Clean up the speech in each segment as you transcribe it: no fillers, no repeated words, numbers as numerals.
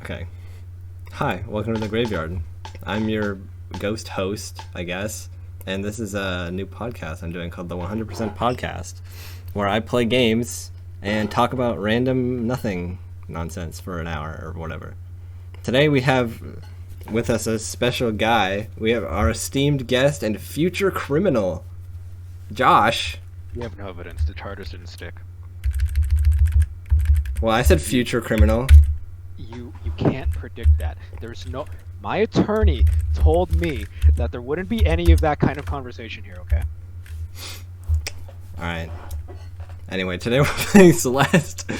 Okay. Hi, welcome to the graveyard. I'm your ghost host, I guess, and this is a new podcast I'm doing called the 100% Podcast, where I play games and talk about random nothing nonsense for an hour or whatever. Today we have with us a special guy. We have our esteemed guest and future criminal, Josh. We have no evidence. The charters didn't stick. Well, I said future criminal. You can't predict that. There's no. My attorney told me that there wouldn't be any of that kind of conversation here. Okay. All right. Anyway, today we're playing Celeste.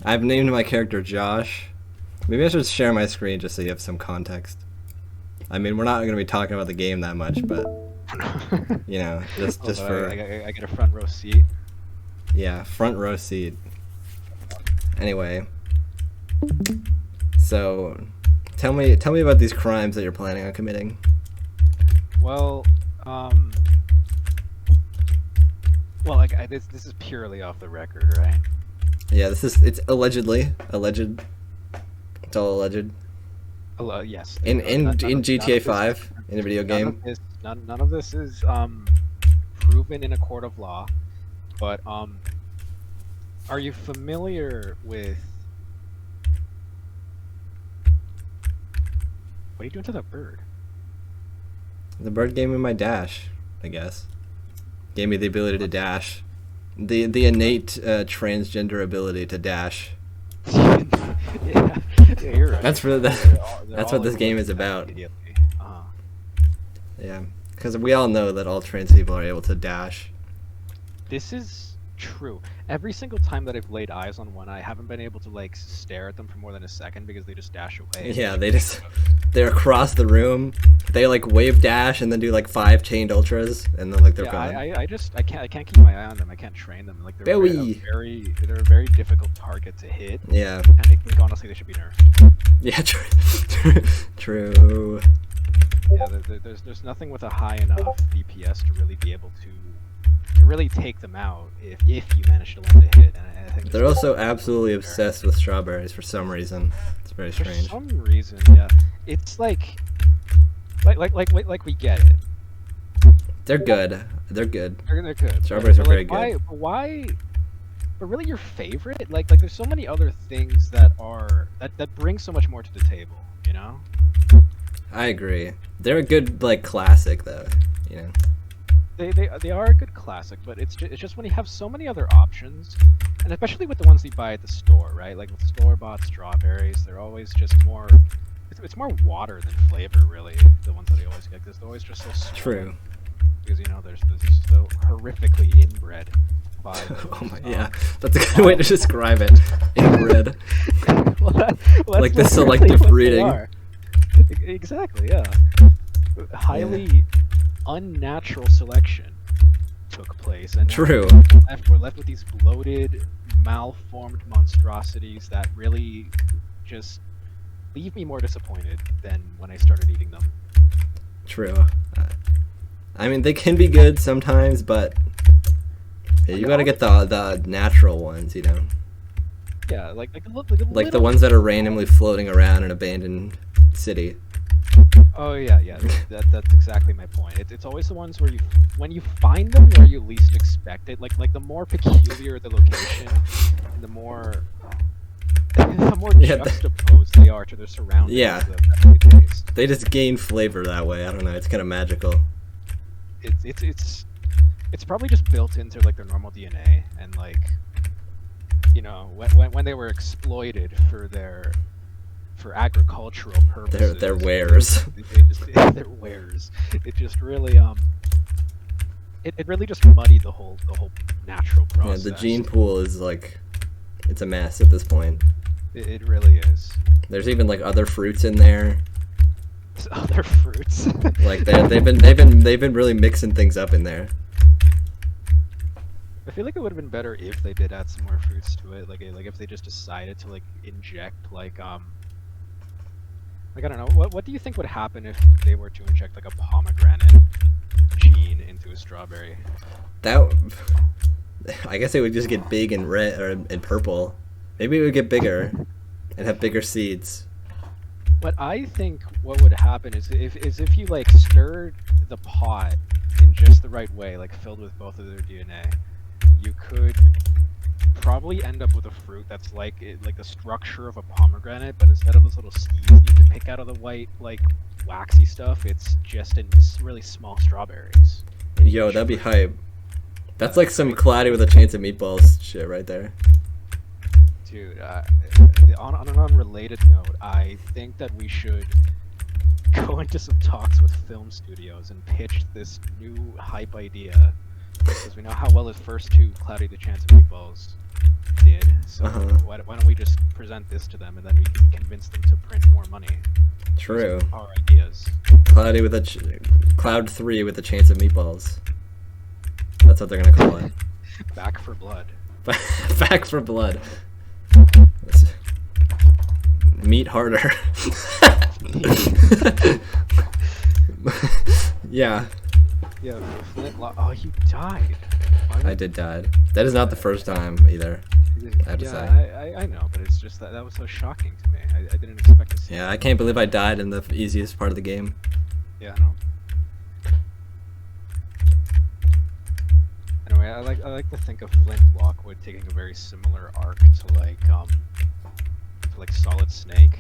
I've named my character Josh. Maybe I should share my screen just so you have some context. I mean, we're not going to be talking about the game that much, but you know, just for I get a front row seat. Yeah, front row seat. Anyway, so tell me about these crimes that you're planning on committing. Well, this is purely off the record, right? Yeah, it's allegedly alleged. It's all alleged. Yes. In GTA 5, in a video game. None of this is proven in a court of law, but are you familiar with? What are you doing to that bird? The bird gave me my dash, I guess. Gave me the ability to dash. The innate transgender ability to dash. Yeah, you're right. That's really that's what this game is about. Uh-huh. Yeah, because we all know that all trans people are able to dash. This is true. Every single time that I've laid eyes on one, I haven't been able to like stare at them for more than a second because they just dash away. Yeah, they're across the room. They like wave dash and then do like 5 chained ultras and then like they're gone. I can't keep my eye on them. I can't train them. Like they're a very difficult target to hit. Yeah. And I think honestly they should be nerfed. Yeah, true. Yeah, there's nothing with a high enough DPS to really be able to really take them out if you manage to land a hit. And I think they're also absolutely obsessed with strawberries for some reason. It's very strange. For some reason, yeah. It's like we get it. They're good. They're good. They're good. Strawberries are very good. Why? But really, your favorite? Like there's so many other things that bring so much more to the table. You know. I agree. They're a good like classic though. You know. They are a good classic, but it's just when you have so many other options, and especially with the ones you buy at the store, right? Like with store-bought strawberries, they're always just more. It's more water than flavor, really. The ones that I always get, because they're always just so sweet. True. Because you know, there's so horrifically inbred by. Oh my, yeah, that's a good way to describe it. Inbred. Like the selective breeding. Exactly. Yeah. Highly unnatural selection took place, and true. We're left with these bloated, malformed monstrosities that really just leave me more disappointed than when I started eating them. True. I mean, they can be good sometimes, but yeah, you gotta get the natural ones, you know. Yeah, like the ones that are randomly floating around an abandoned city. Oh yeah. That's exactly my point. It's always the ones where when you find them where you least expect it. Like the more peculiar the location, and the more juxtaposed they are to their surroundings. Yeah. They just gain flavor that way. I don't know. It's kind of magical. It's probably just built into like their normal DNA, and like, you know, when they were exploited for agricultural purposes. They're wares. They're wares. It just really it really just muddied the whole natural process. Yeah, the gene pool is like, it's a mess at this point. It really is. There's even like other fruits in there. Other fruits. Like they've been really mixing things up in there. I feel like it would have been better if they did add some more fruits to it. Like if they just decided to like inject like I don't know. What do you think would happen if they were to inject like a pomegranate gene into a strawberry? I guess it would just get big and red or and purple. Maybe it would get bigger. and have bigger seeds. What I think what would happen is if you like stirred the pot in just the right way, like filled with both of their DNA, you could probably end up with a fruit that's like the structure of a pomegranate, but instead of those little seeds you need to pick out of the white like waxy stuff, it's just in really small strawberries. Yo, that'd be hype. That's like some Cloudy with a Chance of Meatballs shit right there. Dude, on an unrelated note, I think that we should go into some talks with film studios and pitch this new hype idea, because we know how well his first two Cloudy with a Chance of Meatballs did. So why don't we just present this to them, and then we can convince them to print more money. True. Our ideas. Cloud 3 with a Chance of Meatballs. That's what they're gonna call it. Back for blood. Back for blood. Meat harder. Yeah. Yeah, Flintlock. Oh, you died. I did die. That is not the first time either. I have to say. I know, but it's just that was so shocking to me. I didn't expect to see. Yeah, I can't believe I died in the easiest part of the game. Yeah, I know. Anyway, I like to think of Flint Lockwood taking a very similar arc to like Solid Snake,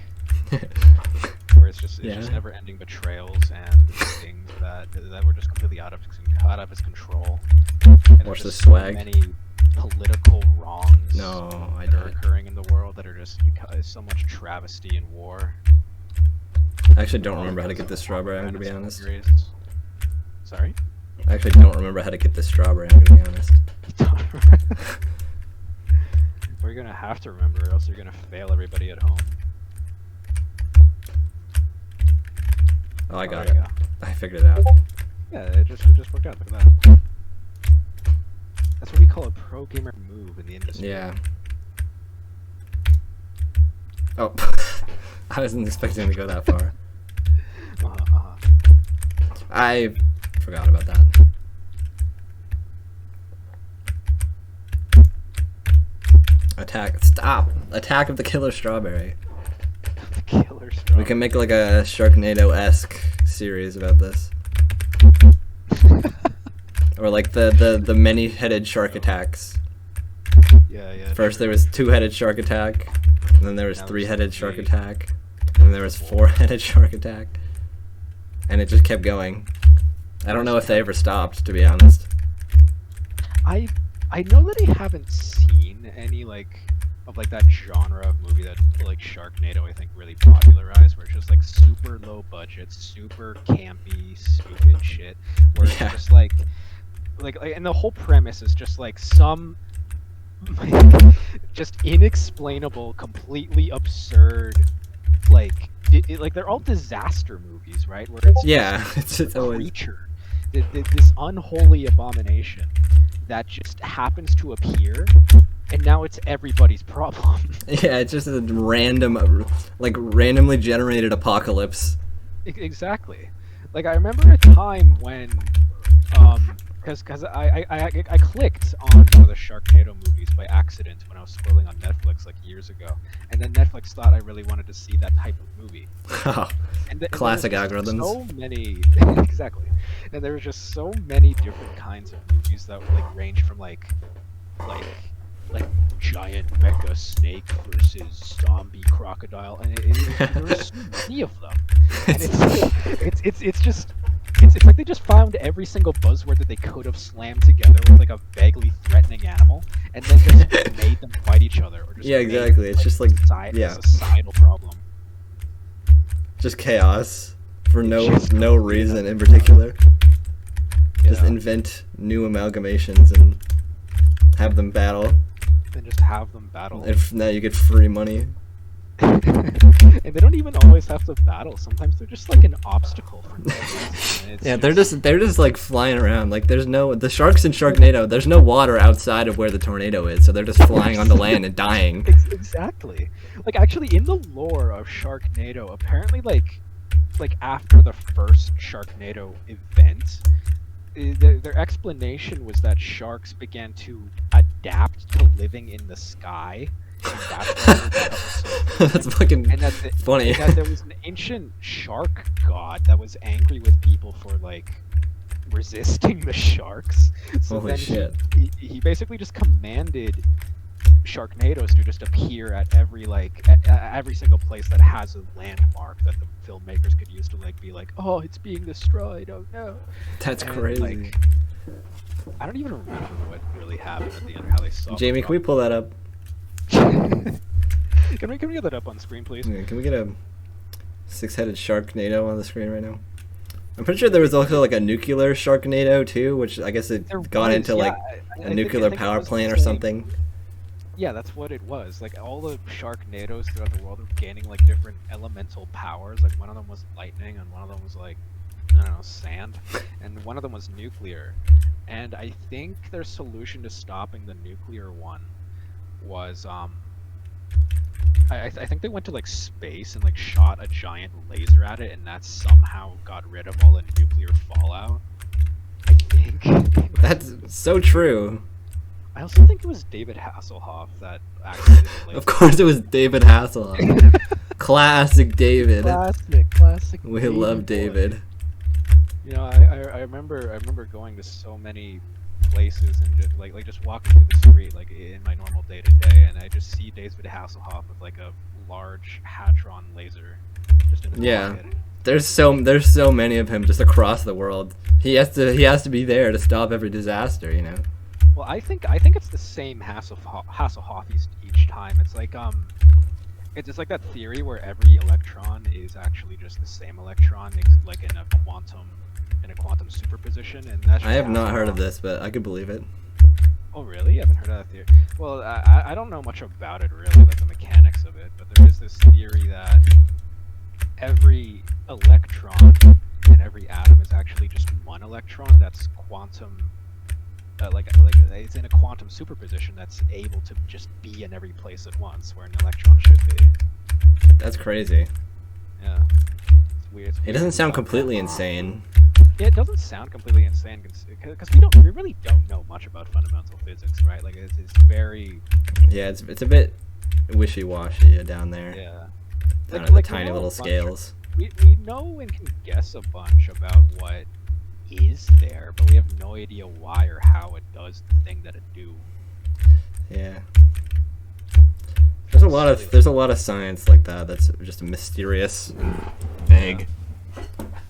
where it's just never-ending betrayals and things that were just completely out of his control. And Watch the there's swag. So many political wrongs that are occurring in the world that are just because so much travesty and war. I actually don't remember how to get this strawberry, I'm gonna be honest. Sorry? I actually don't remember how to get this strawberry, I'm gonna be honest. Well, you're gonna have to remember, or else you're gonna fail everybody at home. Oh, I got it. I figured it out. Yeah, it just worked out. Look at that. That's what we call a pro gamer move in the industry. Yeah. Oh, I wasn't expecting to go that far. I forgot about that. Attack of the Killer Strawberry. The Killer Strawberry. We can make like a Sharknado-esque series about this. Or like the many-headed shark attacks. Yeah. First there was two-headed shark attack, and then there was three-headed shark attack, and then there was four-headed shark attack. And it just kept going. I don't know if they ever stopped, to be honest. I know that I haven't seen any of that genre of movie that like Sharknado I think really popularized, where it's just like super low budget, super campy, stupid shit. Where it's just like, and the whole premise is just like some just inexplainable, completely absurd, like they're all disaster movies, right? Where it's it's always creature, this unholy abomination that just happens to appear, and now it's everybody's problem. Yeah, it's just a randomly generated apocalypse. Exactly. Like I remember a time when, because I clicked on one of the Sharknado movies by accident when I was scrolling on Netflix like years ago, and then Netflix thought I really wanted to see that type of movie. Classic algorithms. So many, exactly, and there were just so many different kinds of movies that like range from like giant mecha snake versus zombie crocodile, and there's so many of them. And it's like they just found every single buzzword that they could have slammed together with like a vaguely threatening animal, and then just made them fight each other. Or just exactly. It's just like a societal problem. Just chaos for no reason in particular. Just invent new amalgamations and have them battle. And just have them battle. If now you get free money. And they don't even always have to battle. Sometimes they're just like an obstacle for no reason. Yeah, they're just like flying around. Like the sharks in Sharknado, there's no water outside of where the tornado is, so they're just flying onto land and dying. Exactly. Like actually in the lore of Sharknado, apparently like after the first Sharknado event, their explanation was that sharks began to adapt to living in the sky, and that's why they got so That's fucking and funny. and that there was an ancient shark god that was angry with people for like resisting the sharks. So Holy then shit. he basically just commanded Sharknadoes to just appear at every every single place that has a landmark that the filmmakers could use to like be like, oh, it's being destroyed. Oh no. That's And, crazy. like, I don't even remember what really happened at the end or how they solved Jamie, the can we pull that up? problem. Can we get that up on screen, please? Yeah, can we get a 6-headed Sharknado on the screen right now? I'm pretty sure there was also like a nuclear Sharknado too, which I guess it There got was, into yeah, like I a think- nuclear I think it power was the plant or same. something. Yeah, that's what it was. Like all the Sharknadoes throughout the world were gaining like different elemental powers. Like one of them was lightning, and one of them was like, I don't know, sand, and one of them was nuclear. And I think their solution to stopping the nuclear one was I think they went to like space and like shot a giant laser at it, and that somehow got rid of all the nuclear fallout. I think. That's so true. I also think it was David Hasselhoff that activated the laser. Of course, it was David Hasselhoff. Classic David. Classic. We David love boy. David. You know, I remember going to so many places and just just walking through the street like in my normal day to day, and I just see David Hasselhoff with like a large Hadron laser just in his Yeah. pocket. There's so many of him just across the world. He has to be there to stop every disaster, you know. Well, I think it's the same Hasselhoff each time. It's like it's like that theory where every electron is actually just the same electron, like in a quantum superposition, and that's. I have not heard of this, but I could believe it. Oh, really? You haven't heard of that theory? Well, I don't know much about it really, like the mechanics of it, but there is this theory that every electron in every atom is actually just one electron that's quantum. Like it's in a quantum superposition that's able to just be in every place at once, where an electron should be. That's crazy. Yeah, it's weird. It doesn't sound completely insane. Yeah, it doesn't sound completely insane because we really don't know much about fundamental physics, right? Like it's very Yeah, it's a bit wishy-washy down there. yeah. Down at the tiny little scales. We know and can guess a bunch about what is there, but we have no idea why or how it does the thing that it do. Yeah. There's a lot of science like that that's just mysterious and vague.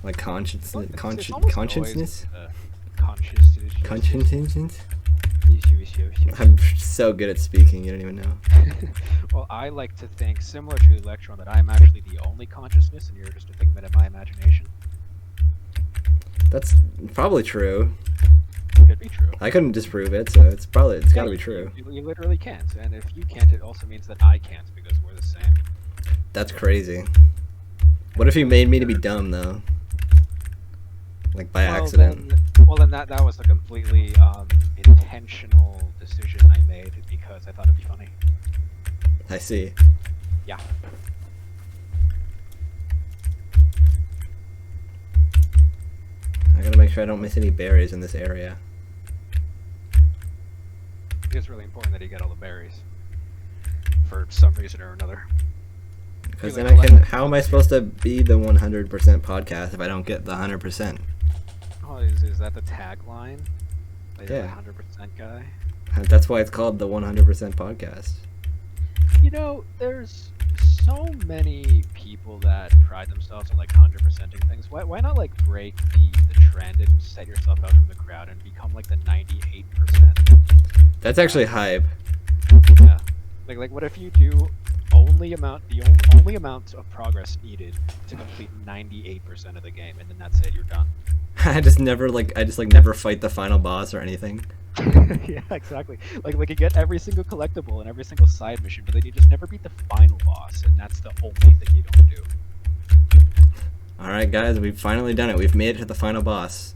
Like consciousness. Consciousness. I'm so good at speaking, you don't even know. Well, I like to think, similar to the electron, that I'm actually the only consciousness, and you're just a figment of my imagination. That's probably true. Could be true. I couldn't disprove it, so it's gotta be true. You literally can't, and if you can't, it also means that I can't because we're the same. That's crazy. What if you made me to be dumb though? Like by accident. Then that was a completely intentional decision I made because I thought it'd be funny. I see. Yeah. I gotta make sure I don't miss any berries in this area. It's really important that you get all the berries for some reason or another. Because then how am I supposed to be the 100% podcast if I don't get the 100%? Oh, is that the tagline? Like Yeah. the 100% guy? That's why it's called the 100% podcast. You know, there's so many people that pride themselves on like 100%ing things. Why not like break the trend and set yourself out from the crowd and become like the 98%? That's actually hype. Yeah. Like what if you do the only amount of progress needed to complete 98% of the game, and then that's it, you're done. I just never never fight the final boss or anything. Yeah, exactly. Like you get every single collectible and every single side mission, but then you just never beat the final boss, and that's the only thing you don't do. Alright guys, we've finally done it. We've made it to the final boss.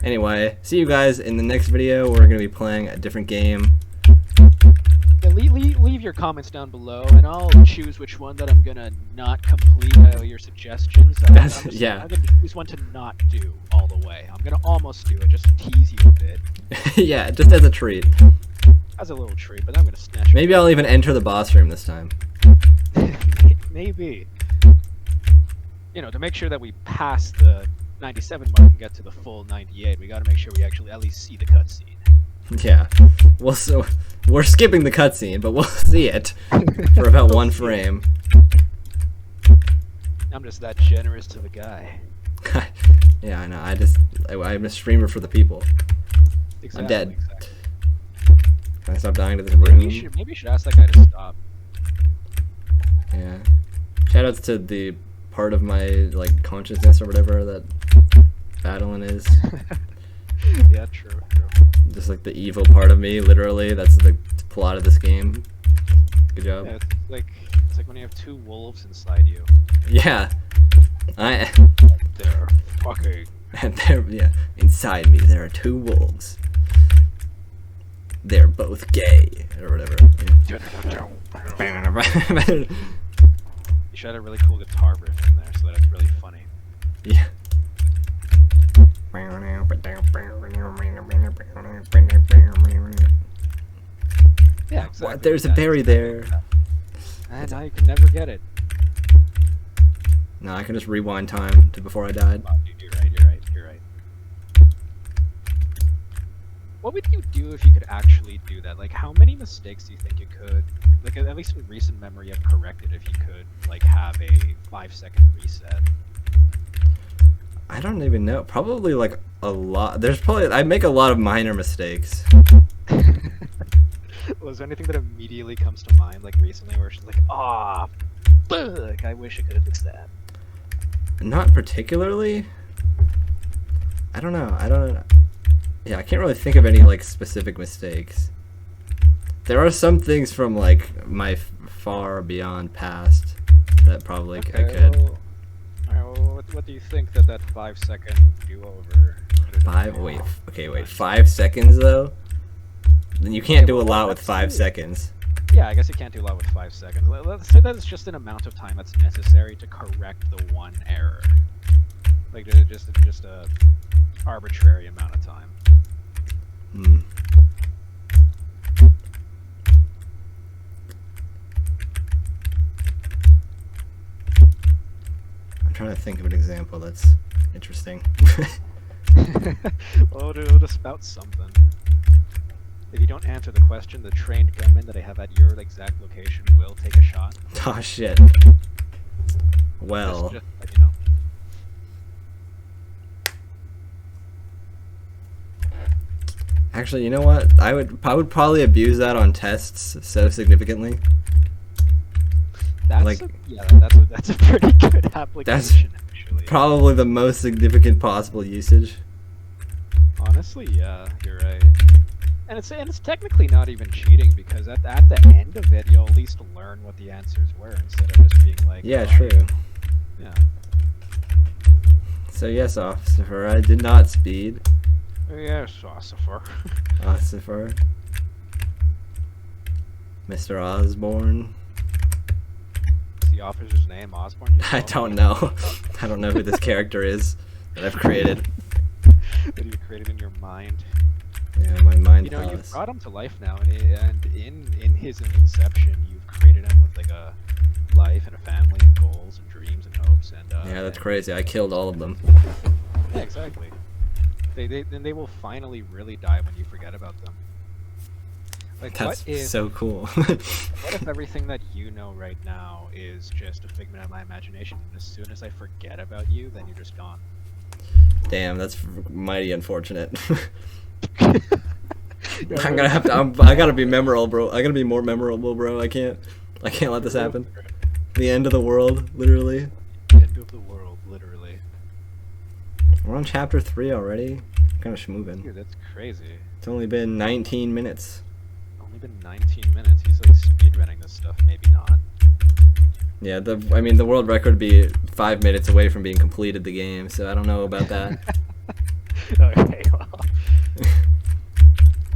Anyway, see you guys in the next video. We're going to be playing a different game. Yeah, leave your comments down below, and I'll choose which one that I'm gonna not complete. Your suggestions. Yeah. I'm gonna choose one to not do all the way. I'm gonna almost do it, just to tease you a bit, Yeah, just as a treat. as a little treat. But I'm gonna snatch. Maybe I'll even enter the boss room this time. Maybe. You know, to make sure that we pass the 97 mark and get to the full 98, we got to make sure we actually at least see the cutscene. Yeah. Well, so we're skipping the cutscene, but we'll see it for about one frame. I'm just that generous to the guy. Yeah, I know. I'm a streamer for the people. Exactly, I'm dead. Exactly. Can I stop dying to this room? Maybe you should ask that guy to stop. Yeah. Shoutouts to the part of my like consciousness or whatever that battling is. Yeah, true. Just like the evil part of me, literally. That's the plot of this game. Good job. Yeah, it's like when you have two wolves inside you. Yeah. They're fucking. And yeah, inside me there are two wolves. They're both gay or whatever. Yeah. You should have a really cool guitar riff in there so that it's really funny. Yeah. Yeah, exactly. What? There's a berry there. And now you can never get it. No, I can just rewind time to before I died. Oh, dude, you're right. What would you do if you could actually do that? Like, how many mistakes do you think you could, like, at least in recent memory, have corrected if you could, like, have a 5-second reset? I don't even know. Probably like a lot. I make a lot of minor mistakes. Well, is there anything that immediately comes to mind, like, recently, where she's like, ah, fuck, I wish I could have did that? Not particularly. I don't know. Yeah, I can't really think of any like specific mistakes. There are some things from like my far beyond past that probably I could. Well, alright, well, what do you think that 5-second do-over? Wait, 5 seconds though? Then you can't do a lot with 5 seconds. Yeah, I guess you can't do a lot with 5 seconds. Let's say that it's just an amount of time that's necessary to correct the one error. Like, just a arbitrary amount of time. Hmm. I'm trying to think of an example that's interesting. Well, it'll spout something. If you don't answer the question, the trained gunman that I have at your exact location will take a shot. Oh shit. Well. Just let you know. Actually, you know what? I would probably abuse that on tests so significantly. That's like, that's a pretty good application, actually. Probably the most significant possible usage. Honestly, yeah, you're right. And it's technically not even cheating, because at the end of it, you'll at least learn what the answers were instead of just being like, Yeah, oh, true. Yeah. So yes, officer, I did not speed. Yes, Ossifer. Ossifer. Mr. Osborne. Is the officer's name Osborne? I don't know. I don't know who this character is that I've created. That you created in your mind. Yeah, my mind. You know, you've brought him to life now, and in his inception, you've created him with like a life and a family and goals and dreams and hopes and. Yeah, that's crazy. I killed all of them. Yeah, exactly. They will finally really die when you forget about them. Like, That's what if, so cool. what if everything that you know right now is just a figment of my imagination, and as soon as I forget about you, then you're just gone? Damn, that's mighty unfortunate. I'm gonna have to. I gotta be memorable, bro. I gotta be more memorable, bro. I can't let this happen. The end of the world, literally. End of the world, literally. We're on chapter 3 already. Kind of schmoving. Dude, that's crazy. It's only been 19 minutes. Only been 19 minutes. He's like speedrunning this stuff. Maybe not. Yeah, I mean, the world record would be 5 minutes away from being completed the game, so I don't know about that. Okay, well.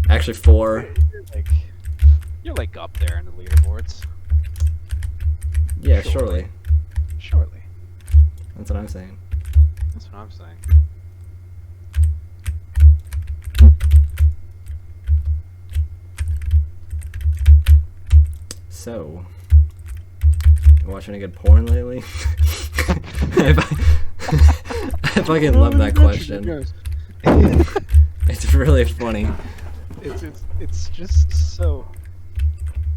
Actually, 4. You're like up there in the leaderboards. Yeah, surely. Surely. That's what I'm saying. That's what I'm saying. So, Watching any good porn lately? I fucking love that question. It's really funny. It's just so.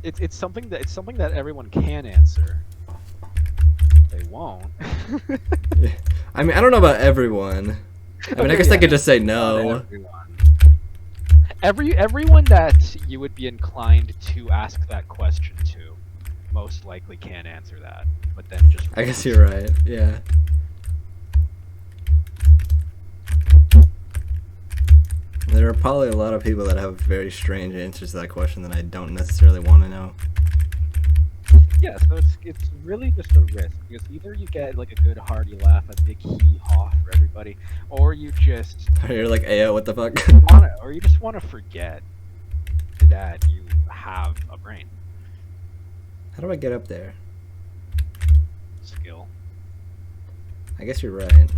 It's something that everyone can answer. They won't. I mean, I don't know about everyone. I mean, I guess I could just say no. Everyone that you would be inclined to ask that question to, most likely can answer that. But then just. I guess you're right. Yeah. There are probably a lot of people that have very strange answers to that question that I don't necessarily want to know. Yeah, so it's really just a risk, because either you get like a good hearty laugh, a big hee-haw for everybody, or you just You're like, ayo, what the fuck? or you just want to forget that you have a brain. How do I get up there? Skill. I guess you're right.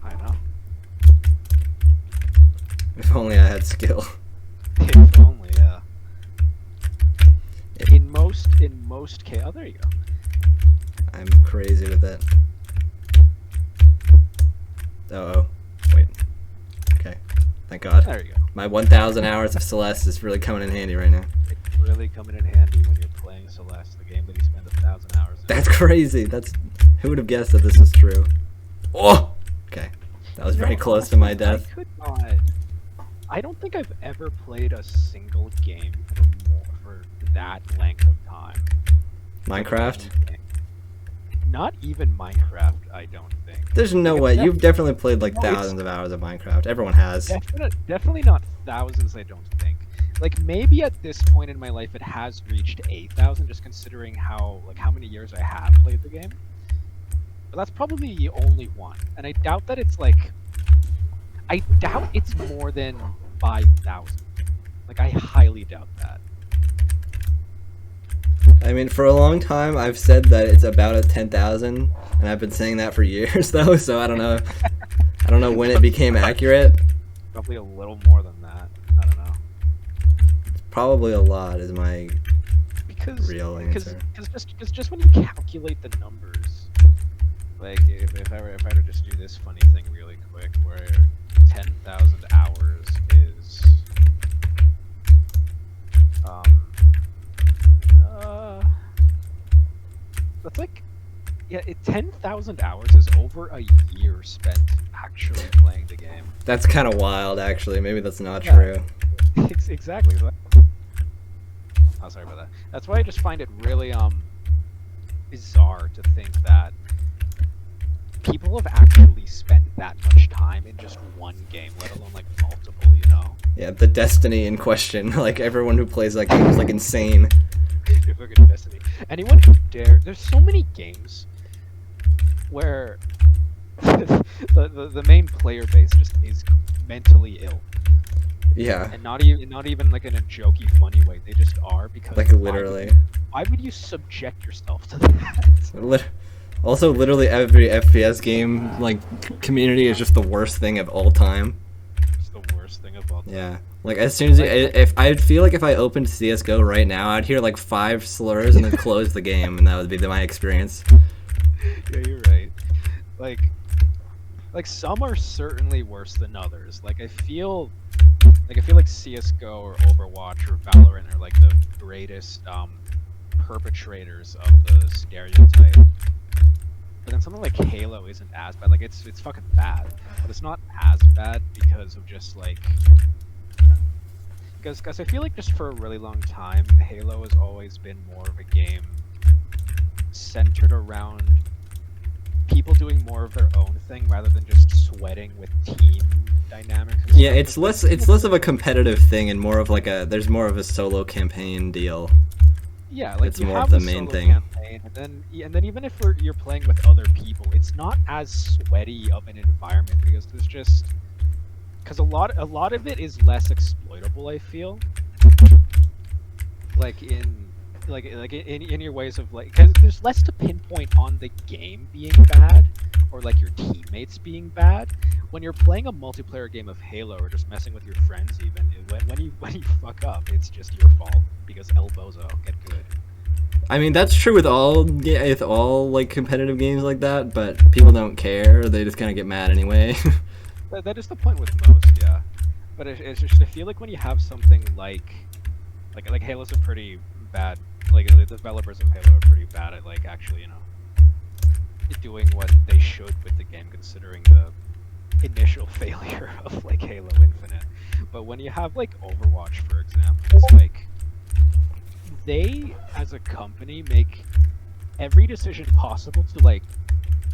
I know. If only I had skill. If only, yeah. In most cases, oh, there you go. I'm crazy with it. Oh, wait. Okay. Thank God. There you go. My 1,000 hours of Celeste is really coming in handy right now. It's really coming in handy when you're playing Celeste, the game that you spend 1,000 hours in. That's crazy. Who would have guessed that this was true? Oh! Okay. That was very close to my death. I could not. I don't think I've ever played a single game for that length of time. Minecraft? Not even Minecraft, I don't think. There's no way. You've definitely played like thousands of hours of Minecraft. Everyone has. Definitely not thousands, I don't think. Like, maybe at this point in my life it has reached 8,000, just considering how many years I have played the game. But that's probably the only one. And I doubt that it's like... I doubt it's more than 5,000. Like, I highly doubt that. I mean, for a long time, I've said that it's about a 10,000, and I've been saying that for years, though. So I don't know. I don't know when it became accurate. Probably a little more than that. I don't know. Probably a lot is my real answer. Because just when you calculate the numbers, like if I were to just do this funny thing really quick, where 10,000 hours is that's like, yeah, 10,000 hours is over a year spent actually playing the game. That's kind of wild, actually. Maybe that's not true. Exactly. Oh, sorry about that. That's why I just find it really bizarre to think that people have actually spent that much time in just one game, let alone like multiple, you know? Yeah, the Destiny in question. Like, everyone who plays that game is like insane. You're fucking Destiny. Anyone who dare... There's so many games where the main player base just is mentally ill. Yeah. And not even like in a jokey, funny way. They just are, because... Like, literally. Why would you subject yourself to that? Also, literally every FPS game, like, community is just the worst thing of all time. It's the worst thing of all time. Yeah. Like, as soon as if I feel like if I opened CS:GO right now, I'd hear like 5 slurs and then close the game, and that would be my experience. Yeah, you're right. Like some are certainly worse than others. Like I feel like CS:GO or Overwatch or Valorant are like the greatest perpetrators of the stereotype. But then something like Halo isn't as bad. Like it's fucking bad, but it's not as bad because of just like. Because I feel like just for a really long time, Halo has always been more of a game centered around people doing more of their own thing rather than just sweating with team dynamics. Yeah, it's less of a competitive thing and more of like there's more of a solo campaign deal. Yeah, like it's you more have of the the main solo thing. campaign, and then even if you're playing with other people, it's not as sweaty of an environment because there's just. Because a lot of it is less exploitable, I feel. Like in your ways of like, because there's less to pinpoint on the game being bad or like your teammates being bad. When you're playing a multiplayer game of Halo or just messing with your friends, even when you fuck up, it's just your fault because El Bozo get good. I mean, that's true with all like competitive games like that, but people don't care. They just kind of get mad anyway. That is the point with most, yeah. But it's just I feel like when you have something like Halo's a pretty bad, like the developers of Halo are pretty bad at like actually doing what they should with the game, considering the initial failure of like Halo Infinite. But when you have like Overwatch, for example, it's like they as a company make every decision possible to like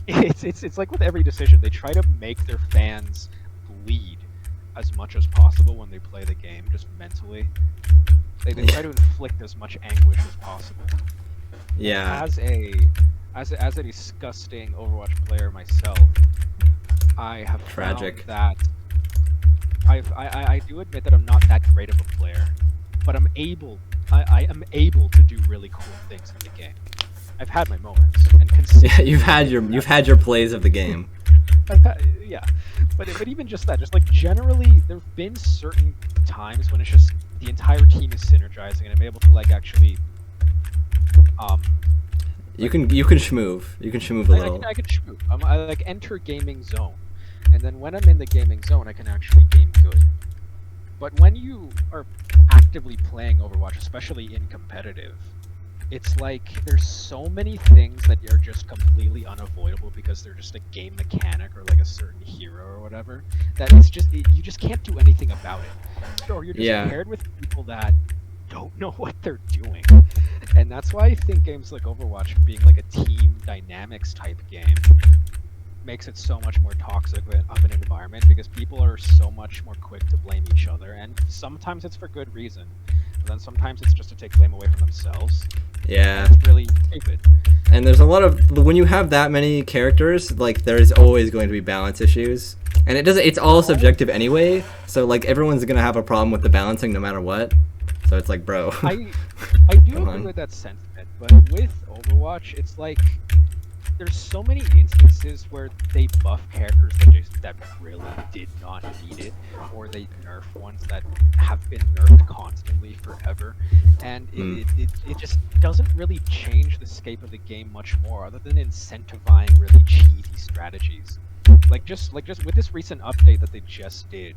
it's like with every decision they try to make their fans bleed as much as possible when they play the game, just mentally. They try to inflict as much anguish as possible. Yeah. As a disgusting Overwatch player myself, I have Tragic. found that I do admit that I'm not that great of a player, but I am able to do really cool things in the game. I've had my moments, and Yeah, you've had your plays of the game. Yeah, but even just that, just like generally, there've been certain times when it's just the entire team is synergizing, and I'm able to like actually, You can schmoove. You can schmoove a little. I can schmoove. I like enter gaming zone, and then when I'm in the gaming zone, I can actually game good. But when you are actively playing Overwatch, especially in competitive, it's like there's so many things that are just completely unavoidable because they're just a game mechanic or like a certain hero or whatever, that it's just you just can't do anything about it. Or you're just paired with people that don't know what they're doing. And that's why I think games like Overwatch being like a team dynamics type game makes it so much more toxic of an environment, because people are so much more quick to blame each other, and sometimes it's for good reason, but then sometimes it's just to take blame away from themselves. Yeah. It's really stupid. And there's a lot of, when you have that many characters, like there's always going to be balance issues. And it's all subjective anyway, so like everyone's going to have a problem with the balancing no matter what. So it's like, bro. I do agree with that sentiment, but with Overwatch, it's like there's so many instances where they buff characters that really did not need it, or they nerf ones that have been nerfed constantly forever, and it just doesn't really change the scape of the game much more, other than incentivizing really cheesy strategies. Like just with this recent update that they just did,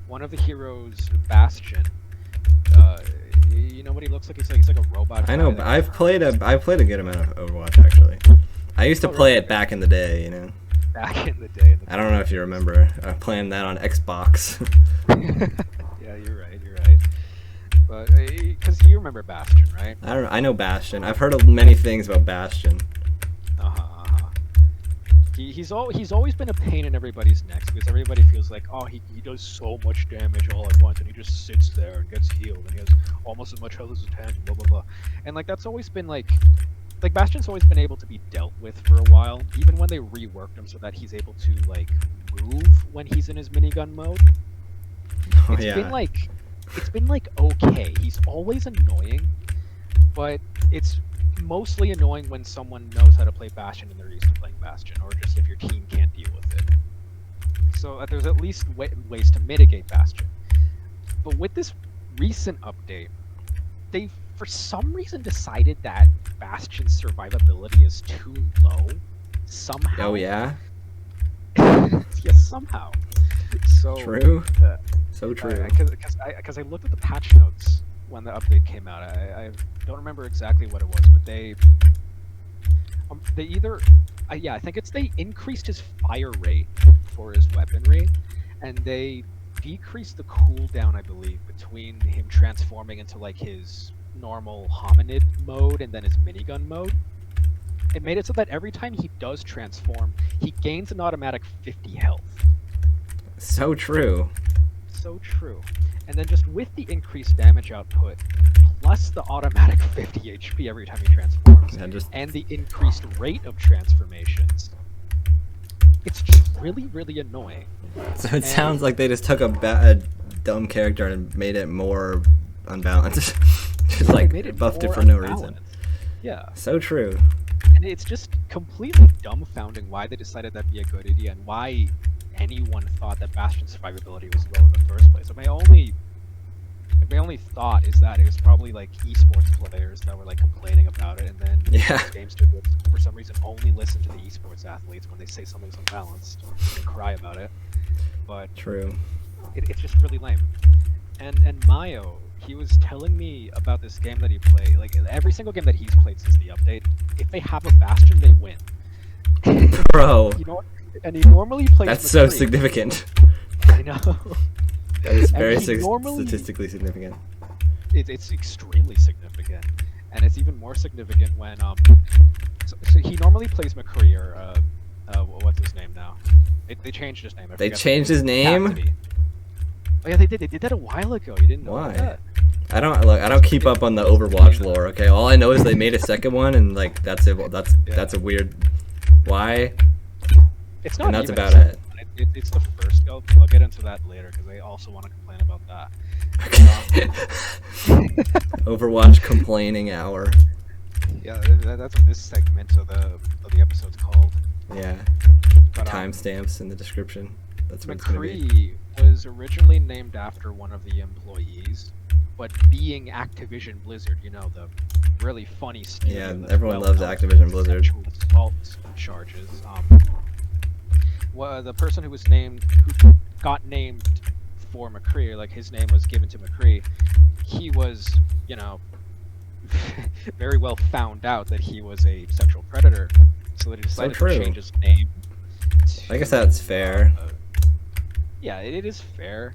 one of the heroes, Bastion. You know what he looks like? He's like a robot. I know. I've played a good amount of Overwatch actually. I used to play it back in the day, you know. Back in the day. I don't know if you remember playing that on Xbox. Yeah, you're right. But because you remember Bastion, right? I know Bastion. I've heard of many things about Bastion. He's always been a pain in everybody's necks, because everybody feels like, oh, he does so much damage all at once, and he just sits there and gets healed, and he has almost as much health as a tank, blah blah blah. And like that's always been like Bastion's always been able to be dealt with for a while, even when they reworked him so that he's able to like move when he's in his minigun mode. It's been like okay. He's always annoying, but it's mostly annoying when someone knows how to play Bastion and they're used to playing Bastion, or just if your team can't deal with it. So there's at least ways to mitigate Bastion. But with this recent update, they for some reason decided that Bastion's survivability is too low somehow. Oh yeah? Yeah, somehow. So true. So true. Because I looked at the patch notes when the update came out. I don't remember exactly what it was, but they either I think they increased his fire rate for his weaponry, and they decreased the cooldown, I believe, between him transforming into like his normal hominid mode and then his minigun mode. It made it so that every time he does transform, he gains an automatic 50 health. So true. So true. And then just with the increased damage output, plus the automatic 50 HP every time he transforms, and the increased rate of transformations, it's just really, really annoying. So it sounds like they just took a dumb character and made it more unbalanced. Just like buffed it for no reason. Yeah. So true. And it's just completely dumbfounding why they decided that'd be a good idea, and why anyone thought that Bastion's survivability was low in the first place. My only Like, my only thought is that it was probably like esports players that were like complaining about it, and then Yeah. game studios for some reason only listen to the esports athletes when they say something's unbalanced and cry about it. But True. it's just really lame. And Mayo, he was telling me about this game that he played. Like every single game that he's played since the update, if they have a Bastion, they win. Bro, You know what? And he normally plays. that's so McCree. significant. I know. That is And very he normally- statistically significant. It's extremely significant, and it's even more significant when So he normally plays McCree or what's his name now? They changed his name. I They forget the changed his name? Cassidy. Oh yeah, they did. They did that a while ago. You didn't know Why? that? I don't keep up on the Overwatch lore. Okay, all I know is they made a second one, and like that's it. That's a weird. Why? It's not. And that's even about a it. second one. It's the first. I'll get into that later because I also want to complain about that. Okay. Overwatch complaining hour. Yeah, that's what this segment of the episode's called. Yeah. But, Timestamps in the description. That's what it's gonna be. McCree was originally named after one of the employees, but being Activision Blizzard, you know, the really funny studio. Yeah, that's everyone well loves known Activision for Blizzard. sexual assault charges. The person who got named for McCree, like his name was given to McCree, he was, you know, very well found out that he was a sexual predator, so they decided true. to change his name. I guess that's fair. Yeah, it is fair.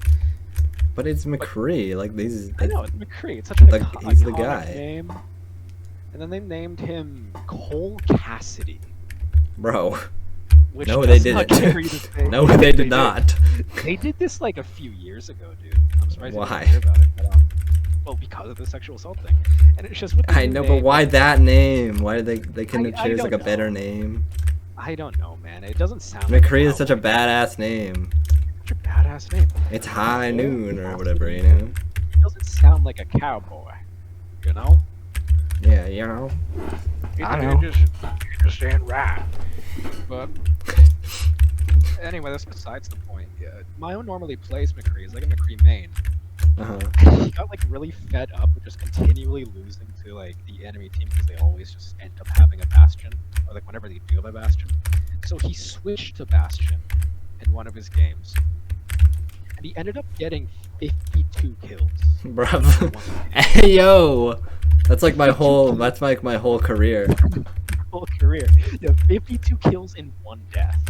But it's McCree. Like these. I know, it's McCree. It's such an He's the iconic guy. name. And then they named him Cole Cassidy. Bro. Which No, does they not didn't. carry the same- No, they did not. They did this like a few years ago, dude. I'm surprised you Why? didn't hear about it. But, well, because of the sexual assault thing. And it's just with the I new know, but name, why that name? Why did they couldn't have I choose don't like a better know. name? I don't know, man. It doesn't sound like McCree is such a cowboy. badass name. Such a badass name. It's high noon or whatever, you know? It doesn't sound like a cowboy. You know? Yeah, you know. I know. It just ain't right. But anyway, that's besides the point. Yeah, Mayo normally plays McCree. He's like a McCree main. Uh-huh. He got like really fed up with just continually losing to like the enemy team because they always just end up having a Bastion, or like whenever they do have a Bastion. So he switched to Bastion in one of his games, and he ended up getting 52 kills. Bruv. Hey yo! That's like my whole career. Whole career. You have 52 kills in one death.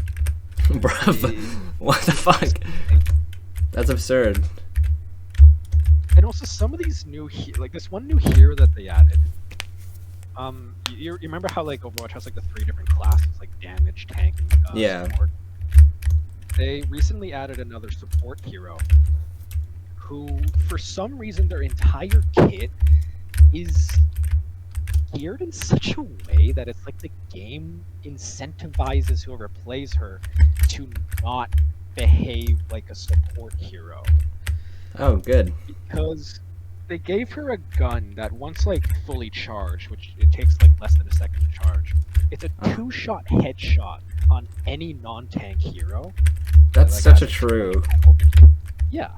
Bruv. What the fuck? That's absurd. And also some of these new like this one new hero that they added. You remember how like Overwatch has like the 3 different classes, like damage, tank, and Yeah. support? They recently added another support hero, who for some reason their entire kit is geared in such a way that it's like the game incentivizes whoever plays her to not behave like a support hero. Oh, good. Because they gave her a gun that once like fully charged, which it takes like less than a second to charge, it's a 2-shot headshot on any non-tank hero. That's Like, such a has true. Yeah,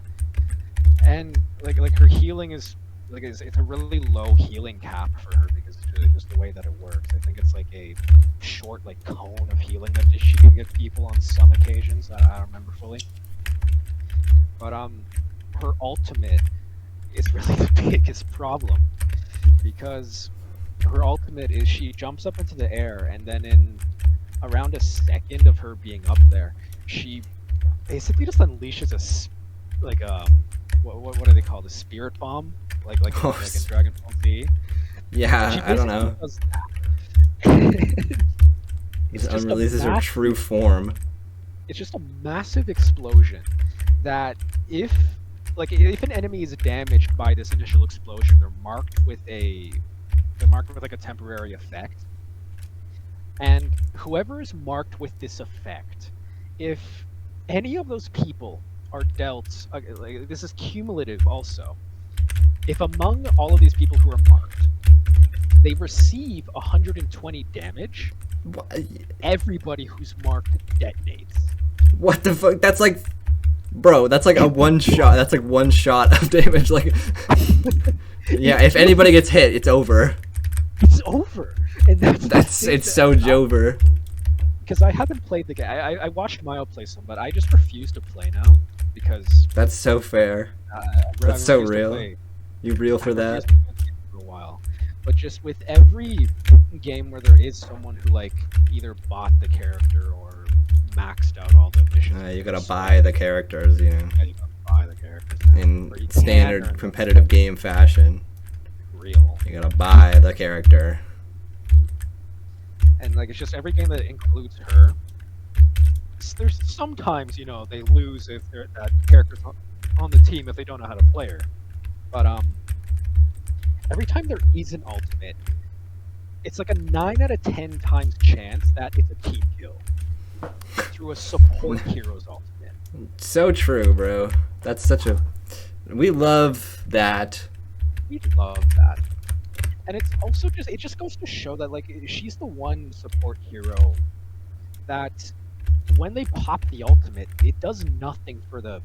and like her healing is like it's a really low healing cap for her because just the way that it works. I think it's like a short like cone of healing that she can give people on some occasions. I don't remember fully, but her ultimate is really the biggest problem because her ultimate is she jumps up into the air and then in around a second of her being up there, she basically just unleashes what do they call the spirit bomb like in Dragon Ball Z. Yeah, She I don't know. basically does that. It just a unreleases her massive- true form. It's just a massive explosion that if an enemy is damaged by this initial explosion, they're marked with like a temporary effect. And whoever is marked with this effect, if any of those people are dealt, like, this is cumulative also. If among all of these people who are marked, they receive 120 damage, What? everybody who's marked detonates. What the fuck? That's like bro, that's like a one shot. That's like one shot of damage. Like, yeah, if anybody gets hit, it's over. It's over. And It's so Jover. Because I haven't played the game. I watched Mayo play some, but I just refuse to play now because That's so fair. That's so real. You real for that? For a while, but just with every game where there is someone who like either bought the character or maxed out all the missions. You gotta buy the characters, you know. Yeah, you gotta buy the characters now, In standard competitive game fashion. Real. You gotta buy the character. And like it's just every game that includes her. There's sometimes they lose if that character's on the team if they don't know how to play her. But every time there is an ultimate, it's like a 9 out of 10 times chance that it's a team kill through a support hero's ultimate. So true, bro. That's such a. We love that. We love that. And it's also it just goes to show that like she's the one support hero that when they pop the ultimate, it does nothing for the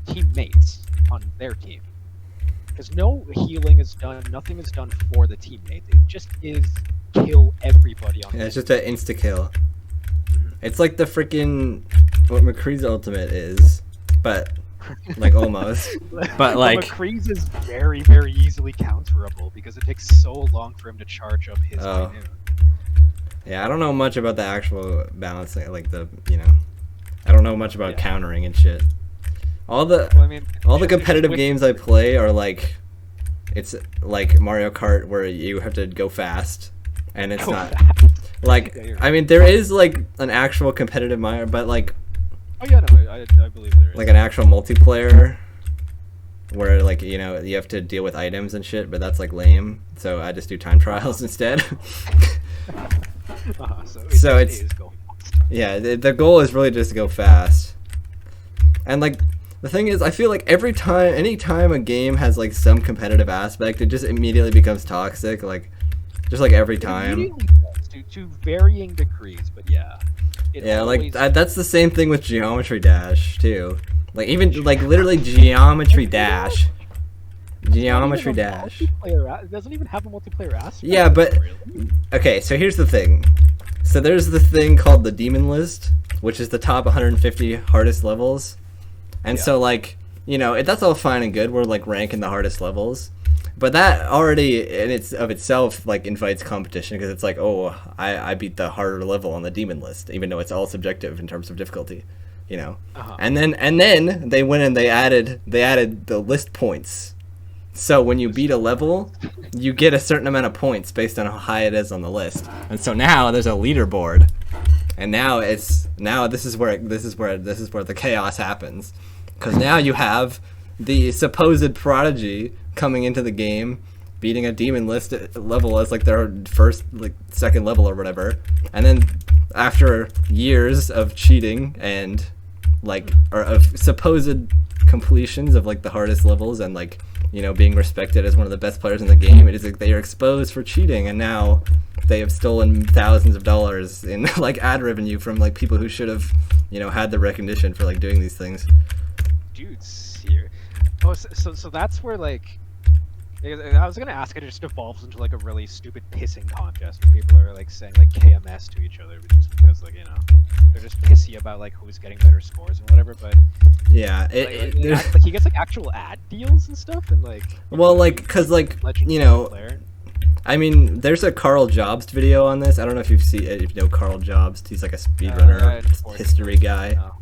teammates on their team. Because no healing is done, nothing is done for the teammates. It just is kill everybody on. Yeah, it's just an insta kill. It's like the freaking what McCree's ultimate is, but like almost. But like McCree's is very, very easily counterable because it takes so long for him to charge up his minute. Yeah, I don't know much about the actual balancing, like I don't know much about countering and shit. All the competitive games I play are like, it's like Mario Kart where you have to go fast, and it's not like I mean there is like an actual competitive Mario, but like I believe there is like an actual multiplayer where like you have to deal with items and shit, but that's like lame. So I just do time trials instead. So it's yeah, the goal is really just to go fast. And like the thing is, I feel like anytime a game has like some competitive aspect, it just immediately becomes toxic. Like just like every time. To varying degrees, but yeah. Like that's the same thing with Geometry Dash too. Like even like literally Geometry Dash. Geometry Dash. It doesn't even have a multiplayer aspect. Yeah, but okay, so here's the thing. So there's the thing called the Demon List, which is the top 150 hardest levels. And so like, that's all fine and good. We're like ranking the hardest levels. But that already in itself like invites competition because it's like, oh, I beat the harder level on the Demon List, even though it's all subjective in terms of difficulty, And then they went and they added the list points. So when you beat a level, you get a certain amount of points based on how high it is on the list. And so now there's a leaderboard, and now this is where the chaos happens, because now you have the supposed prodigy coming into the game, beating a Demon List level as like their first like second level or whatever, and then after years of cheating and like or of supposed completions of like the hardest levels and like being respected as one of the best players in the game, it is like they are exposed for cheating, and now they have stolen thousands of dollars in like ad revenue from like people who should have had the recognition for like doing these things. Dude, serious. Oh, so that's where like I was gonna ask, it just evolves into like a really stupid pissing contest where people are like saying like KMS to each other just because like they're just pissy about like who's getting better scores and whatever. But yeah, like he gets like actual ad deals and stuff, and like because I mean, there's a Carl Jobst video on this. I don't know if if you know Carl Jobst. He's like a speedrunner history guy. No.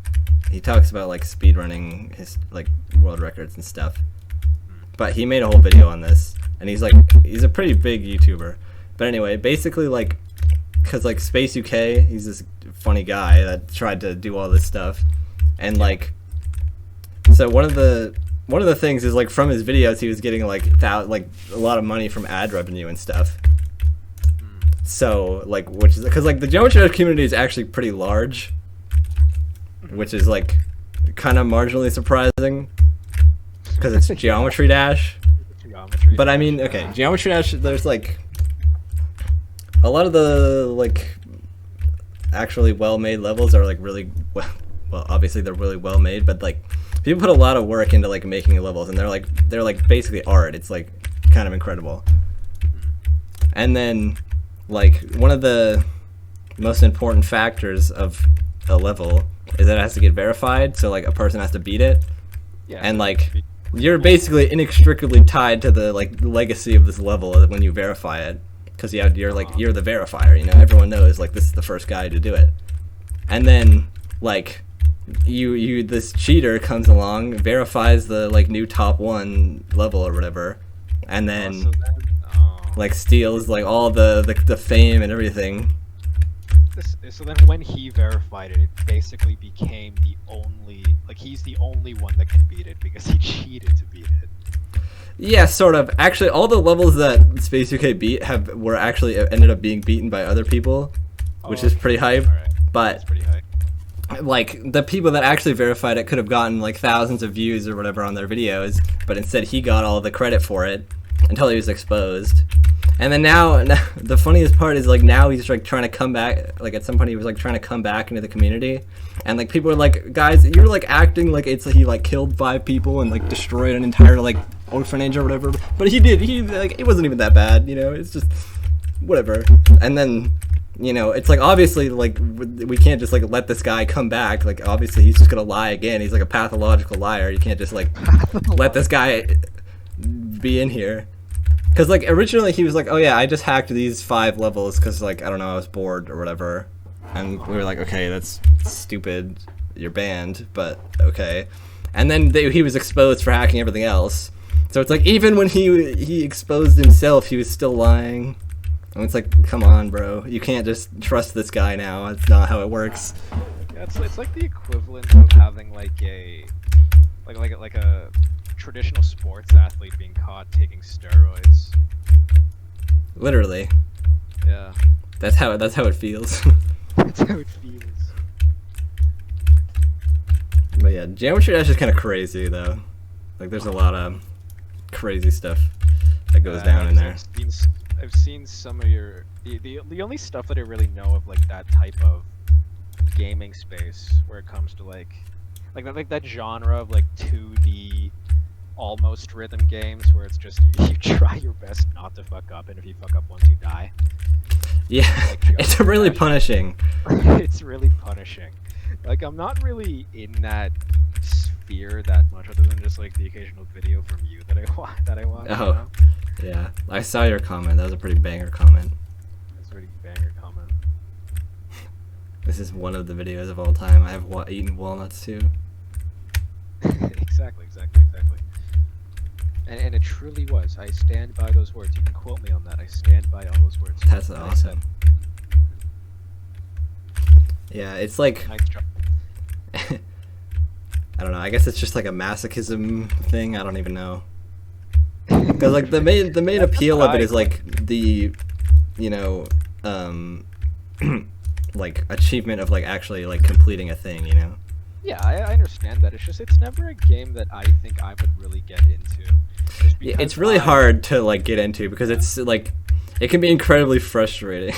He talks about like speedrunning his like world records and stuff. But he made a whole video on this, and he's a pretty big YouTuber. But anyway, basically like, cause like Space UK, he's this funny guy that tried to do all this stuff, and like, so one of the things is like from his videos he was getting like a lot of money from ad revenue and stuff. So like, which is because like the Geometry Dash community is actually pretty large, which is like kind of marginally surprising. Because it's Geometry Dash. But I mean, okay, Geometry Dash, there's like a lot of the like actually well-made levels are like really well, obviously they're really well made, but like people put a lot of work into like making levels, and they're like basically art. It's like kind of incredible. And then like one of the most important factors of a level is that it has to get verified, so like a person has to beat it. Yeah. And like you're basically inextricably tied to the like legacy of this level when you verify it, because you're the verifier, you know, everyone knows like this is the first guy to do it. And then like you this cheater comes along, verifies the like new top 1 level or whatever, and then like steals like all the fame and everything. So then when he verified it, it basically became the only, like he's the only one that can beat it because he cheated to beat it. Yeah, sort of. Actually, all the levels that Space UK beat were actually ended up being beaten by other people, which is pretty hype. Right. But That's pretty hype. like the people that actually verified it could have gotten like thousands of views or whatever on their videos, but instead he got all the credit for it until he was exposed. And then now the funniest part is like now he's like trying to come back. Like at some point he was like trying to come back into the community, and like people are like, guys, you're like acting like it's like he like killed 5 people and like destroyed an entire like orphanage or whatever. But he like it wasn't even that bad, you know. It's just whatever. And then you know it's like obviously like we can't just like let this guy come back. Like obviously he's just gonna lie again. He's like a pathological liar. You can't just like let this guy be in here. Because, like, originally he was like, oh, yeah, I just hacked these 5 levels because, like, I don't know, I was bored or whatever. And we were like, okay, that's stupid. You're banned, but okay. And then he was exposed for hacking everything else. So it's like, even when he exposed himself, he was still lying. And it's like, come on, bro. You can't just trust this guy now. It's not how it works. Yeah, it's like the equivalent of having, like, a traditional sports athlete being caught taking steroids. Literally. Yeah. That's how it feels. That's how it feels. But yeah, Geometry Dash is kind of crazy though. Like there's a lot of crazy stuff that goes down in there. I've seen some of your the only stuff that I really know of like that type of gaming space where it comes to like that genre of like 2D almost rhythm games where it's just you try your best not to fuck up, and if you fuck up once you die. Yeah, like it's really punishing. It's really punishing. Like I'm not really in that sphere that much, other than just like the occasional video from you that I watch. Oh, you know? Yeah, I saw your comment. That was a pretty banger comment. That's a pretty banger comment. This is one of the videos of all time. I have eaten walnuts too. Exactly. And it truly was. I stand by those words. You can quote me on that. I stand by all those words. That's awesome. Yeah, it's like Nice job. I don't know. I guess it's just like a masochism thing. I don't even know. Because like the main appeal of it is like the, you know, like achievement of like actually like completing a thing. You know. Yeah, I understand that. It's never a game that I think I would really get into. Yeah, it's really hard to like get into because it's like it can be incredibly frustrating.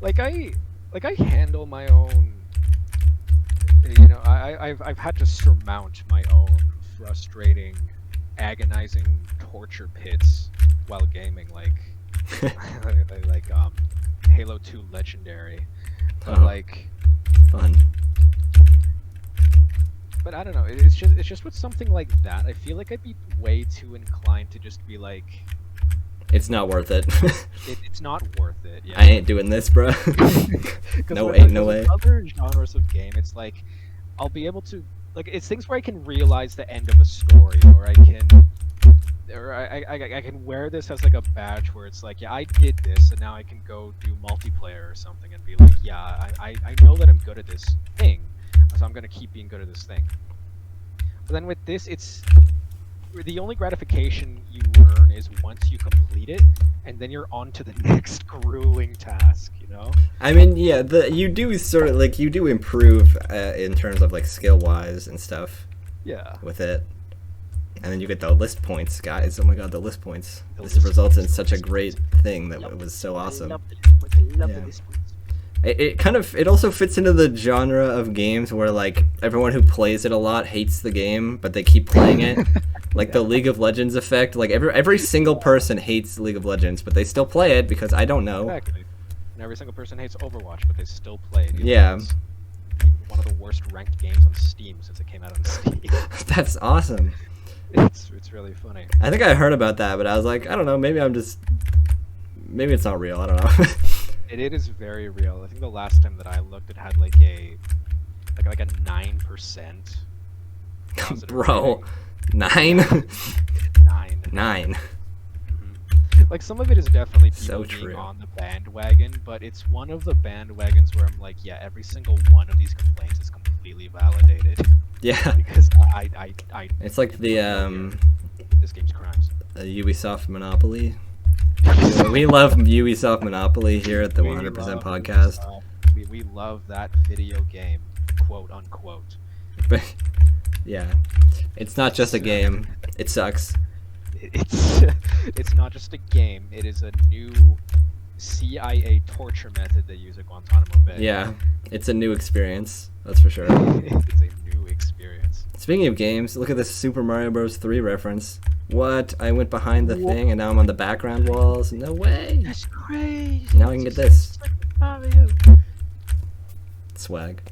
like I handle my own, you know, I've had to surmount my own frustrating, agonizing torture pits while gaming, like Halo 2 Legendary, but like fun. But I don't know. It's just with something like that, I feel like I'd be way too inclined to just be like, it's not worth it. It's not worth it. Yeah. I ain't doing this, bro. No way. Other genres of game, it's like I'll be able to like it's things where I can realize the end of a story, or I can wear this as like a badge where it's like, yeah, I did this, and now I can go do multiplayer or something and be like, yeah, I know that I'm good at this thing. So I'm gonna keep being good at this thing. But then with this, it's the only gratification you earn is once you complete it, and then you're on to the next grueling task. You know? I mean, yeah, you do sort of like you do improve in terms of like skill wise and stuff. Yeah. With it, and then you get the list points, guys. Oh my god, the list points. This results in such a great thing that it was so awesome. I love the list points. it also fits into the genre of games where like everyone who plays it a lot hates the game, but they keep playing it. Like the League of Legends effect. Like every single person hates League of Legends, but they still play it because I don't know. Exactly. And every single person hates Overwatch, but they still play it. Yeah. It's one of the worst ranked games on Steam since it came out on Steam. That's awesome. It's really funny. I think I heard about that, but I was like, I don't know, maybe it's not real. I don't know. It is very real. I think the last time that I looked, it had like a 9%. positive Bro, rating. 9? 9. 9. Like some of it is definitely people So being true. on the bandwagon, but it's one of the bandwagons where I'm like, yeah, every single one of these complaints is completely validated. Yeah. Because I It's like the this game's crimes. Ubisoft Monopoly. We love Ubisoft Monopoly here at the We 100% love podcast. We love that video game, quote unquote. But yeah, it's not just a game. It sucks. It's not just a game. It is a new CIA torture method they use at Guantanamo Bay. Yeah, it's a new experience. That's for sure. It's a new experience. Speaking of games, look at this Super Mario Bros. 3 reference. What? I went behind the thing and now I'm on the background walls? No way! That's crazy. Now I can get this. Mario. Swag.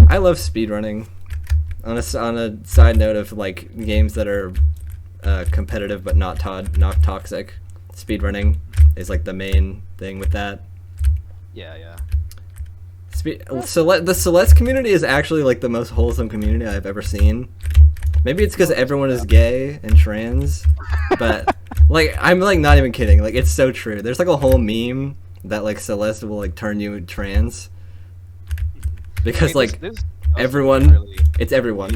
I love speedrunning. On a side note of like games that are competitive but not toxic, speedrunning is like the main thing with that. Yeah. The Celeste community is actually like the most wholesome community I've ever seen. Maybe it's because everyone is gay and trans, but like I'm like not even kidding. Like it's so true. There's like a whole meme that like Celeste will like turn you trans because like this everyone, really, it's everyone.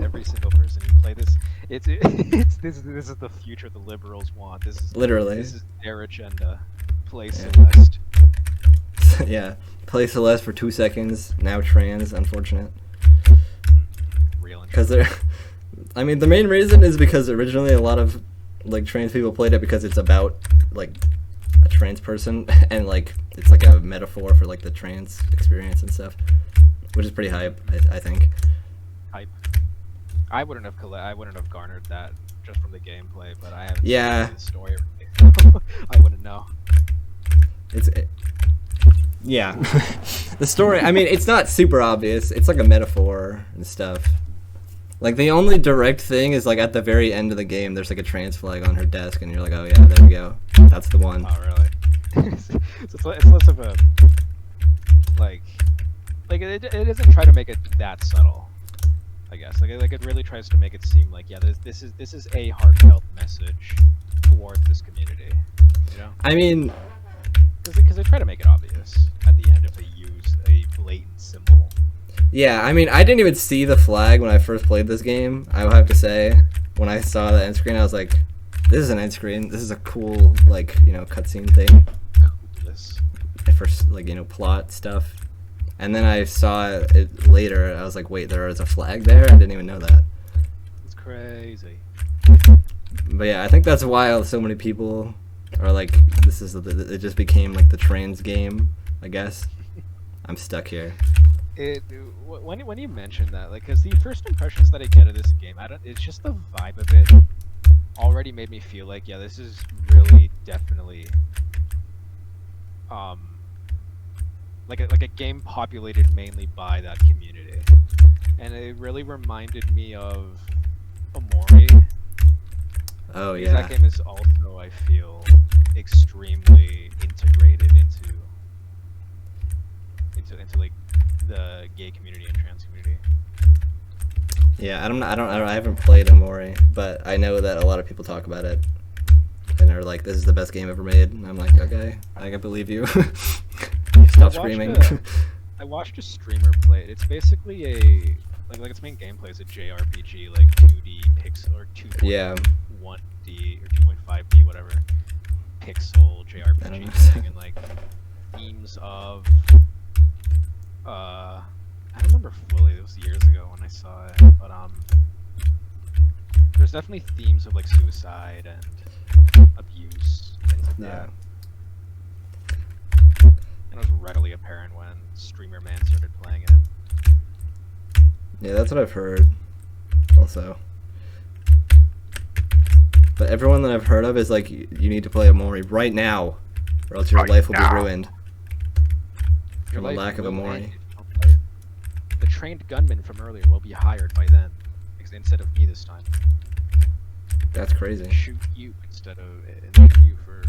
every single person you play this. This is the future the liberals want. This is Literally. This is their agenda. Play Celeste. Yeah, play Celeste for 2 seconds. Now trans, unfortunate. Real. Because they're, I mean, the main reason is because originally a lot of like trans people played it because it's about like a trans person and like it's like a metaphor for like the trans experience and stuff, which is pretty hype. I think. Hype. I wouldn't have garnered that just from the gameplay, but I haven't Yeah. seen the story. I wouldn't know. Yeah. The story, I mean, it's not super obvious. It's like a metaphor and stuff. Like, the only direct thing is, like, at the very end of the game, there's, like, a trans flag on her desk, and you're like, oh, yeah, there we go. That's the one. Oh, really? So it's less of a... Like it doesn't try to make it that subtle, I guess. Like it really tries to make it seem like, yeah, this is a heartfelt message towards this community, you know? I mean... Because they try to make it obvious at the end if they use a blatant symbol. Yeah, I mean, I didn't even see the flag when I first played this game, I will have to say. When I saw the end screen, I was like, this is an end screen. This is a cool, like, you know, cutscene thing. This. For, like, you know, plot stuff. And then I saw it later, I was like, wait, there is a flag there? I didn't even know that. It's crazy. But yeah, I think that's why so many people are like, it just became like the trans game, I guess. I'm stuck here. When you mention that, like, because the first impressions that I get of this game, it's just the vibe of it already made me feel like, yeah, this is really definitely like a game populated mainly by that community, and it really reminded me of Amori. Oh Because yeah. that game is also, I feel, extremely integrated into like the gay community and trans community. Yeah, I haven't played Amori, but I know that a lot of people talk about it and are like, this is the best game ever made. And I'm like, okay, I can believe you. Stop screaming. I watched a streamer play it. It's basically a like its main gameplay is a JRPG, like 2D pixel or 2.1D Yeah. or 2.5D, whatever pixel JRPG thing, and like themes of I don't remember fully. It was years ago when I saw it, but there's definitely themes of like suicide and abuse, things like Yeah. that. and it was readily apparent when Streamer Man started playing it. Yeah, that's what I've heard. Also. But everyone that I've heard of is like, you need to play Amori right now, or else your life will be ruined. From a lack of Amori. The trained gunman from earlier will be hired by then, instead of me this time. That's crazy. Shoot you instead of you for,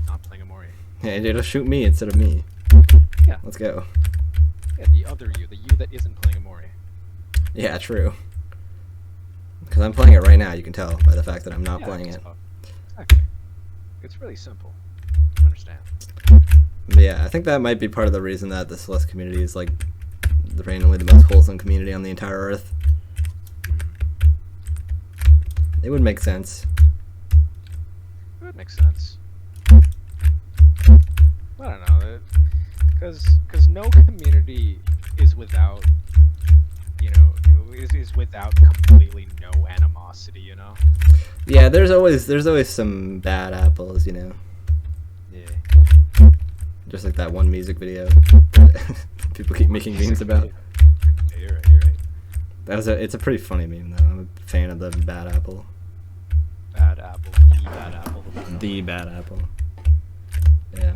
not playing Amori. Yeah, it'll shoot me instead of me. Yeah. Let's go. Yeah, the other you, the you that isn't playing Amori. Yeah, true. Because I'm playing it right now, you can tell by the fact that I'm not playing it. Exactly. It's really simple. I understand. But yeah, I think that might be part of the reason that the Celeste community is like randomly the most wholesome community on the entire earth. It would make sense. It would make sense. I don't know, because no community is without, is without completely no animosity, Yeah, there's always some bad apples, Yeah. Just like that one music video that people keep making memes about. Yeah, you're right. It's a pretty funny meme though. I'm a fan of the bad apple. Bad apple, the bad apple. The bad apple. Yeah.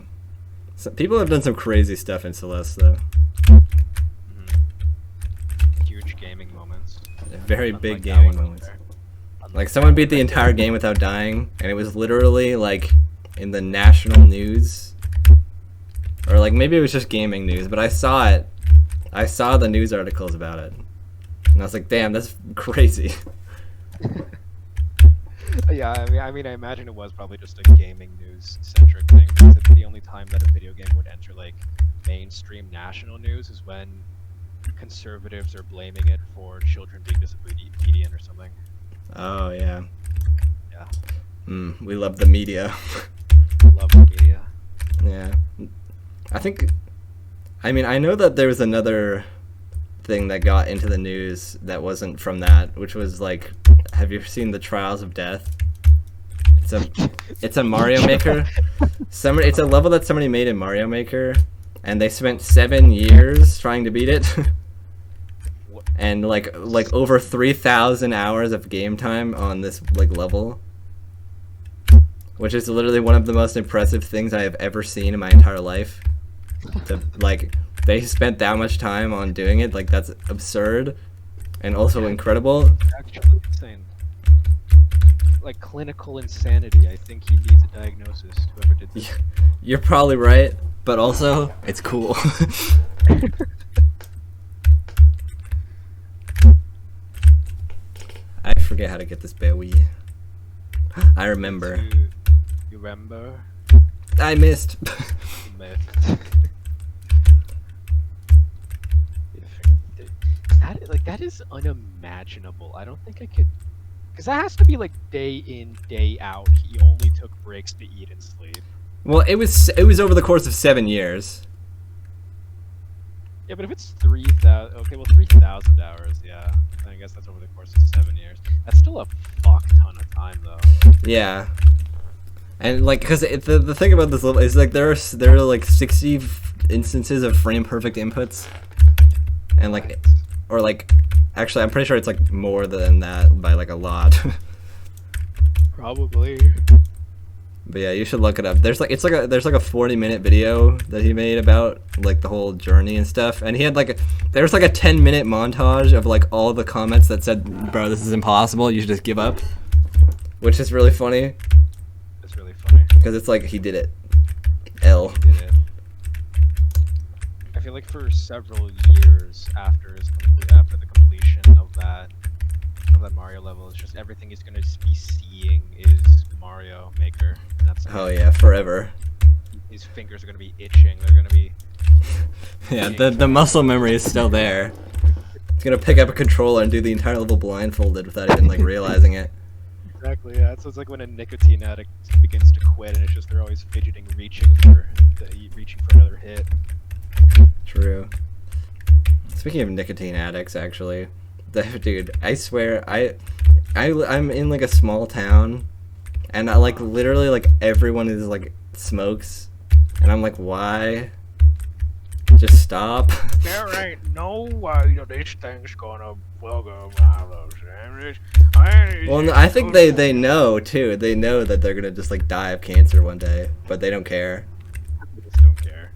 So people have done some crazy stuff in Celeste though. Huge gaming moments. Very big gaming moments. Like someone beat the entire game without dying, and it was literally like in the national news, or like maybe it was just gaming news, but I saw it. I saw the news articles about it, and I was like, "Damn, that's crazy." Yeah, I mean, I imagine it was probably just a gaming news centric thing. Because it's the only time that a video game would enter like mainstream national news is when conservatives are blaming it for children being disobedient or something. Oh yeah. Yeah. We love the media. Love the media. Yeah. I mean, I know that there was another thing that got into the news that wasn't from that, which was like, have you seen the Trials of Death? It's a Mario Maker. It's a level that somebody made in Mario Maker, and they spent 7 years trying to beat it. And like over 3,000 hours of game time on this like level, which is literally one of the most impressive things I have ever seen in my entire life. They spent that much time on doing it, like that's absurd and also incredible. Actually insane. Like clinical insanity. I think he needs a diagnosis, whoever did this. You're probably right, but also it's cool. I forget how to get this Bowie. I remember. You remember? I missed. You missed. That is unimaginable. I don't think I could, because that has to be like day in, day out. He only took breaks to eat and sleep. Well, it was over the course of 7 years. Yeah, but if it's 3,000, okay, well 3,000 hours, yeah. I guess that's over the course of 7 years. That's still a fuck ton of time, though. Yeah, and like, because the thing about this level is like there are like 60 instances of frame perfect inputs, and like, or like, actually, I'm pretty sure it's like more than that by like a lot. Probably. But yeah, you should look it up. There's like a 40-minute video that he made about like the whole journey and stuff, and he had like there's like a 10-minute montage of like all the comments that said, "Bro, this is impossible. You should just give up," which is really funny. It's really funny because it's like he did it. L. He did it. I feel like for several years after the completion of that Mario level, it's just everything he's gonna be seeing is Mario Maker. And that's oh yeah, forever. His fingers are gonna be itching. They're gonna be. Yeah, the muscle memory is still there. He's gonna pick up a controller and do the entire level blindfolded without even like realizing it. Exactly. Yeah. So it's like when a nicotine addict begins to quit, and it's just they're always fidgeting, reaching for another hit. True. Speaking of nicotine addicts, actually, dude, I swear, I'm in like a small town, and I like literally like everyone is like smokes, and I'm like, why? Just stop. There ain't no way that this thing's gonna bug around us. Well, no, I think they know too. They know that they're gonna just like die of cancer one day, but they don't care. They just don't care.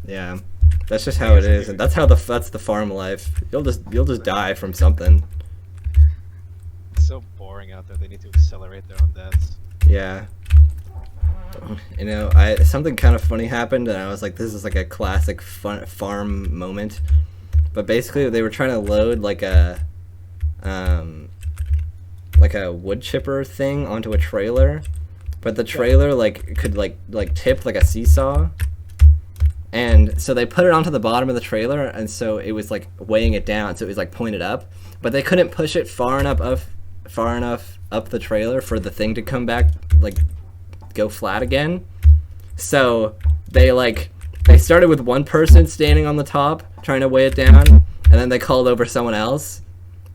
Yeah, that's just how it is, and that's the farm life. You'll just die from something. It's so boring out there. They need to accelerate their own deaths. Yeah. You know, something kind of funny happened, and I was like, this is like a classic farm moment. But basically, they were trying to load like a wood chipper thing onto a trailer, but the trailer like could like tip like a seesaw, and so they put it onto the bottom of the trailer, and so it was like weighing it down, so it was like pointed up, but they couldn't push it far enough up the trailer for the thing to come back, like go flat again. So they started with one person standing on the top trying to weigh it down, and then they called over someone else,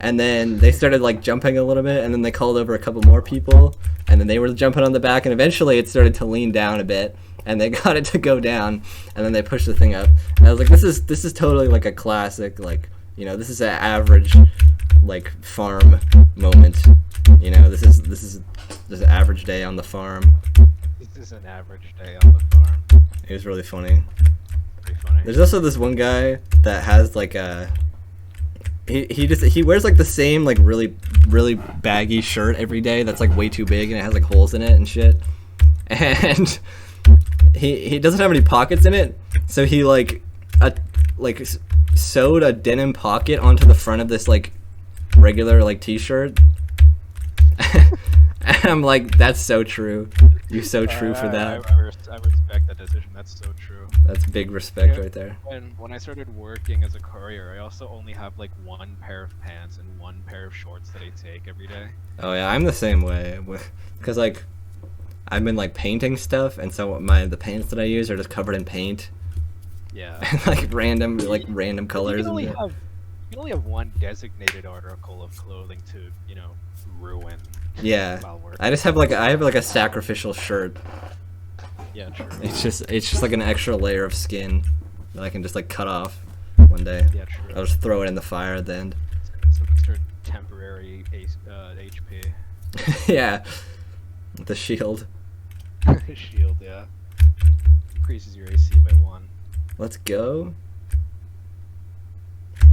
and then they started like jumping a little bit, and then they called over a couple more people, and then they were jumping on the back, and eventually it started to lean down a bit, and they got it to go down, and then they pushed the thing up. And I was like, this is totally like a classic, like, you know, this is an average like farm moment. You know, this is just an average day on the farm. This is an average day on the farm. It was really funny. Pretty funny. There's also this one guy that has like a he wears like the same like really baggy shirt every day that's like way too big and it has like holes in it and shit. And he doesn't have any pockets in it, so he sewed a denim pocket onto the front of this like regular like t-shirt. And I'm like, that's so true. You're so true for that. I respect that decision. That's so true. That's big respect right there. When I started working as a courier, I also only have like one pair of pants and one pair of shorts that I take every day. Oh yeah, I'm the same way. Because like, I've been like painting stuff, and so the paints that I use are just covered in paint. Yeah. And like random colors. You can only have one designated article of clothing to, you know, ruin. Yeah. While working. I have like a sacrificial shirt. Yeah, true. It's just like an extra layer of skin that I can just like cut off one day. Yeah, true. I'll just throw it in the fire at the end. Some extra temporary HP. Yeah. The shield. Shield, yeah. Increases your AC by 1. Let's go.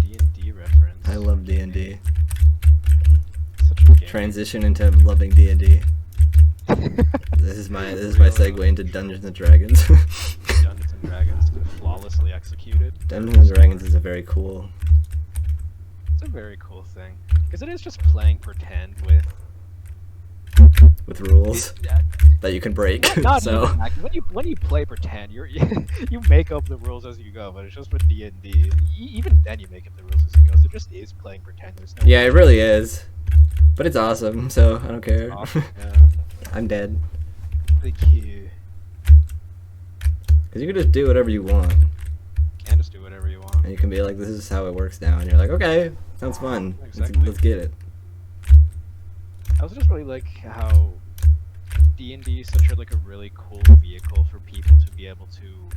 D&D reference. I love D&D. Such a game. Transition into loving D&D. This is my segue into Dungeons and Dragons. Dungeons and Dragons, flawlessly executed. Dungeons and Dragons is a very cool. It's a very cool thing because it is just playing pretend with rules that you can break. Not so when you play pretend, you make up the rules as you go. But it's just with D&D, even then you make up the rules as you go. So it just is playing pretend. There's no. Yeah, it really is. But it's awesome, so I don't care. Awesome, yeah. I'm dead. Thank you. Because you can just do whatever you want. You can just do whatever you want. And you can be like, this is how it works now. And you're like, okay, sounds fun. Exactly. Let's get it. I also just really like how D&D is such a really cool vehicle for people to be able to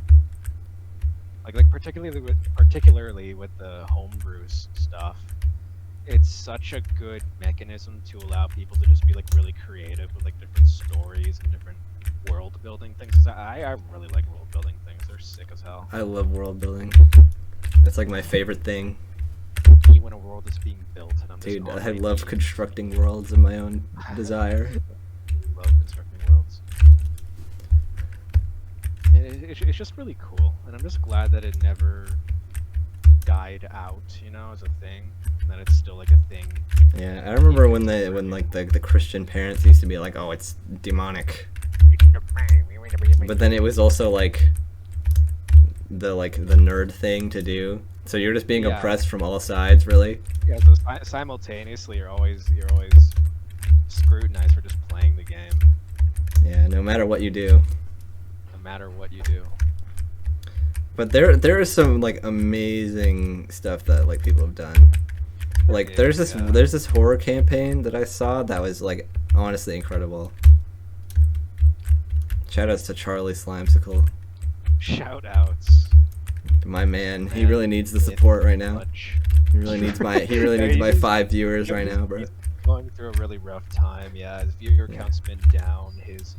like particularly with the homebrew stuff. It's such a good mechanism to allow people to just be like really creative with like different stories and different world building things. 'Cause I really like world building things. They're sick as hell. I love world building. It's like my favorite thing. When a world is being built, and I'm Dude, I love constructing worlds of my own desire. I love constructing worlds. It's just really cool, and I'm just glad that it never died out, you know, as a thing, and that it's still like a thing. Yeah, I remember when the Christian parents used to be like, oh, it's demonic. But then it was also like the nerd thing to do. So you're just being oppressed from all sides, really. Yeah. So simultaneously, you're always scrutinized for just playing the game. Yeah. No matter what you do. No matter what you do. But there is some like amazing stuff that like people have done. Like there's this horror campaign that I saw that was like honestly incredible. Shoutouts to Charlie Slimesicle. Shoutouts. My man, he really needs the support right now. He really needs my 5 viewers right now, bro. He's going through a really rough time. Yeah, his viewer count's been down. His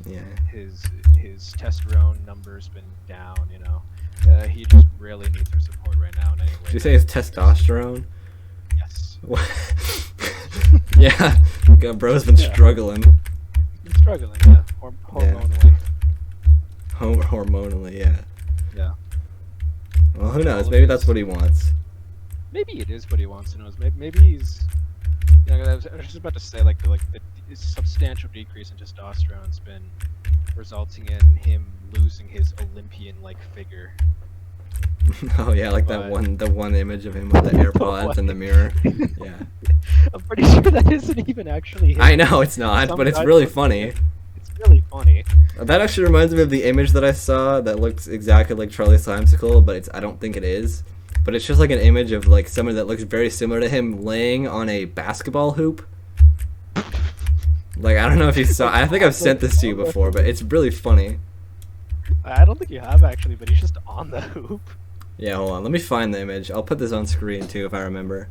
testosterone number's been down. You know, he just really needs your support right now. And anyway, did you say his testosterone? Yes. Yeah, God, bro's been struggling. He's been struggling, yeah. Hormonally. Hormonally, yeah. Yeah. Well, who knows? Maybe that's what he wants. Maybe it is what he wants to know. Maybe he's. You know, I was just about to say the substantial decrease in testosterone's been resulting in him losing his Olympian-like figure. Oh yeah, like the one image of him with the AirPods in the mirror. Yeah. I'm pretty sure that isn't even actually him. I know it's not, but it's really funny. It's really funny. That actually reminds me of the image that I saw that looks exactly like Charlie Slimesicle, but I don't think it is. But it's just like an image of like someone that looks very similar to him laying on a basketball hoop. Like, I don't know if you saw. I think I've sent this to you before, but it's really funny. I don't think you have actually, but he's just on the hoop. Yeah, hold on. Let me find the image. I'll put this on screen too if I remember.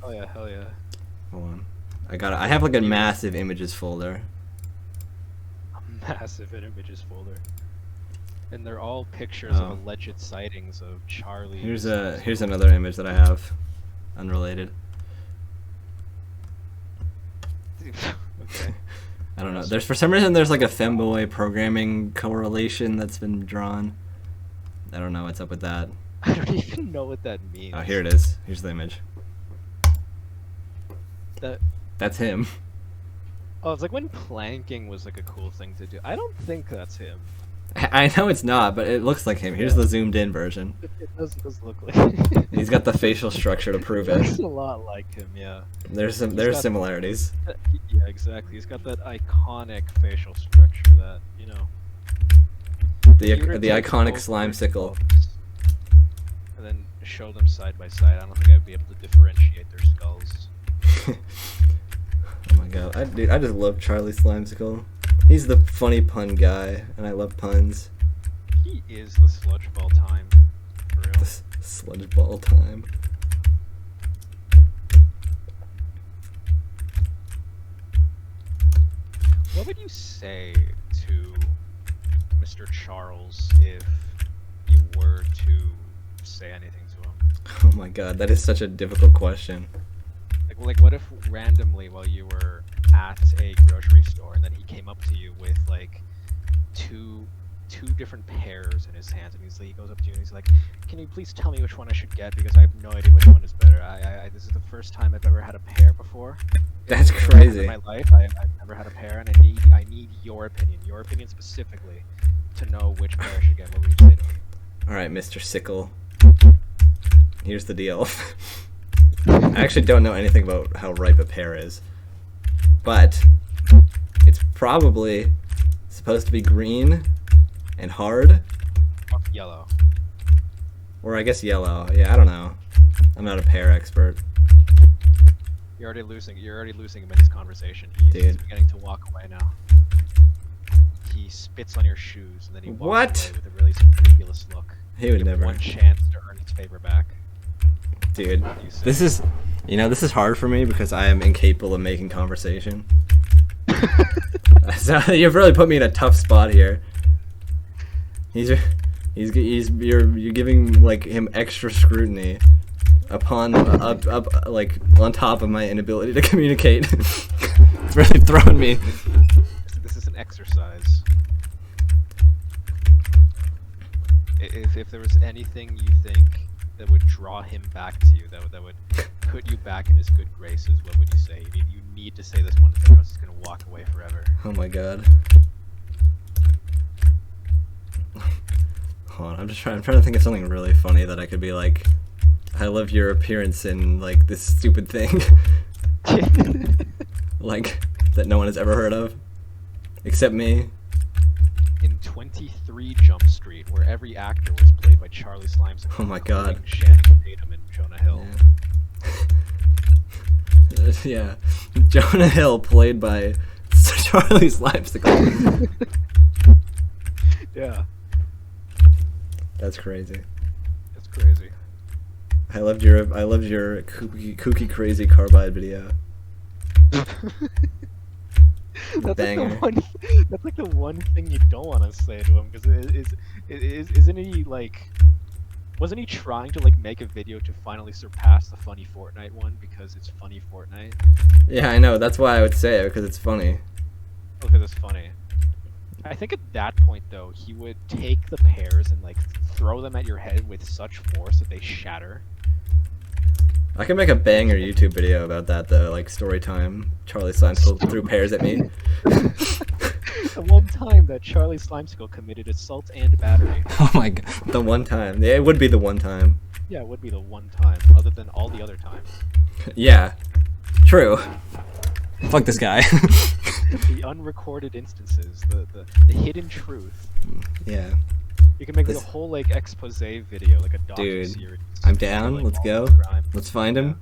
Oh yeah, hell yeah. Hold on. I have like a massive images folder. A massive images folder. And they're all pictures of alleged sightings of Charlie. Here's another image that I have, unrelated. Okay. I don't know. For some reason there's like a femboy programming correlation that's been drawn. I don't know what's up with that. I don't even know what that means. Oh, here it is. Here's the image. That's him. Oh, it's like when planking was like a cool thing to do. I don't think that's him. I know it's not, but it looks like him. Here's the zoomed in version. It does look like. He's got the facial structure to prove it. Looks a lot like him, yeah. There's similarities. Yeah, exactly. He's got that iconic facial structure that, you know. The iconic Slimesicle. And then show them side by side. I don't think I'd be able to differentiate their skulls. Oh my god, I just love Charlie Slimesicle. He's the funny pun guy, and I love puns. He is the sludge ball time, for real. The sludge ball time. What would you say to Mr. Charles if you were to say anything to him? Oh my god, that is such a difficult question. Like what if randomly while you were at a grocery store and then he came up to you with like two different pears in his hands and he goes up to you and he's like, can you please tell me which one I should get because I have no idea which one is better. This is the first time I've ever had a pear before. That's crazy. In my life, I've never had a pear and I need your opinion specifically to know which pear I should get. What would you say to him? Alright, Mr. Sickle. Here's the deal. I actually don't know anything about how ripe a pear is. But it's probably supposed to be green and hard. Yellow. Or I guess yellow. Yeah, I don't know. I'm not a pear expert. You're already losing him in this conversation. He's beginning to walk away now. He spits on your shoes and then he walks away with a really ridiculous look. He would never. One chance to earn his favor back. Dude, this is hard for me because I am incapable of making conversation. So you've really put me in a tough spot here. You're giving like him extra scrutiny upon like on top of my inability to communicate. It's really throwing me. This is an exercise. If there was anything you think that would draw him back to you, that would put you back in his good graces, what would you say? You need to say this one thing or else he's going to walk away forever. Oh my god. Hold on, I'm trying to think of something really funny that I could be like, I love your appearance in like this stupid thing. Like, that no one has ever heard of. Except me. In 23 Jump Street, where every actor was played by Charlie Slimesicle. Oh my god. Channing Tatum and Jonah Hill. Yeah. Jonah Hill played by Charlie Slimesicle. Yeah. That's crazy. That's crazy. I loved your kooky crazy carbide video. That's Banger. like the one. That's like the one thing you don't want to say to him, because isn't he like? Wasn't he trying to like make a video to finally surpass the funny Fortnite one because it's funny Fortnite? Yeah, I know. That's why I would say it, because it's funny. Because it's funny. I think at that point though, he would take the pears and like throw them at your head with such force that they shatter. I can make a banger YouTube video about that though, like story time. Charlie Slimeskull threw pears at me. The one time that Charlie Slimeskull committed assault and battery. Oh my god. The one time. Yeah, it would be the one time. Yeah, it would be the one time, other than all the other times. Yeah. True. Fuck this guy. The unrecorded instances, the hidden truth. Yeah. You can make This- like a whole like expose video, like a Dude, docu-series. I'm down. Like, Let's all go. the crime. Let's find him.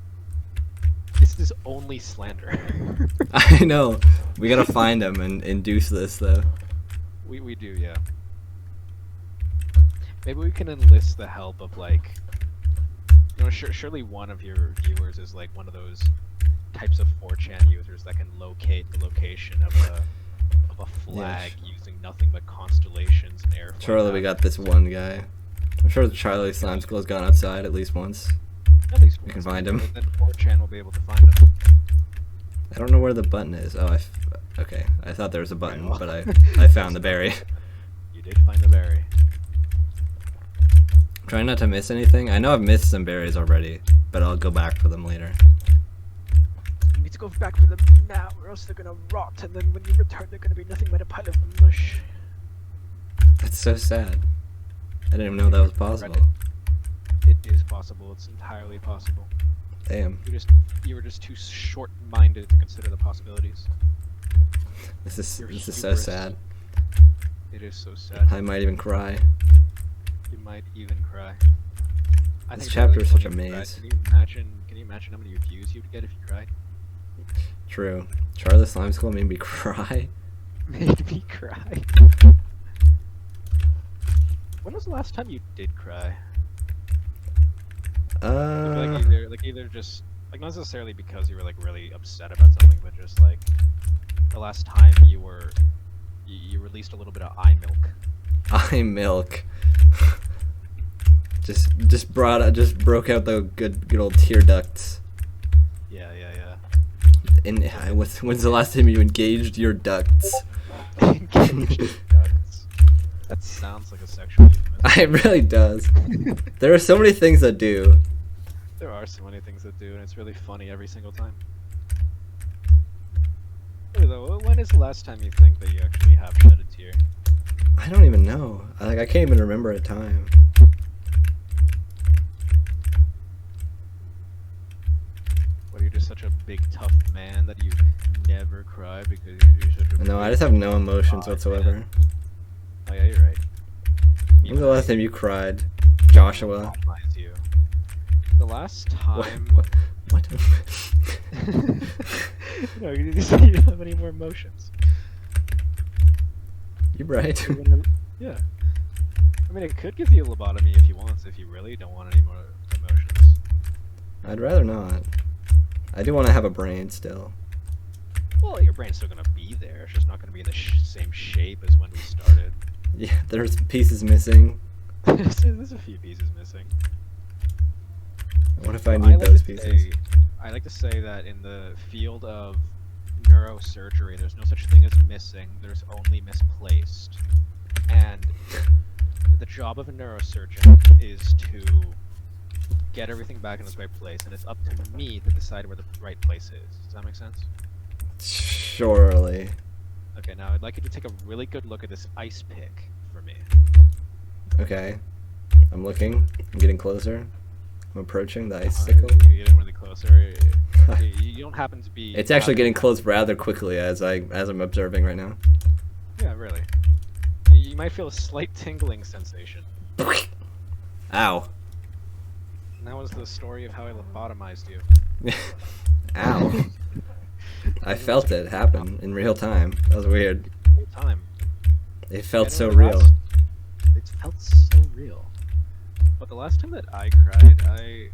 This is only slander. I know. We gotta find him and induce this though. We do, yeah. Maybe we can enlist the help of like, you know, surely one of your viewers is like one of those types of 4chan users that can locate the location of a flag using nothing but constellations and airflow. Charlie, we got this one guy. I'm sure Charlie Slimeskull's gone outside at least once. At least We can once, find him. and then 4chan will be able to find him. I don't know where the button is. Oh, okay. I thought there was a button, Right, but well. I found the berry. You did find the berry. Trying not to miss anything. I know I've missed some berries already, but I'll go back for them later. You need to go back for them now, or else they're gonna rot, and then when you return, they're gonna be nothing but a pile of mush. That's so sad. I didn't even know that was possible. It is possible. It's entirely possible. Damn. You were just too short-minded to consider the possibilities. This is You're so hubris. sad. It is so sad. I might even cry. You might even cry. I This think chapter is it's really such a funny if you maze. cried. Can you imagine how many views you'd get if you cried? True. Charlie Slimeskull made me cry. Made me cry. When was the last time you did cry? Either just like not necessarily because you were like really upset about something, but just like the last time you released a little bit of eye milk. Eye milk. just broke out the good old tear ducts. Yeah. And when's the last time you engaged your ducts? Engaged ducts. That sounds like a sexual euphemism. It really does. There are so many things that do. There are so many things that do, and it's really funny every single time. Really though, when is the last time you think that you actually have shed a tear? I don't even know. I can't even remember a time. What, you're just such a big tough man that you never cry because you're such a No, I big, just have no emotions God, whatsoever. man. Oh yeah, you're right. When's the last time you cried, Joshua? Compromise you. The last time. What? No, you don't have any more emotions. You're right. Yeah. I mean, it could give you a lobotomy if he wants, if you really don't want any more emotions. I'd rather not. I do want to have a brain still. Well, your brain's still gonna be there. It's just not gonna be in the same shape as when we started. Yeah, there's pieces missing. There's a few pieces missing. What if I Well, need like those to pieces? I like to say that in the field of neurosurgery, there's no such thing as missing, there's only misplaced. And the job of a neurosurgeon is to get everything back in its right place, and it's up to me to decide where the right place is. Does that make sense? Surely. Okay, now I'd like you to take a really good look at this ice pick for me. Okay. I'm looking. I'm getting closer. I'm approaching the icicle. You're getting really closer. You don't happen to be... It's actually getting close rather quickly as I'm observing right now. Yeah, really. You might feel a slight tingling sensation. Ow. And that was the story of how I lobotomized you. Ow. I felt it happen in real time. That was weird. Whole time. It felt Yeah, so no, real. It felt so real. But the last time that I cried,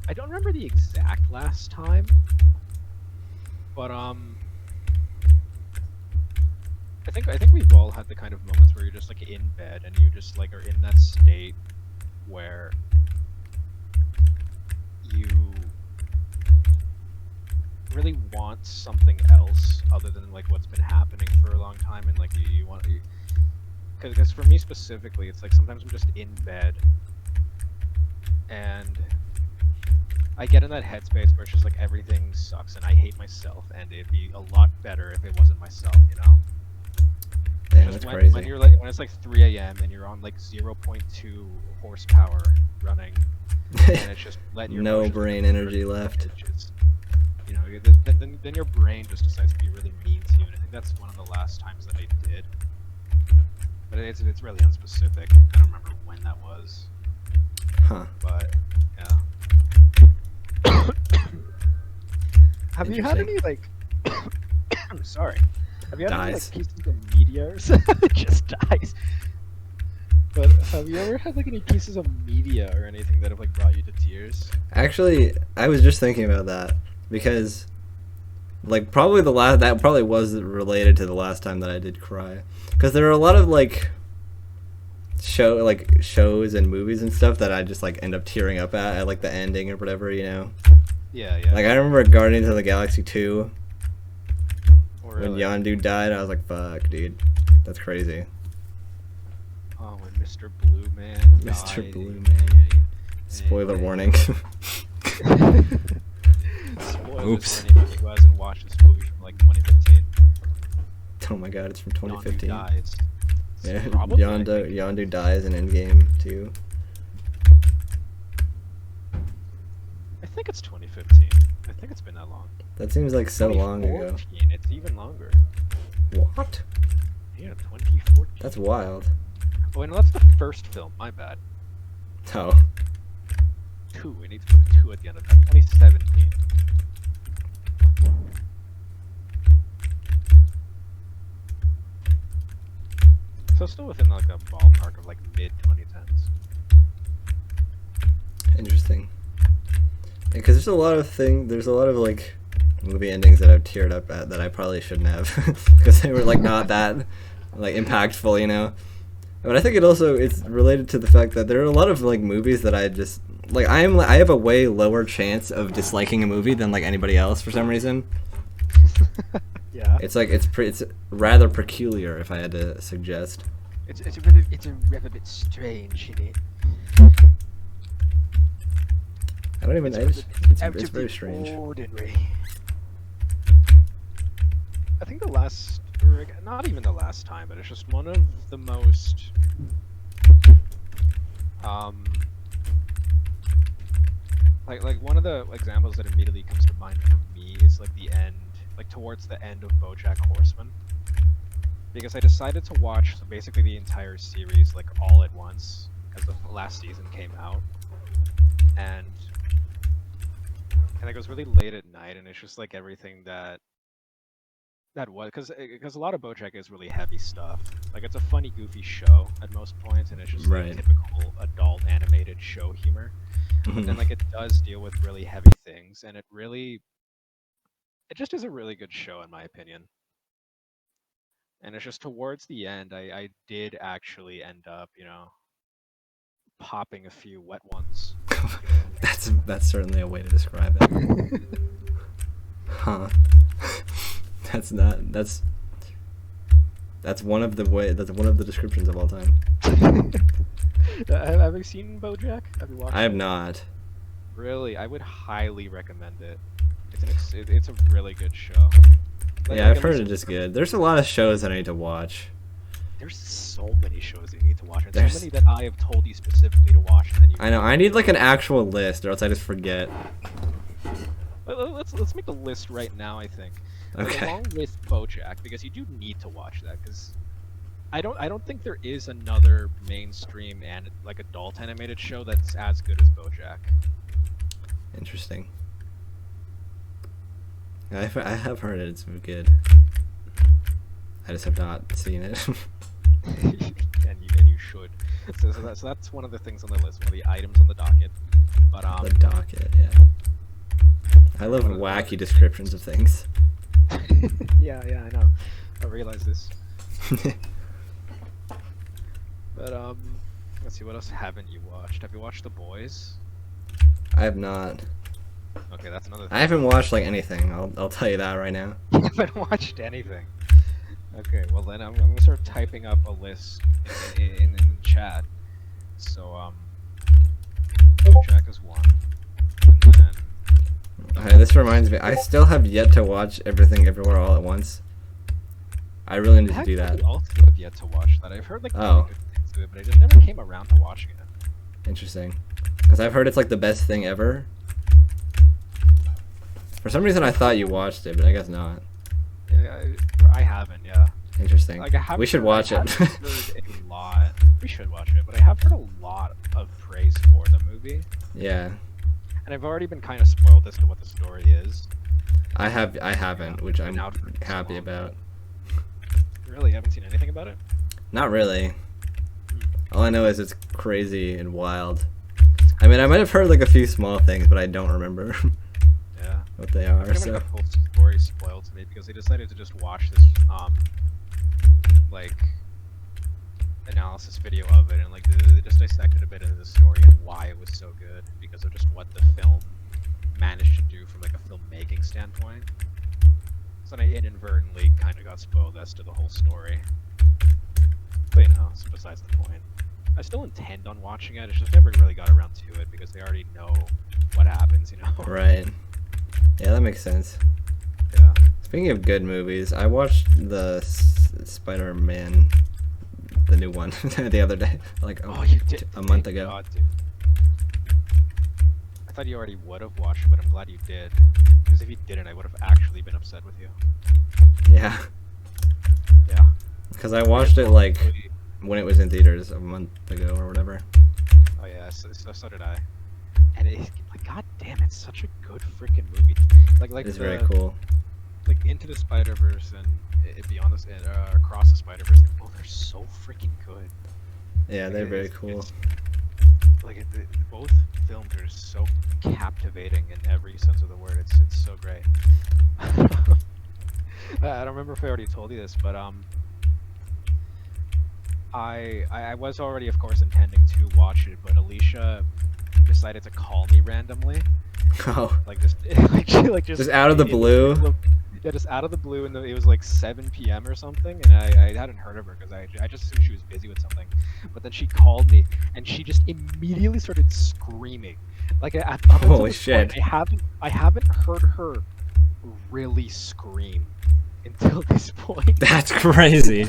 I don't remember the exact last time, but I think we've all had the kind of moments where you're just like in bed and you just like are in that state where you really want something else other than like what's been happening for a long time, and like you want, because for me specifically, it's like sometimes I'm just in bed and I get in that headspace where it's just like everything sucks and I hate myself, and it'd be a lot better if it wasn't myself, you know? Damn, Just that's crazy. when you're like when it's like 3 a.m. and you're on like 0.2 horsepower running, and it's just letting your No emotions brain go energy through, left. it's just, you know, then your brain just decides to be really mean to you, and I think that's one of the last times that I did. But it's really unspecific. I don't remember when that was. Huh. But yeah. Have you had any like? I'm sorry. Have you had any like pieces of media or something? It just dies. But have you ever had like any pieces of media or anything that have like brought you to tears? Actually, I was just thinking about that because, like, probably that probably was related to the last time that I did cry, because there are a lot of like shows and movies and stuff that I just like end up tearing up at like the ending or whatever, you know. Yeah, yeah. Like I remember Guardians of the Galaxy 2 Really? when Yondu died. I was like, "Fuck, dude, that's crazy." Oh, when Mr. Blue Man Mr. died. Blue Man. Spoiler warning. Spoilers Oops. for anybody who hasn't watched this movie from like 2015. Oh my god, it's from Yondu 2015. dies. Yeah, Probably, Yondu dies in Endgame too. I think it's 2015. I think it's been that long. That seems like so long ago. 2014, it's even longer. What? Yeah, 2014. That's wild. Oh, wait, no, that's the first film. My bad. Oh. 2. We need to put 2 at the end of that. 2017. So still within like a ballpark of like mid 2010s. Interesting. Because there's a lot of like movie endings that I've teared up at that I probably shouldn't have, because they were like not that like impactful, you know. But I think it's related to the fact that there are a lot of like movies that I just like. I have a way lower chance of disliking a movie than like anybody else for some reason. Yeah. It's like it's rather peculiar, if I had to suggest. It's a rather bit strange, isn't it? I don't even. It's very strange. Ordinary. I think the last, or not even the last time, but it's just one of the most like one of the examples that immediately comes to mind for me is like the end, like towards the end of BoJack Horseman, because I decided to watch basically the entire series like all at once because the last season came out, and it was really late at night, and it's just like everything that was, because a lot of BoJack is really heavy stuff. Like it's a funny, goofy show at most points, and it's just like typical adult animated show humor. But then like it does deal with really heavy things, and it just is a really good show in my opinion. And it's just towards the end, I did actually end up, you know, popping a few wet ones. That's certainly a way to describe it. Huh. That's one of the descriptions of all time. Have you seen BoJack? Have you watched I have not. Really, I would highly recommend it. It's a really good show. Yeah, I've heard it is good. There's a lot of shows that I need to watch. There's so many shows that you need to watch, and so many that I have told you specifically to watch. And then you I know. I need like an actual list, or else I just forget. Let's make a list right now. I think. Okay. Along with BoJack, because you do need to watch that, because I don't think there is another mainstream and like adult animated show that's as good as BoJack. Interesting. I have heard it. It's good. I just have not seen it. and you should. So that's one of the things on the list, one of the items on the docket. But The docket, yeah. I love wacky descriptions of things. yeah, I know. I realize this. But let's see, what else haven't you watched? Have you watched The Boys? I have not. Okay, that's another thing. I haven't watched like anything. I'll tell you that right now. You haven't watched anything. Okay, well then I'm gonna start typing up a list in the chat. So Jack is one, and then Okay, this reminds me. I still have yet to watch Everything Everywhere All at Once. I really need to do that. I also have yet to watch that. I've heard like really Oh, good things to it, but I just never came around to watching it. interesting. Because I've heard it's like the best thing ever. For some reason, I thought you watched it, but I guess not. Yeah, I haven't. Yeah. Interesting. Like I haven't We should heard- watch I it. haven't heard a lot. We should watch it, but I have heard a lot of praise for the movie, Yeah, and I've already been kind of spoiled as to what the story is. I haven't, which I'm Been out for so happy long. about. Really, you haven't seen anything about it? Not really. All I know is it's crazy and wild. I mean, I might have heard like a few small things, but I don't remember Yeah. what they are. Pretty much So the whole story spoiled to me because they decided to just watch this like analysis video of it, and like they just dissected a bit into the story and why it was so good because of just what the film managed to do from like a filmmaking standpoint. So I inadvertently kind of got spoiled as to the whole story. But you know, it's besides the point. I still intend on watching it. It's just never really got around to it because they already know what happens, you know. right. Yeah, that makes sense. Yeah. Speaking of good movies, I watched the Spider-Man, the new one, the other day, like Oh, you did. a month Thank ago. God, dude. I thought you already would have watched it, but I'm glad you did. Because if you didn't, I would have actually been upset with you. Yeah, Yeah. because I watched it like when it was in theaters a month ago or whatever. Oh yeah, so did I. And it, like, god damn, it's such a good freaking movie. Like It's the, very cool. Like Into the Spider-Verse and Beyond the Across the Spider-Verse, they both are so freaking good. Yeah, Like, they're very it's- cool. it's- Like both films are so captivating in every sense of the word. It's so great. I don't remember if I already told you this, but I was already, of course, intending to watch it, but Alicia decided to call me randomly, Oh, like just like just out of the blue. Yeah, just out of the blue, and it was like 7 p.m. or something, and I hadn't heard of her because I just assumed she was busy with something. But then she called me, and she just immediately started screaming. Like up until Holy this point, shit. I haven't heard her really scream until this point, That's crazy.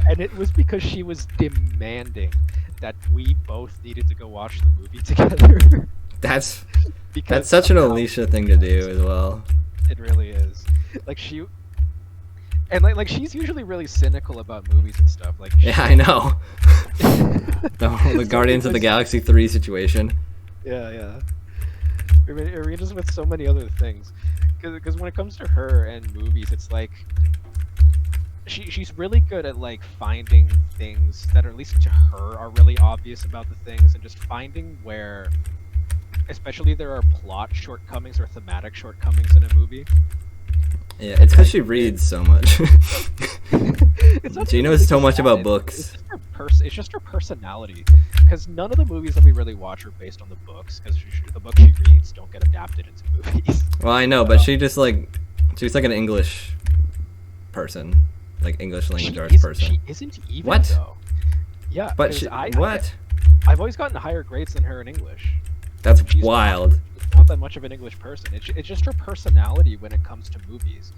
and it was because she was demanding that we both needed to go watch the movie together. That's Because such an somehow- Alicia thing to do as well. It really is. Like she, and like she's usually really cynical about movies and stuff. Like Yeah, I know. The So Guardians of the it's- Galaxy 3 situation. Yeah. Or just with so many other things, because when it comes to her and movies, it's like she's really good at like finding things that, are, at least to her, are really obvious about the things, and just finding where, especially there are plot shortcomings or thematic shortcomings in a movie. Yeah, it's because she reads so much. It's not She even knows so because much of about that, books. It's just her personality. Because none of the movies that we really watch are based on the books. Because the books she reads don't get adapted into movies. Well, I know, but she's like an English person, like English language arts person. She isn't even, What? though. Yeah, But 'cause she, I- what? I've always gotten higher grades than her in English. That's She's wild. Not that much of an English person. It's just her personality when it comes to movies.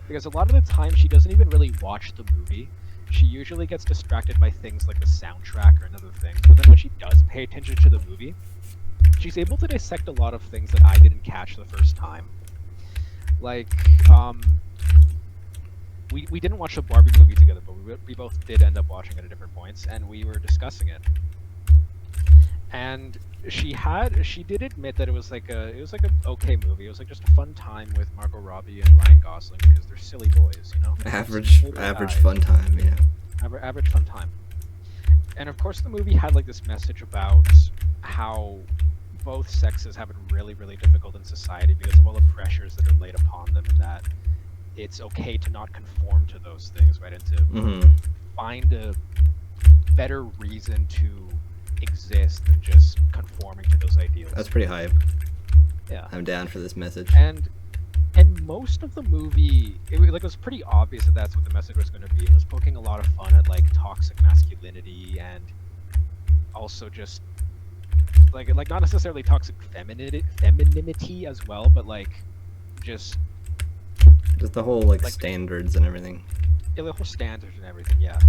Because a lot of the time she doesn't even really watch the movie. She usually gets distracted by things like the soundtrack or another thing. But then when she does pay attention to the movie, she's able to dissect a lot of things that I didn't catch the first time. Like, we didn't watch the Barbie movie together, but we both did end up watching it at different points, and we were discussing it. And she did admit that it was like a okay movie. It was like just a fun time with Margot Robbie and Ryan Gosling because they're silly boys, you know. Average Silly average guys. fun time, yeah. Average fun time. And of course, the movie had like this message about how both sexes have it really, really difficult in society because of all the pressures that are laid upon them, and that it's okay to not conform to those things, right? And to find a better reason to exist than just conforming to those ideals. That's pretty hype. Yeah. I'm down for this message. And most of the movie, it was pretty obvious that that's what the message was going to be. It was poking a lot of fun at like toxic masculinity and also just like not necessarily toxic femininity as well, but like just the whole like standards and everything. Yeah, the whole standards and everything, yeah.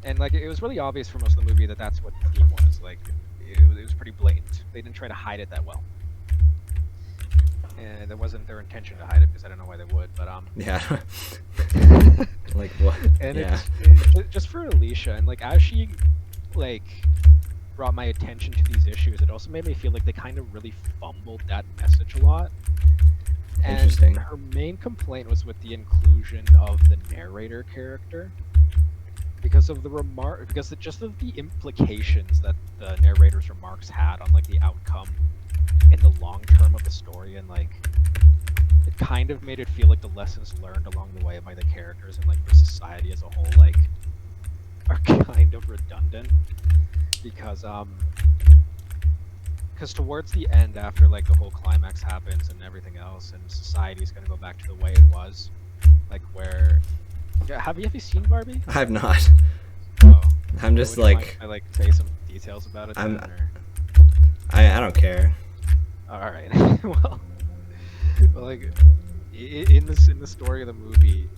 And like it was really obvious for most of the movie that that's what the theme was. Like it was pretty blatant. They didn't try to hide it that well. And it wasn't their intention to hide it because I don't know why they would, but yeah. Like what? And yeah. It's just for Alicia, and like as she like brought my attention to these issues, it also made me feel like they kind of really fumbled that message a lot. And Interesting. Her main complaint was with the inclusion of the narrator character, because of just of the implications that the narrator's remarks had on like the outcome in the long term of the story, and like it kind of made it feel like the lessons learned along the way by the characters and like the society as a whole like are kind of redundant, because towards the end, after like the whole climax happens and everything else, and society's gonna go back to the way it was, like where have you seen Barbie? I have not. Oh, I'm just like I like say some details about it. I don't care. All right. well, like in the story of the movie,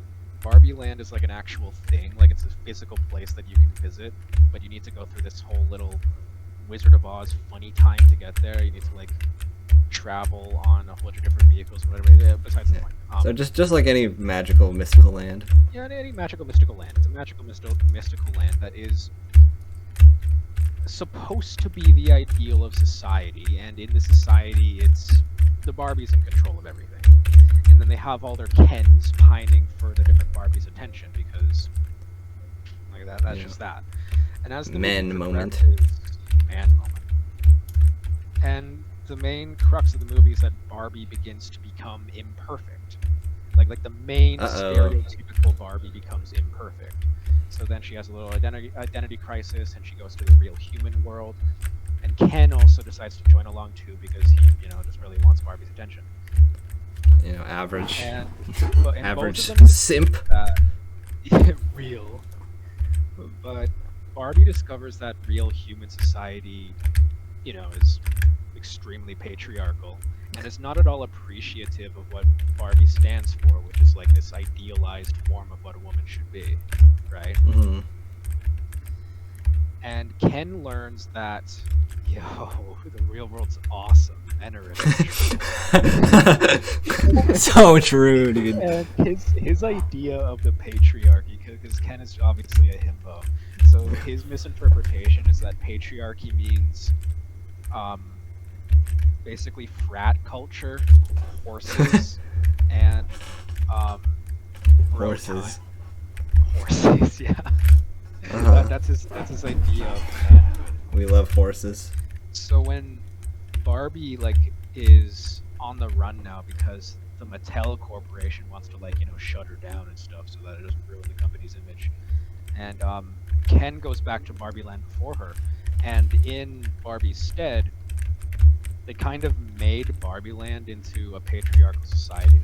Barbie Land is like an actual thing. Like it's a physical place that you can visit, but you need to go through this whole little Wizard of Oz funny time to get there. You need to like travel on a whole bunch of different vehicles, whatever. Yeah, besides the point. So just like any magical mystical land. Yeah, any magical mystical land. It's a magical mystical land that is supposed to be the ideal of society, and in the society, it's the Barbies in control of everything. And then they have all their Kens pining for the different Barbies' attention because, like that's just that. And as the man moment. And the main crux of the movie is that Barbie begins to become imperfect. Like the main stereotypical Barbie becomes imperfect. So then she has a little identity crisis, and she goes to the real human world. And Ken also decides to join along too because he, just really wants Barbie's attention. Average. And average both of them simp. Real. But Barbie discovers that real human society, is extremely patriarchal, and is not at all appreciative of what Barbie stands for, which is like this idealized form of what a woman should be, right? Mm-hmm. And Ken learns that, the real world's awesome. Men are so true, dude. And his idea of the patriarchy, because Ken is obviously a himbo, so his misinterpretation is that patriarchy means basically frat culture, horses, and horses. Horses, yeah. That's his idea of manhood. We love horses. So when Barbie is on the run now because the Mattel Corporation wants to shut her down and stuff so that it doesn't ruin the company's image, and Ken goes back to Barbie Land before her, and in Barbie's stead, they kind of made Barbie Land into a patriarchal society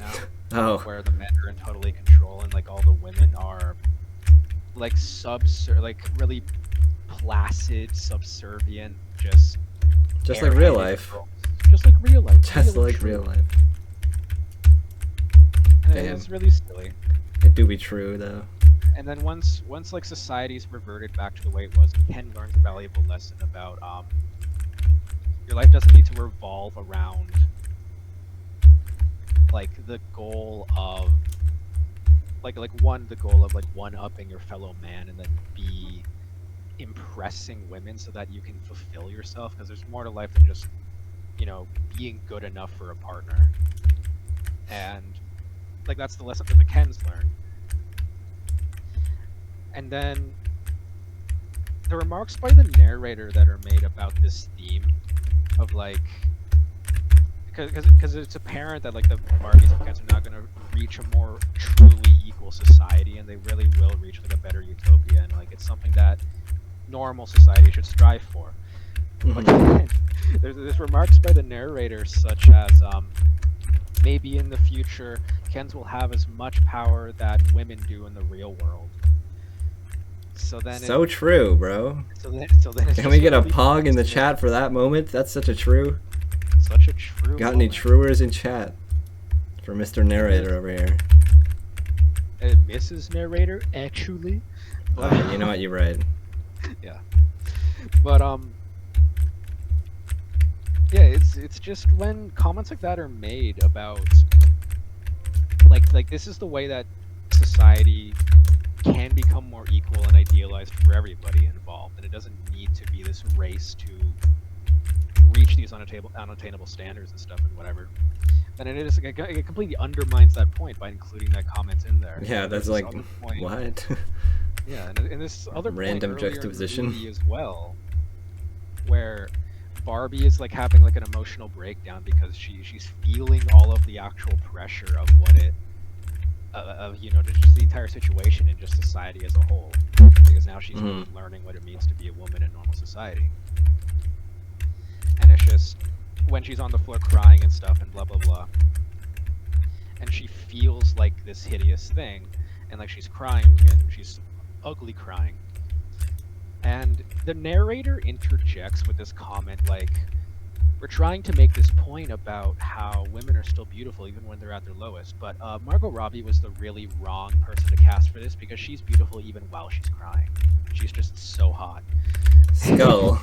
now, where the men are in totally control, and all the women are really placid, subservient, just like real life. Just like real life. Just like real life. And it's really silly. It do be true though. And then once society's reverted back to the way it was, Ken learns a valuable lesson about your life doesn't need to revolve around the goal of the goal of one-upping your fellow man, and then B, impressing women so that you can fulfill yourself, because there's more to life than just being good enough for a partner. And that's the lesson that the Kens learn. And then the remarks by the narrator that are made about this theme of like, because it's apparent that like the Barbies and Kens are not going to reach a more truly equal society, and they really will reach like a better utopia, and like it's something that normal society should strive for. But then, there's remarks by the narrator such as maybe in the future Kens will have as much power that women do in the real world. So then true, bro. So then Can we get a pog in the chat for that moment? That's such a true. Such a true. Got any truers in chat for Mr. Narrator over here? Mrs. Narrator, actually. You know what? You're right. Yeah. But yeah, it's just when comments like that are made about like this is the way that society can become more equal and idealized for everybody involved, and it doesn't need to be this race to reach these unattainable standards and stuff and whatever. And it is it completely undermines that point by including that comment in there. Yeah, that's like what? Yeah, and this other random point juxtaposition as well, where Barbie is like having like an emotional breakdown because she's feeling all of the actual pressure of what it of just the entire situation and just society as a whole, because now she's learning what it means to be a woman in normal society. And it's just when she's on the floor crying and stuff and blah blah blah, and she feels like this hideous thing, and like she's crying and she's ugly crying, and the narrator interjects with this comment like, we're trying to make this point about how women are still beautiful even when they're at their lowest, but Margot Robbie was the really wrong person to cast for this because she's beautiful even while she's crying. She's just so hot. Skull.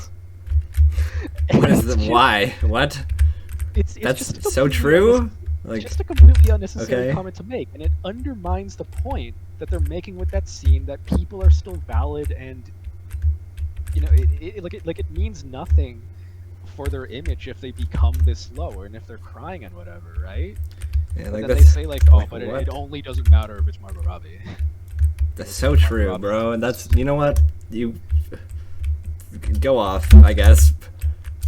What is the why? What? That's so true. Like, just a completely unnecessary comment to make, and it undermines the point that they're making with that scene that people are still valid, and it means nothing for their image if they become this low and if they're crying and whatever, right? Yeah, like then they say like, oh, but it only doesn't matter if it's Margot Robbie. That's so true, bro. And that's, you know what, you go off, I guess.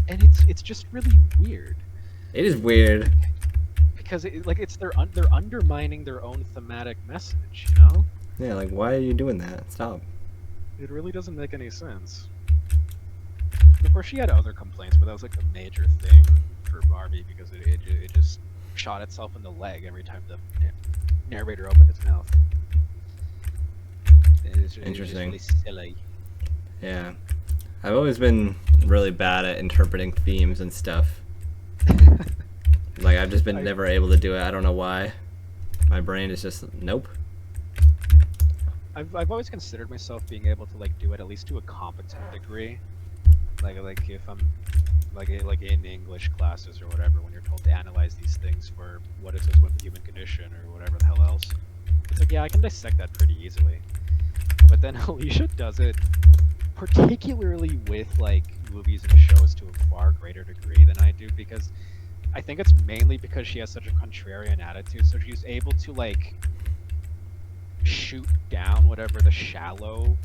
And it's just really weird. It is weird because they're undermining their own thematic message, you know? Yeah, like why are you doing that? Stop. It really doesn't make any sense. Of course, she had other complaints, but that was like the major thing for Barbie because it just shot itself in the leg every time the narrator opened its mouth. Interesting. It's really silly. Yeah, I've always been really bad at interpreting themes and stuff. Like I've just been never able to do it. I don't know why. My brain is just nope. I've always considered myself being able to like do it at least to a competent degree. Like if I'm like in English classes or whatever, when you're told to analyze these things for what it says about the human condition or whatever the hell else, it's like, yeah, I can dissect that pretty easily. But then Alicia does it particularly with like movies and shows to a far greater degree than I do, because I think it's mainly because she has such a contrarian attitude, so she's able to like shoot down whatever the shallow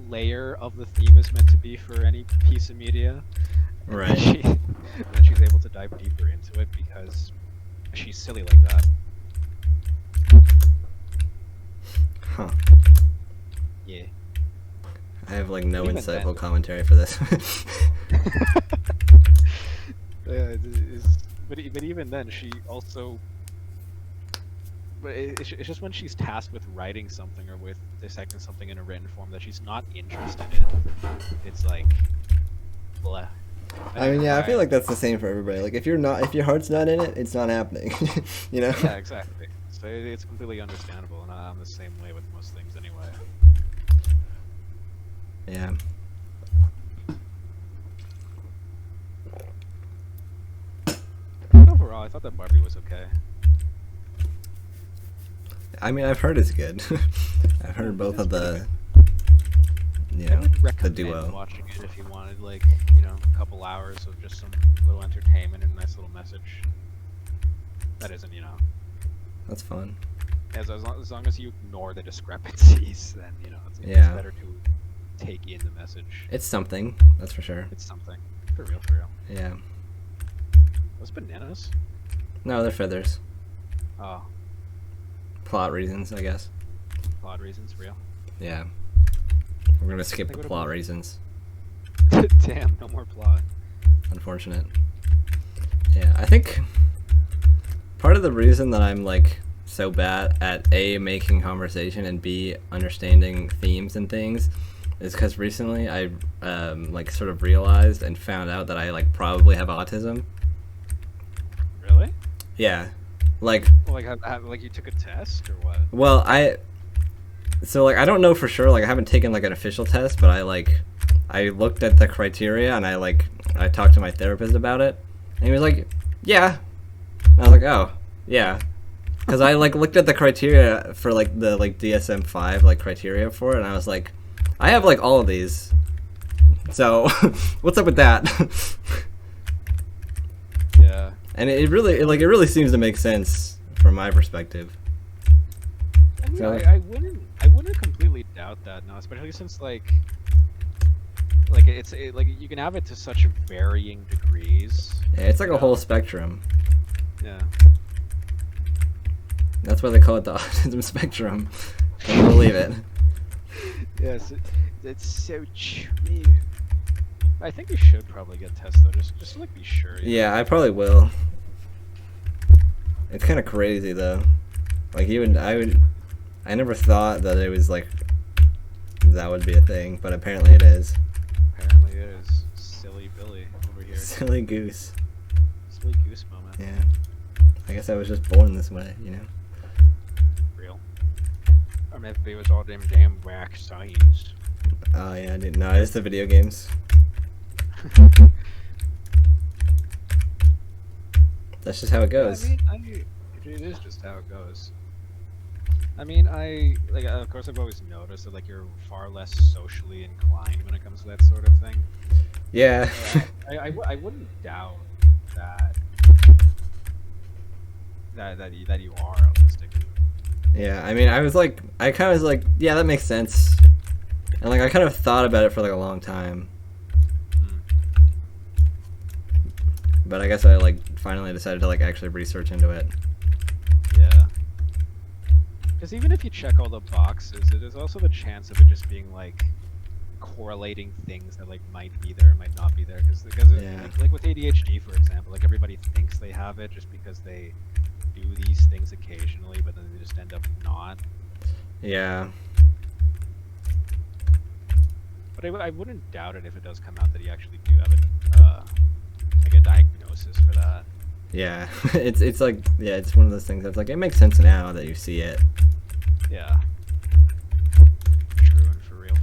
layer of the theme is meant to be for any piece of media. Right. And then she's able to dive deeper into it because she's silly like that. Huh. Yeah. I have like no Even insightful then, commentary for this. But even then, she also. But it's just when she's tasked with writing something or with dissecting something in a written form that she's not interested in. It's like, blah. I mean, yeah, I feel like that's the same for everybody. Like, if your heart's not in it, it's not happening. You know? Yeah, exactly. So it's completely understandable, and I'm the same way with most things anyway. Yeah. But overall, I thought that Barbie was okay. I mean, I've heard it's good. I've heard both of the, I would recommend the duo. watching it if you wanted, like, a couple hours of just some little entertainment and a nice little message. That isn't, That's fun. As long as you ignore the discrepancies, then, it's better to take in the message. It's something, that's for sure. It's something. For real, for real. Yeah. Those bananas? No, they're feathers. Oh, Plot reasons, I guess. plot reasons, real. Yeah. We're gonna skip They the would've plot been- reasons. Damn, no more plot. Unfortunate. Yeah, I think part of the reason that I'm like so bad at A, making conversation, and B, understanding themes and things is because recently I like sort of realized and found out that I like probably have autism. Really? Yeah. Like, Well, like you took a test or what? well, I don't know for sure, like I haven't taken like an official test, but I looked at the criteria and I talked to my therapist about it, and he was like, yeah. And I was like, oh, yeah. Because I like looked at the criteria for like the like DSM-5 like criteria for it, and I was like, I have like all of these. So what's up with that? Yeah. And it really seems to make sense from my perspective. I mean, So- I wouldn't completely doubt that, no, especially since like like you can have it to such varying degrees. Yeah, it's like a whole spectrum. Yeah. That's why they call it the autism spectrum. Can you believe it? Yes, it's so true. I think you should probably get tested though, just to like be sure. you know? Yeah, I probably will. It's kind of crazy though. Like I never thought that it was like that would be a thing, but apparently it is. Apparently it is. Silly Billy over here. Silly goose. Silly goose moment. Yeah. I guess I was just born this way, you know. Real. Or maybe it was all them damn whack science. Oh yeah, I didn't know. It's the video games. That's just how it goes. I mean, it is just how it goes. I mean, of course, I've always noticed that like you're far less socially inclined when it comes to that sort of thing. Yeah. I wouldn't doubt that you are autistic. Yeah, I mean, I kind of was like, yeah, that makes sense. And like I kind of thought about it for like a long time. Hmm. But I guess I like finally decided to like actually research into it. Yeah. Because even if you check all the boxes, there's also the chance of it just being like correlating things that like might be there and might not be there. Because Yeah. like with ADHD, for example, like everybody thinks they have it just because they do these things occasionally, but then they just end up not. Yeah. But I wouldn't doubt it if it does come out that you actually do have like a diagnosis for that. Yeah. it's like, yeah, it's one of those things that's like, it makes sense now that you see it. Yeah. True and for real.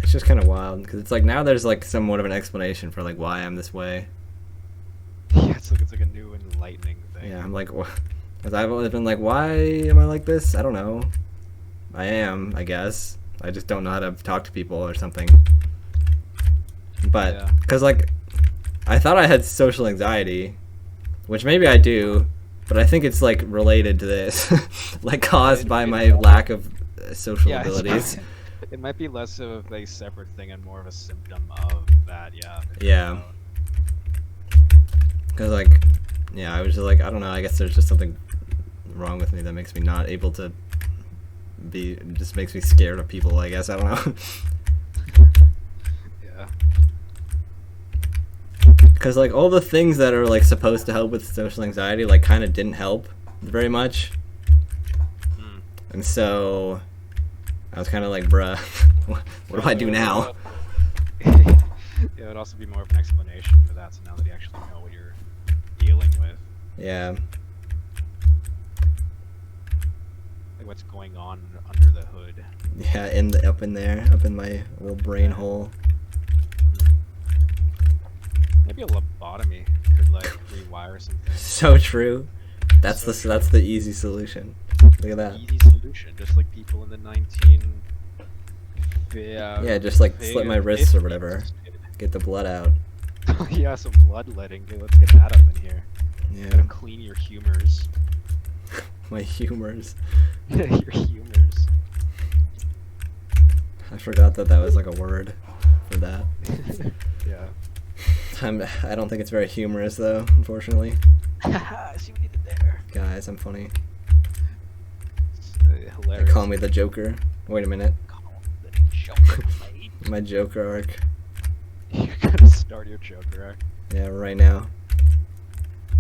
It's just kind of wild because it's like now there's like somewhat of an explanation for like why I'm this way. Yeah, it's like a new enlightening thing. Yeah, I'm like, because I've always been like, why am I like this? I don't know. I am, I guess. I just don't know how to talk to people or something. But Yeah. because like I thought I had social anxiety, which maybe I do, but I think it's like related to this, like caused by my lack of social Yeah, abilities. it might be less of a separate thing and more of a symptom of that. Yeah. Yeah. Because like, yeah, I was just like, I don't know. I guess there's just something wrong with me that makes me not able to be. Just makes me scared of people. I guess I don't know. Yeah. Because like all the things that are like supposed to help with social anxiety like kind of didn't help very much, Hmm. and so I was kind of like, bruh, what do I do now? Yeah, it would also be more of an explanation for that. So now that you actually know what you're dealing with, Yeah, like what's going on under the hood. yeah, up in there, up in my little brain hole. Maybe a lobotomy could like rewire some things. So true. That's So that's the easy solution. Look at that. Easy solution, just like people in the 19. Yeah, just like slit my wrists or whatever. Get the blood out. Yeah, some bloodletting, dude. Let's get that up in here. Yeah, Gotta clean your humors. my humors. Your humors. I forgot that was like a word for that. Yeah. I don't think it's very humorous though, unfortunately. I see what you did there. Guys, I'm funny. They Hilarious. call me the Joker. Wait a minute. Call the Joker, mate. My Joker arc. You're gonna start your Joker arc. Yeah, right now.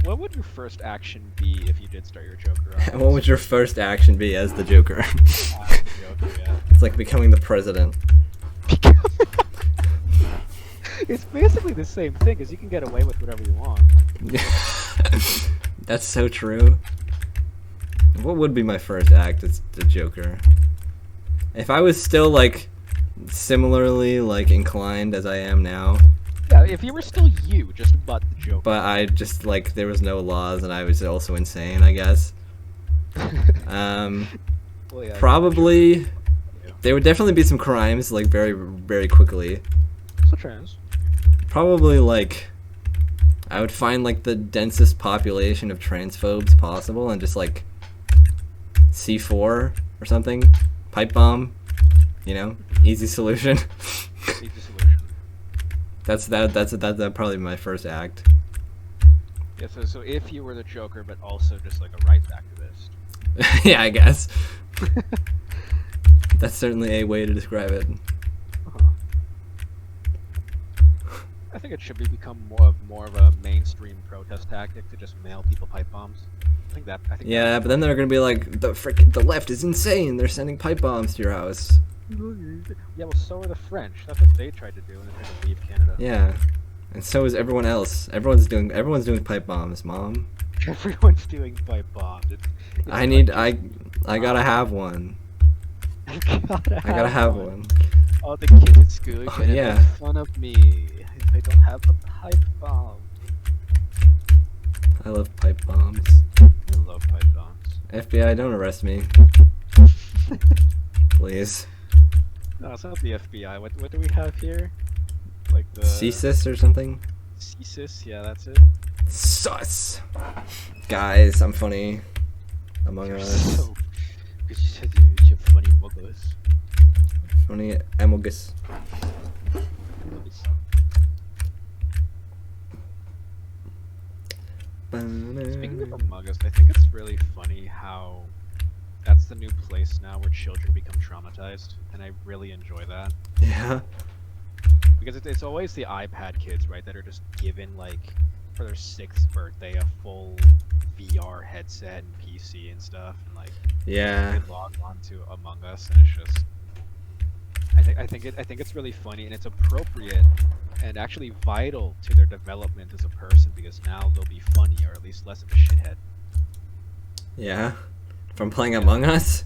What would your first action be if you did start your Joker arc? What would your first action be as the Joker? Joker, yeah. It's like becoming the president. It's basically the same thing, because you can get away with whatever you want. That's so true. What would be my first act as the Joker? If I was still like similarly like inclined as I am now, Yeah, if you were still you, just but the Joker. but I just like there was no laws and I was also insane, I guess. Well, yeah, Probably there would definitely be some crimes like very very quickly. So trans. Probably like I would find like the densest population of transphobes possible and just like C4 or something, pipe bomb, you know, easy solution. Easy solution. That's probably my first act. Yeah, so if you were the Joker, but also just like a rights activist. Yeah, I guess. That's certainly a way to describe it. Uh-huh. I think it should become more of a mainstream protest tactic to just mail people pipe bombs. I think Yeah, but then they're gonna be like, the left is insane. They're sending pipe bombs to your house. Yeah, well, so are the French. That's what they tried to do when they tried to leave Canada. Yeah, and so is everyone else. Everyone's doing pipe bombs, Mom. Everyone's doing pipe bombs. I gotta have one. I gotta have one. All the kids at school are gonna yeah. make fun of me if I don't have a pipe bomb. I love pipe bombs. I love pipe bombs. FBI, don't arrest me. Please. No, it's not the FBI. What do we have here? Like the CSIS or something? CSIS, yeah, that's it. Sus! Guys, I'm funny. Among Us. So, because you said you're funny muggles. Funny Among Us. Speaking of Among Us, I think it's really funny how that's the new place now where children become traumatized, and I really enjoy that. Yeah. Because it's always the iPad kids, right, that are just given, like, for their 6th birthday, a full VR headset and PC and stuff, and, like, Yeah. they log on to Among Us, and it's just... I think it's really funny, and it's appropriate and actually vital to their development as a person, because now they'll be funny, or at least less of a shithead. Yeah. From playing Among Us?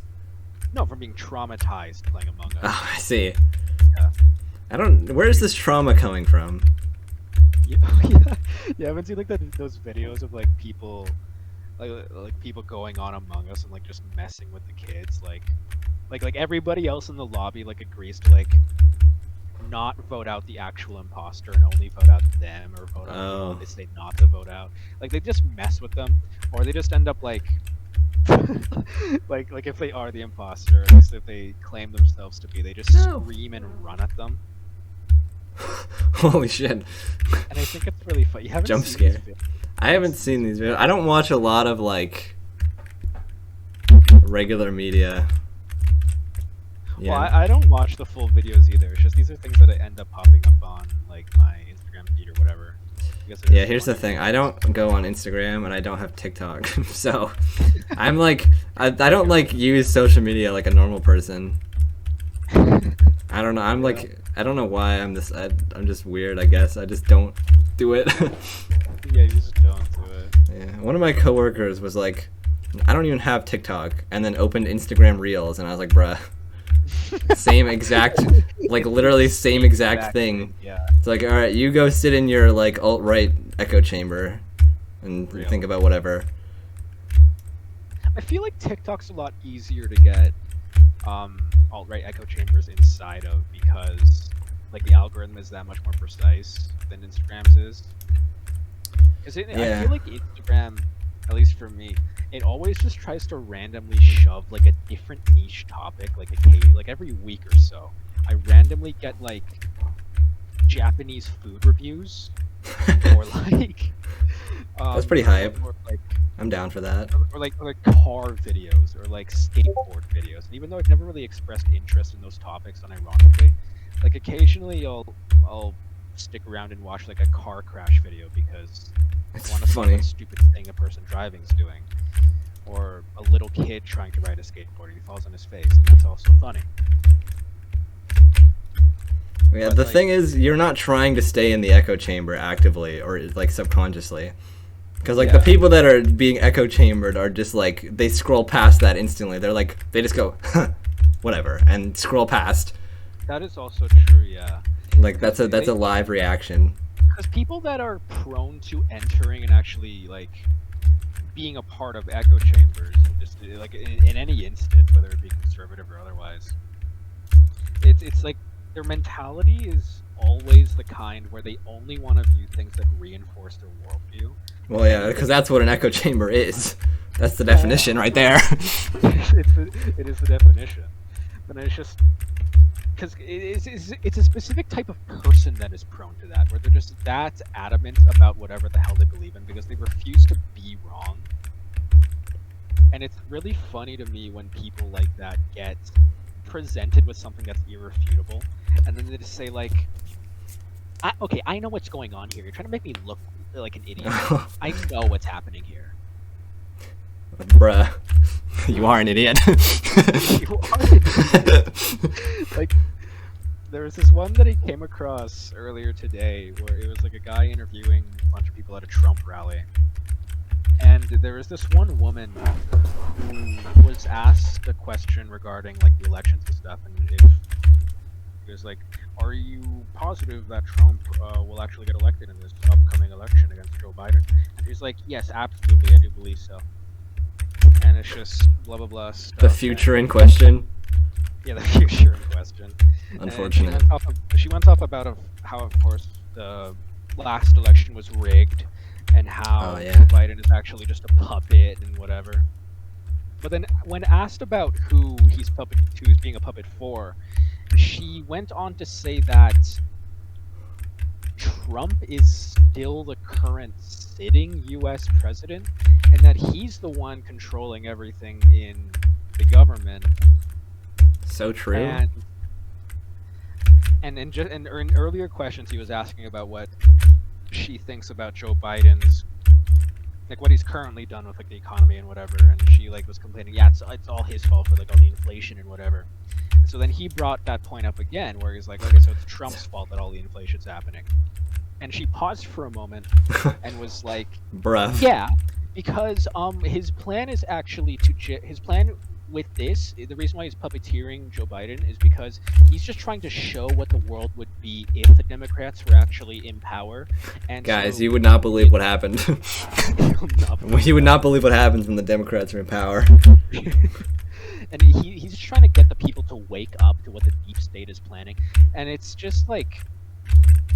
No, from being traumatized playing Among Us. Oh, I see. Yeah. Where is this trauma coming from? Yeah, yeah, I haven't seen like those videos of like people, like people going on Among Us and like just messing with the kids, like everybody else in the lobby like agrees to like not vote out the actual imposter and only vote out them, or vote out people they say not to vote out. Like they just mess with them, or they just end up like like if they are the imposter, at least if they claim themselves to be, they just scream and run at them. Holy shit. And I think it's really fun. You haven't Jump seen scare. these videos? I haven't seen these videos. I don't watch a lot of like regular media. Yeah. Well, I don't watch the full videos either. It's just these are things that I end up popping up on like my Instagram feed or whatever. Yeah, here's the thing. I don't go on Instagram and I don't have TikTok. So I'm like I don't like use social media like a normal person. I don't know. I'm like I don't know why I'm just weird, I guess. I just don't do it. Yeah, you just don't do it. Yeah. One of my coworkers was like, I don't even have TikTok, and then opened Instagram Reels, and I was like, bruh. Same exact, like literally same exact thing. Yeah. It's like, all right, you go sit in your like alt-right echo chamber and think about whatever. I feel like TikTok's a lot easier to get alt-right echo chambers inside of, because like the algorithm is that much more precise than Instagram's is. I feel like Instagram, at least for me, it always just tries to randomly shove like a different niche topic, like every week or so. I randomly get like Japanese food reviews, or like That's pretty hype. or like I'm down for that. or like car videos or like skateboard videos. And even though I've never really expressed interest in those topics, unironically, like occasionally I'll stick around and watch like a car crash video because It's I want to see funny. what stupid thing a person driving is doing, or a little kid trying to ride a skateboard and he falls on his face, and that's also funny. Yeah, But, the like- thing is, you're not trying to stay in the echo chamber actively or like subconsciously. Because like the Yeah. people that are being echo chambered are just like, they scroll past that instantly. They're like, they just go, huh, whatever, and scroll past. That is also true, yeah. Like that's a live reaction. Because people that are prone to entering and actually like being a part of echo chambers, and just like in any instant, whether it be conservative or otherwise, it's like their mentality is always the kind where they only want to view things that reinforce their worldview. Well, yeah, because that's what an echo chamber is. That's the definition right there. It is the definition, but it's just because it's a specific type of person that is prone to that, where they're just that adamant about whatever the hell they believe in because they refuse to be wrong. And it's really funny to me when people like that get presented with something that's irrefutable, and then they just say like, okay, I know what's going on here. You're trying to make me look like an idiot. I know what's happening here. Bruh, you are an idiot. You are an idiot. Like, there was this one that he came across earlier today where it was like a guy interviewing a bunch of people at a Trump rally. And there was this one woman who was asked a question regarding like the elections and stuff, and if he was like, "Are you positive that Trump will actually get elected in this upcoming election against Joe Biden?" And he's like, "Yes, absolutely, I do believe so." And it's just blah blah blah stuff. The future in question. Yeah, the future in question. Unfortunate. And she went off about how, of course, the last election was rigged, and how Oh, yeah. Joe Biden is actually just a puppet and whatever. But then, when asked about who he's being a puppet for, she went on to say that Trump is still the current sitting U.S. president, and that he's the one controlling everything in the government. So true. And in earlier questions, he was asking about what she thinks about Joe Biden's, like what he's currently done with like the economy and whatever. And she like was complaining, yeah, it's all his fault for like all the inflation and whatever. So then he brought that point up again, where he's like, okay, so it's Trump's fault that all the inflation's happening. And she paused for a moment and was like, Bruh. yeah, because his plan is actually his plan with this, the reason why he's puppeteering Joe Biden is because he's just trying to show what the world would be if the Democrats were actually in power. And Guys, so, you would not believe what happened. You would not believe what happens when the Democrats are in power. And he's just trying to get the people to wake up to what the deep state is planning, and it's just like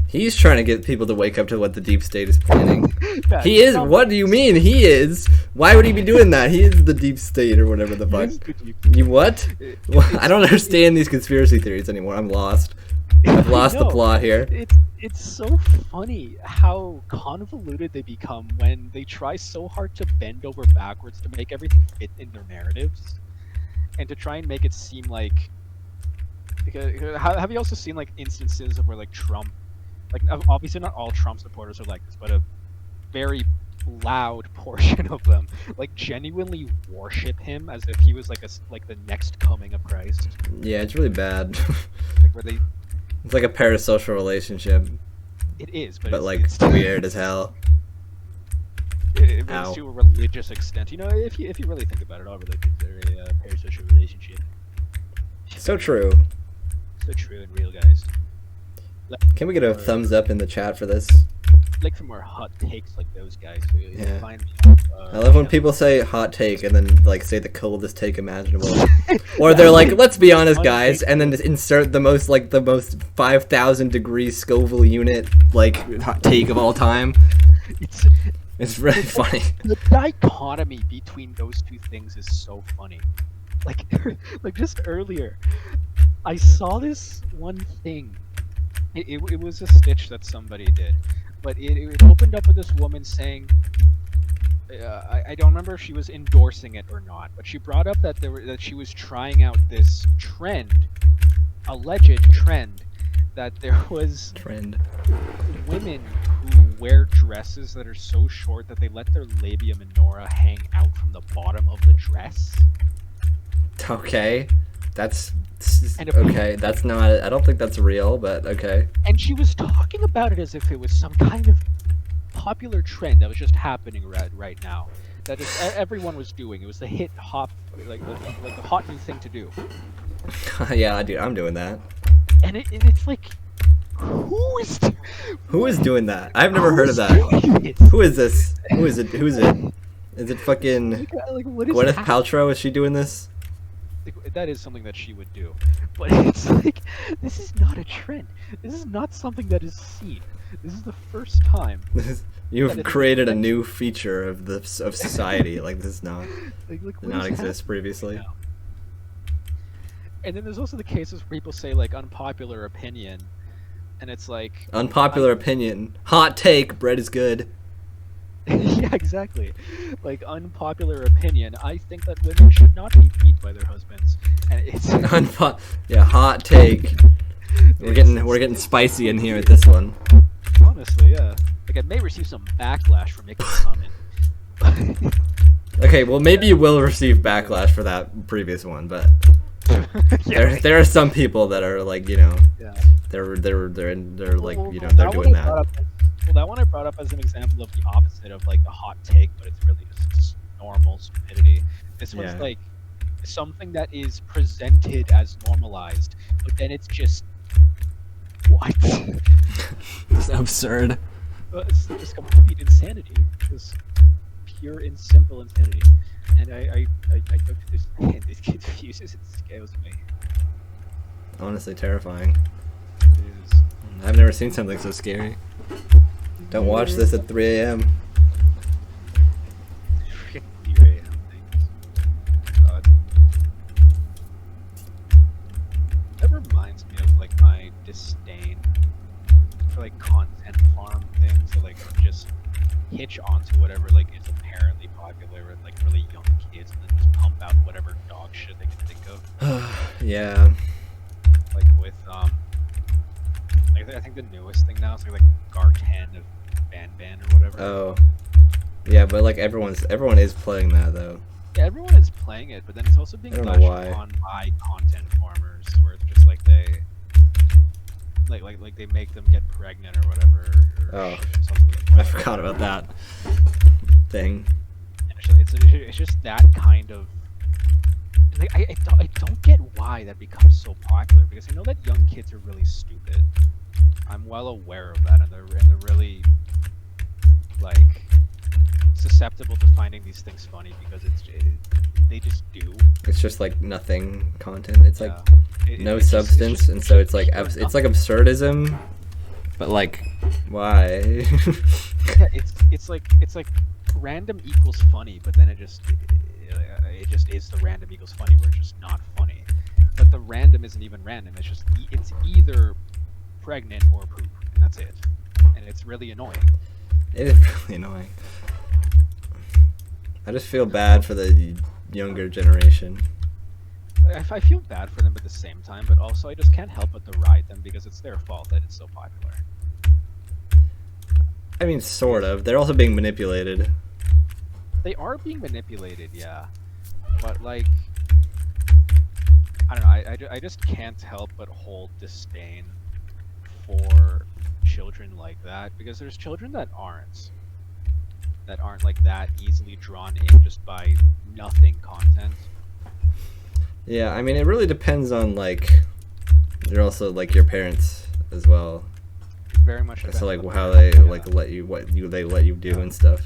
He's trying to get people to wake up to what the deep state is planning. that He is. What do you mean? He is. Why would he be doing that? He is the deep state or whatever the fuck. You what? I don't understand these conspiracy theories anymore. I'm lost. I've lost the plot here. It's so funny how convoluted they become when they try so hard to bend over backwards to make everything fit in their narratives, and to try and make it seem like. Because have you also seen like instances of where like Trump, like obviously not all Trump supporters are like this, but a very loud portion of them like genuinely worship him as if he was like the next coming of Christ. Yeah, it's really bad. Like where they. It's like a parasocial relationship, It is, but but it's, like it's weird as hell. It Ow. goes to a religious extent. You know, if you really think about it, all religions are a parasocial relationship. So true. So true and real, guys. Can we get a thumbs up in the chat for this? Like some more hot takes like those guys. Who Yeah. find, I love when people say hot take and then like say the coldest take imaginable. Or they're like, let's be honest, guys, and then just insert the most 5,000 degree Scoville unit like hot take of all time. It's really funny. The dichotomy between those two things is so funny. Like, like just earlier, I saw this one thing. It was a stitch that somebody did, but it opened up with this woman saying, I don't remember if she was endorsing it or not, but she brought up that that she was trying out this trend, alleged trend, that there was Trend. women who wear dresses that are so short that they let their labia minora hang out from the bottom of the dress. Okay, that's And okay. That's not. I don't think that's real, but okay. And she was talking about it as if it was some kind of popular trend that was just happening right now. That just everyone was doing. It was the hit hop, like the hot new thing to do. Yeah, dude, I'm doing that. And it's like, who is doing that? I've never heard of that. This? Who is this? Who is it? Who's it? Is it fucking What is Gwyneth that? Paltrow? Is she doing this? That is something that she would do, but it's like, this is not a trend. This is not something that is seen. This is the first time. You've created a new feature of society. Like, this is not Like, did not exist previously. Right now? And then there's also the cases where people say like unpopular opinion, and it's like Unpopular opinion. Hot take. Bread is good. yeah, exactly. Like, unpopular opinion. I think that women should not be beat by their husbands, and it's Yeah, hot take. We're getting spicy in here at this one. honestly, yeah. Like, I may receive some backlash for making fun of it. Okay, well maybe you will receive backlash for that previous one, but there are some people that are like, you know, Yeah. they're like, you know, Well, they're that doing one I brought that. up that one I brought up as an example of the opposite of like the hot take, but it's really just normal stupidity. This one's Yeah. like something that is presented as normalized, but then it's just what? It's absurd. It's just complete insanity. Just pure and simple insanity. And I don't understand. It confuses and scares me. Honestly terrifying. It is. I've never seen something so scary. Don't watch this at 3 a.m. Freaking B-ray things. God. That reminds me of like my disdain for like content farm things that like just hitch onto whatever like is apparently popular with like really young kids and then just pump out whatever dog shit they can think of. Yeah. Like with I think the newest thing now is like Gar10 of Ban or whatever. Oh. Yeah, but like everyone is playing that though. Yeah, everyone is playing it, but then it's also being I don't know latched why. on by content farmers, where it's just like they, like they make them get pregnant or whatever. Or Oh. something like that. I forgot about that thing. And it's just that kind of. Like I don't get why that becomes so popular, because I know that young kids are really stupid. I'm well aware of that, and they're really like susceptible to finding these things funny because they just do. It's just like nothing content. It's like no substance, and so it's like absurdism. But like, why? Yeah, it's like random equals funny, but then it just is the random equals funny, where it's just not funny. But the random isn't even random. It's just it's either pregnant or poop, and that's it. And it's really annoying. It is really annoying. I just feel bad for the younger generation. I feel bad for them at the same time, but also I just can't help but to ride them because it's their fault that it's so popular. I mean, sort of. They're also being manipulated. They are being manipulated, yeah. But like, I don't know. I just can't help but hold disdain for children like that, because there's children that aren't like that easily drawn in just by nothing content. Yeah, I mean, it really depends on like. They're also like your parents as well. Very much. So like depends on how the they parent, like yeah. let you do and stuff.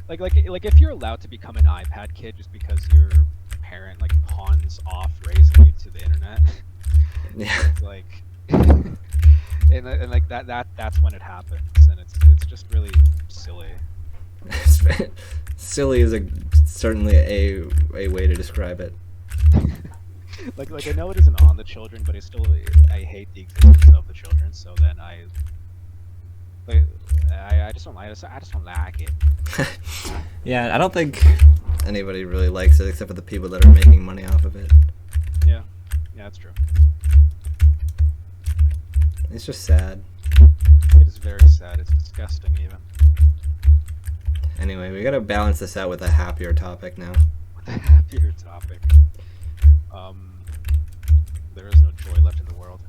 Like if you're allowed to become an iPad kid just because your parent like pawns off raising you to the internet, Yeah. it's like, and like that's when it happens, and it's just really silly. Silly is certainly a way to describe it. like I know it isn't on the children, but I hate the existence of the children. So then like, I just don't like it. I just don't like it. Yeah, I don't think anybody really likes it except for the people that are making money off of it. Yeah, that's true. It's just sad. It is very sad. It's disgusting, even. Anyway, we gotta balance this out with a happier topic now. With a happier topic. There is no joy left in the world.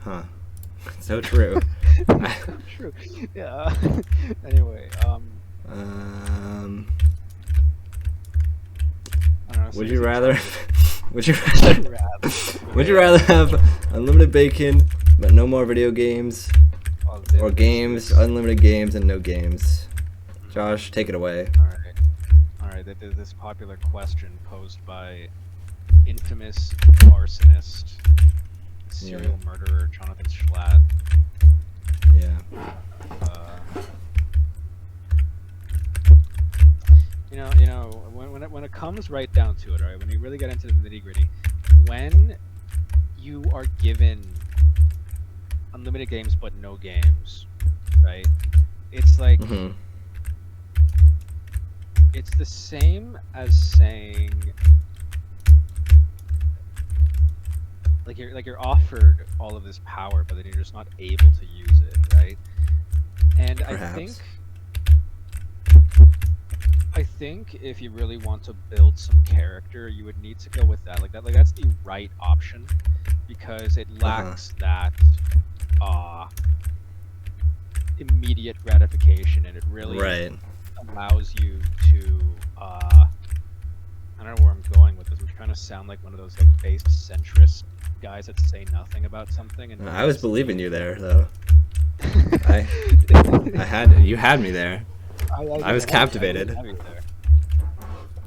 Huh. So true. So true. Yeah. Anyway, I don't know, would you rather would you rather have unlimited bacon but no more video games, or games, unlimited games and no games? Josh, take it away. Alright, this popular question posed by infamous arsonist, serial murderer Jonathan Schlatt. Yeah. You know, when it comes right down to it, right, when you really get into the nitty-gritty, when you are given unlimited games but no games, right? It's like it's the same as saying like you're offered all of this power, but then you're just not able to use it, right? And Perhaps. I think if you really want to build some character, you would need to go with that. Like that's the right option, because it lacks that immediate gratification, and it really allows you to I don't know where I'm going with this. I'm trying to sound like one of those like based centrist guys that say nothing about something. And I was believing you there, though. You had me there. I was captivated.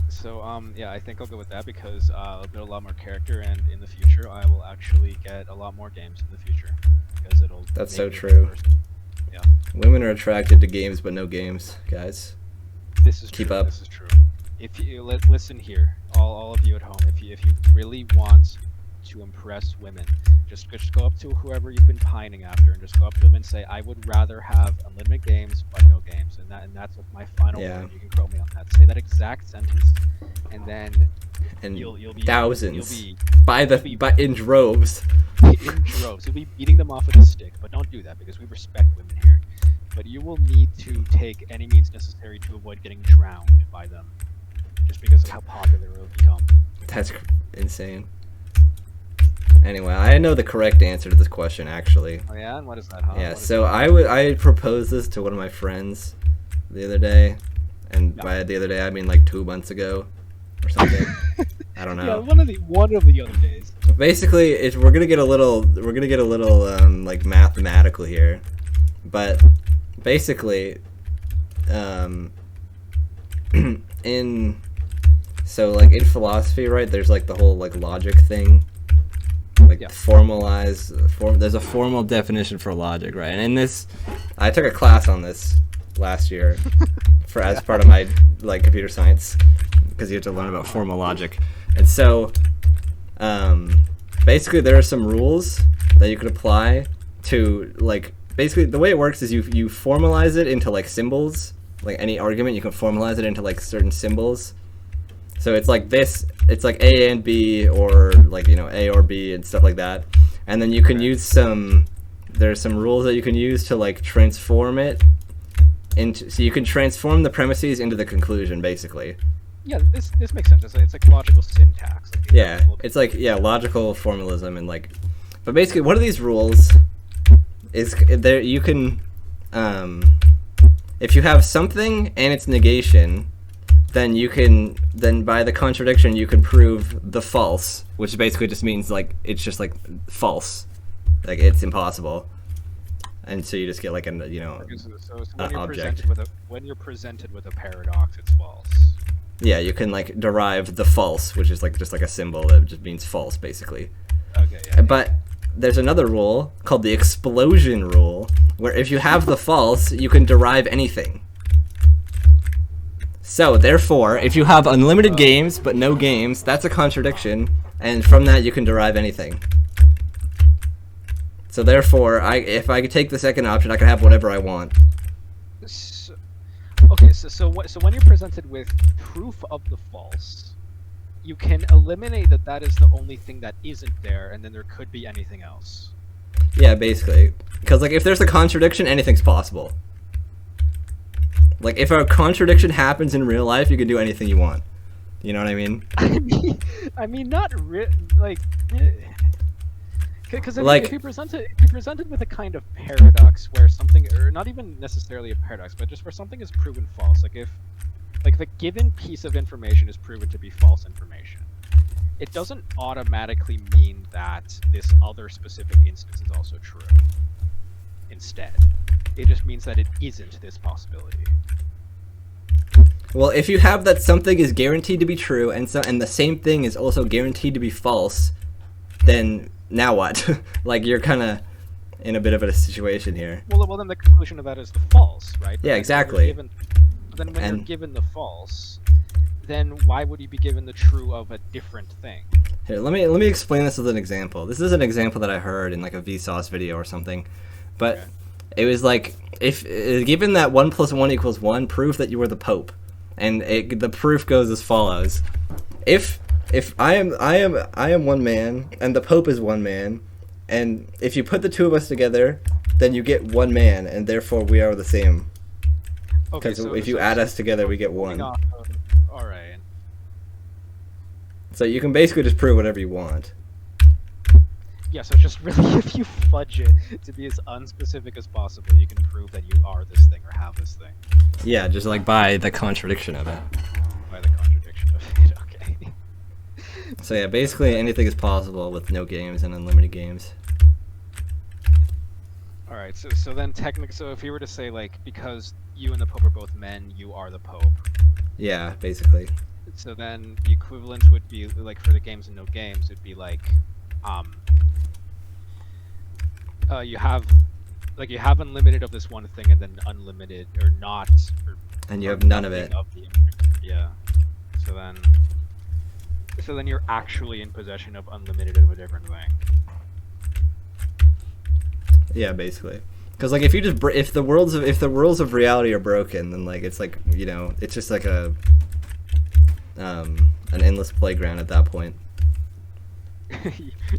So yeah, I think I'll go with that, because I'll build a lot more character, and in the future I will actually get a lot more games in the future, because it'll. That's so true. Yeah. Women are attracted to games, but no games, guys. This is Keep true. up. This is true. If you listen here, all of you at home, if you really want to impress women, just go up to whoever you've been pining after, and just go up to them and say, "I would rather have unlimited games but no games," and that's my final word. You can quote me on that. Say that exact sentence, and then you'll be thousands in droves. In droves, you'll be beating them off with a stick. But don't do that, because we respect women here. But you will need to take any means necessary to avoid getting drowned by them, just because of how popular it will become. That's insane. Anyway, I know the correct answer to this question, actually. Oh yeah, and what is that? Huh? Yeah, so I proposed this to one of my friends the other day, and by the other day I mean like 2 months ago or something. I don't know. Yeah, one of the other days. Basically, we're gonna get a little like mathematical here, but basically, in philosophy, right? There's like the whole like logic thing. There's a formal definition for logic, right? And in this, I took a class on this last year as part of my like computer science, because you have to learn about formal logic. And so basically there are some rules that you could apply to, like, basically the way it works is you formalize it into like symbols. Like any argument, you can formalize it into like certain symbols. So it's like this, it's like A and B, or like, you know, A or B and stuff like that. And then you can use there's some rules that you can use to like transform it into, so you can transform the premises into the conclusion, basically. Yeah, this makes sense. It's like logical syntax. It's like, logical formalism, and like, but basically one of these rules is there, you can, if you have something and its negation, then by the contradiction you can prove the false, which basically just means like it's just like false, like it's impossible, and so you just get like an object. When you're presented with a paradox, it's false. Yeah, you can like derive the false, which is like just like a symbol that just means false, basically. Okay. Yeah. But there's another rule called the explosion rule, where if you have the false, you can derive anything. So, therefore, if you have unlimited games but no games, that's a contradiction, and from that you can derive anything. So, therefore, if I could take the second option, I can have whatever I want. So, okay, so when you're presented with proof of the false, you can eliminate that is the only thing that isn't there, and then there could be anything else. Yeah, basically. Because, like, if there's a contradiction, anything's possible. Like, if a contradiction happens in real life, you can do anything you want. You know what I mean? I mean, not like, because if you're presented with a kind of paradox where something, or not even necessarily a paradox, but just where something is proven false, like if, like the given piece of information is proven to be false information, it doesn't automatically mean that this other specific instance is also true. Instead, it just means that it isn't this possibility. Well, if you have that something is guaranteed to be true and the same thing is also guaranteed to be false, then now what? Like, you're kind of in a bit of a situation here. Well, then the conclusion of that is the false, right? Yeah, exactly. Then when you're given the false, then why would you be given the true of a different thing? Here, let me explain this with an example. This is an example that I heard in like a Vsauce video or something, but it was like, if given that 1 + 1 = 1, prove that you were the Pope, and the proof goes as follows: if I am one man and the Pope is one man, and if you put the two of us together, then you get one man, and therefore we are the same. Because if you add us together, we get one. All right. So you can basically just prove whatever you want. Yeah, so just really, if you fudge it to be as unspecific as possible, you can prove that you are this thing or have this thing. Yeah, just like by the contradiction of it. By the contradiction of it, okay. So yeah, basically anything is possible with no games and unlimited games. Alright, so then technically, so if you were to say, like, because you and the Pope are both men, you are the Pope. Yeah, basically. So then the equivalent would be, like, for the games and no games, it'd be like, you have unlimited of this one thing and then unlimited, or not, and you have none of it. Yeah. So then you're actually in possession of unlimited of a different thing. Yeah, basically. Because like if you just if the worlds of reality are broken, then like it's like, you know, it's just like an endless playground at that point.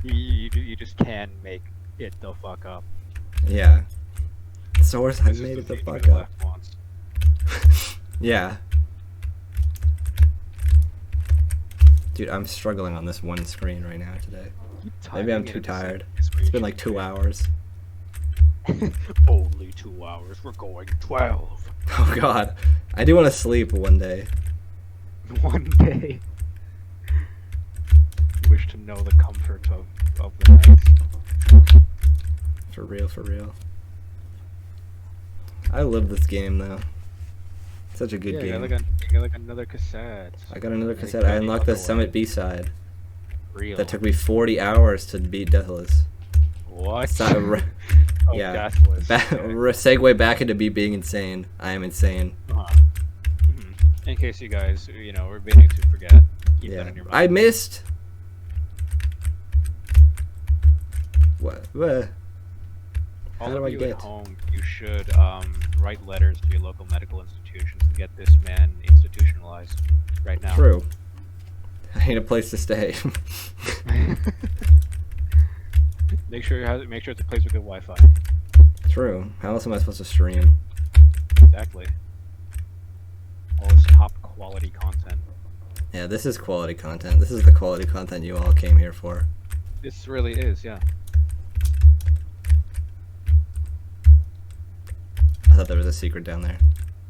you just can make it the fuck up. Yeah. Source, I made it the fuck up. Yeah. Dude, I'm struggling on this one screen right now today. Maybe I'm too tired. It's been like 2 hours. Only 2 hours. We're going 12. Oh god. I do want to sleep one day. One day. Wish to know the comfort of the night. For real, for real. I love this game though. Such a good game. You got like another cassette. I got another cassette. I unlocked the Summit B-side. Real. That took me 40 hours to beat Deathless. What? Yeah. Deathless. Segue back into me being insane. I am insane. In case you guys, you know, were beginning to forget. Keep that in your mind. I missed. What? How do I get? At home, you should write letters to your local medical institutions and get this man institutionalized right now. True. I need a place to stay. Make sure it's a place with good Wi-Fi. True. How else am I supposed to stream? Exactly. All this top quality content. Yeah, this is quality content. This is the quality content you all came here for. This really is, yeah. I thought there was a secret down there.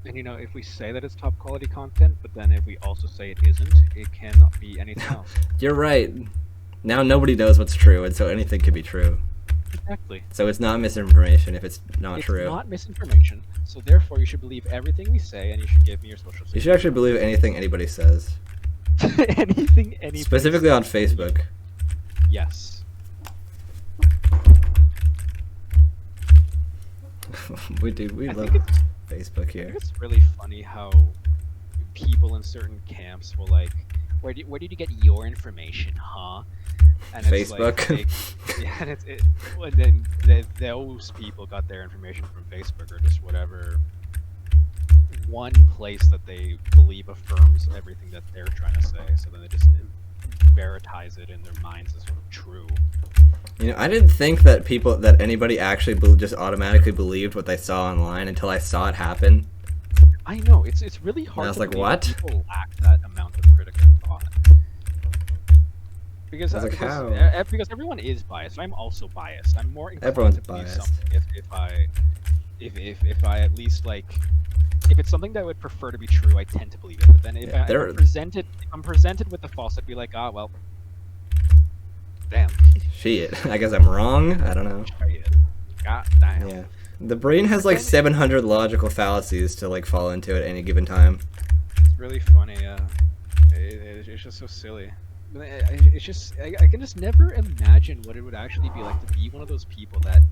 And you know, if we say that it's top quality content, but then if we also say it isn't, it cannot be anything else. You're right. Now nobody knows what's true, and so anything could be true. Exactly. So it's not misinformation if it's not true. It's not misinformation, so therefore you should believe everything we say, and you should give me your social security. You should actually believe anything anybody says. Anything anybody Specifically says. on Facebook. Yes. We love Facebook here. I think it's really funny how people in certain camps will like, where did you get your information, huh? And it's Facebook. like, yeah, and and then those people got their information from Facebook or just whatever one place that they believe affirms everything that they're trying to say. So then they just veritize it in their minds as true. You know, I didn't think that anybody actually just automatically believed what they saw online until I saw it happen. I know, it's really hard. And I was to like, believe what? People lack that amount of critical thought. Because I was like, because everyone is biased. I'm also biased. I'm more inclined Everyone's to believe biased. something if I at least like, if it's something that I would prefer to be true, I tend to believe it. But then if I'm presented with the false, I'd be like, ah, well, damn. Shit, I guess I'm wrong. I don't know. God damn. Yeah, the brain has like 700 logical fallacies to like fall into at any given time. It's really funny. It's just so silly. It's just I can just never imagine what it would actually be like to be one of those people that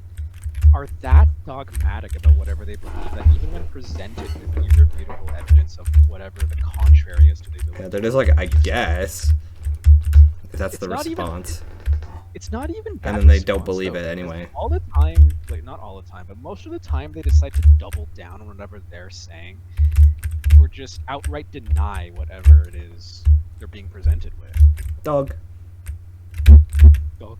are that dogmatic about whatever they believe that even when presented with irrefutable evidence of whatever the contrary is to they believe. Yeah, they're just like, I guess. That's the response. It's not even that. And then they don't believe it anyway. All the time, like not all the time, but most of the time they decide to double down on whatever they're saying, or just outright deny whatever it is they're being presented with. Dog. Dog.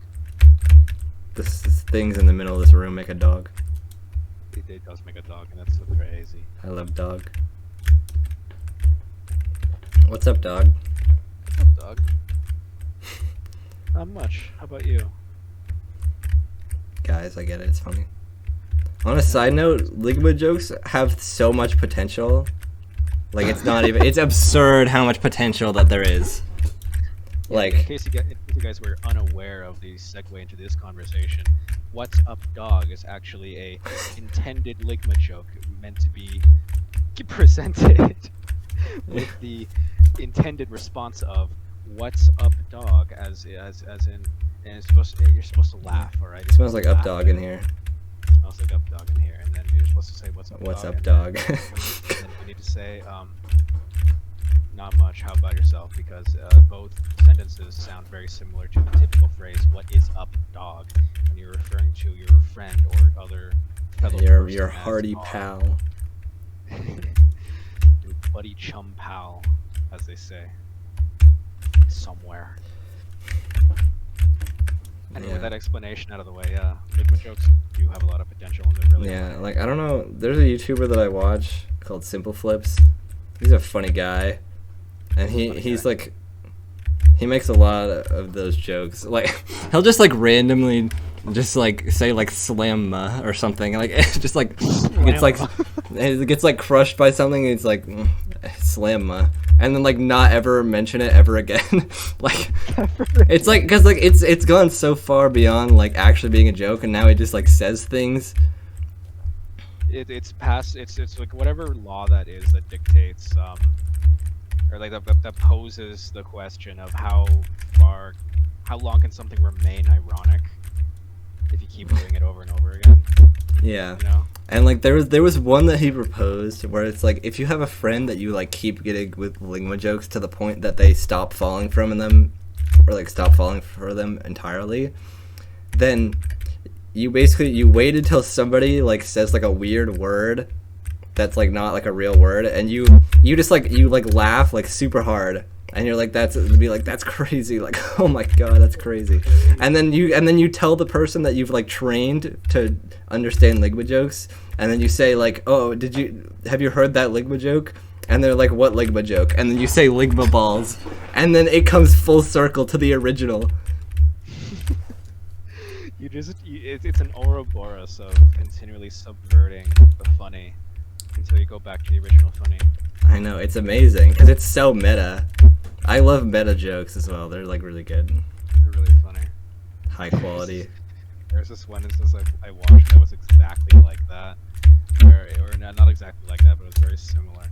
This things in the middle of this room make a dog. It does make a dog, and that's so crazy. I love dog. What's up, dog? What's up, dog? Not much. How about you? Guys, I get it. It's funny. On a side note, Ligma jokes have so much potential. Like, it's not even... It's absurd how much potential that there is. Like... In case you guys were unaware of the segue into this conversation, "What's up, dog?" is actually a intended Ligma joke meant to be presented with the intended response of "What's up, dog?" as in, and it's you're supposed to laugh, all right? It smells like up dog in here. It smells like up dog in here, and then you're supposed to say "What's up, dog?" What's up, dog? And then you need to say not much. How about yourself? Because both sentences sound very similar to the typical phrase "What is up, dog?" when you're referring to your friend or other fellow Your person hearty as pal. your buddy chum pal, as they say, somewhere. And with that explanation out of the way, Ligma jokes do have a lot of potential, and they're really funny. Like, I don't know, there's a YouTuber that I watch called Simple Flips. He's a funny guy, and he's like, he makes a lot of those jokes. Like, he'll just like randomly just like say like slamma or something, like it's just like it gets like crushed by something, and it's like slamma, and then like not ever mention it ever again. Like it's like, because like it's gone so far beyond like actually being a joke, and now he just like says things. It's past. It's like whatever law that is that dictates, or like that poses the question of how long can something remain ironic if you keep doing it over and over again. Yeah. You know? And like there was one that he proposed where it's like, if you have a friend that you like keep getting with Ligma jokes to the point that they stop falling from them, or like stop falling for them entirely, then you wait until somebody like says like a weird word that's like not like a real word, and you just like laugh like super hard, and you're like, that's crazy, like, oh my god, that's crazy. And then you tell the person that you've like trained to understand Ligma jokes, and then you say like, oh, have you heard that Ligma joke? And they're like, what Ligma joke? And then you say Ligma balls, and then it comes full circle to the original. It's an Ouroboros of continually subverting the funny until you go back to the original funny. I know, it's amazing because it's so meta. I love meta jokes as well. They're like really good. They're really funny. High quality. There's this one instance I watched that was exactly like that, or not exactly like that, but it was very similar,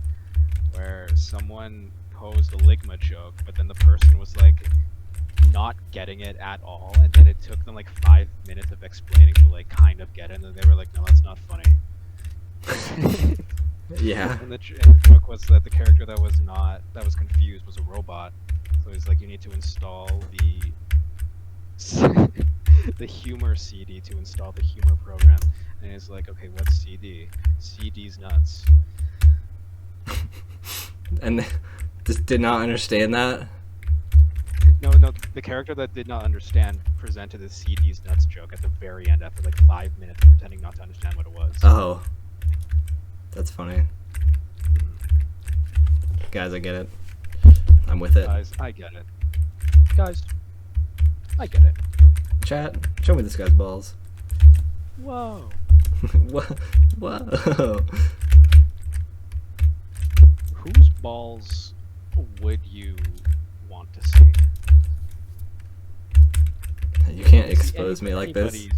where someone posed a Ligma joke, but then the person was like not getting it at all, and then it took them like 5 minutes of explaining to like kind of get it, and then they were like, no, that's not funny. Yeah. And the joke was that the character that was confused was a robot. So he's like, you need to install the the humor CD to install the humor program. And he's like, okay, what's CD? CD's nuts. And just did not understand that. No, the character that did not understand presented the CD's nuts joke at the very end after like 5 minutes pretending not to understand what it was. Oh. That's funny. Guys, I get it. I'm with it. Guys, I get it. Guys, I get it. Chat, show me this guy's balls. Whoa. Whoa. Whose balls would you want to see? You can't expose me like this.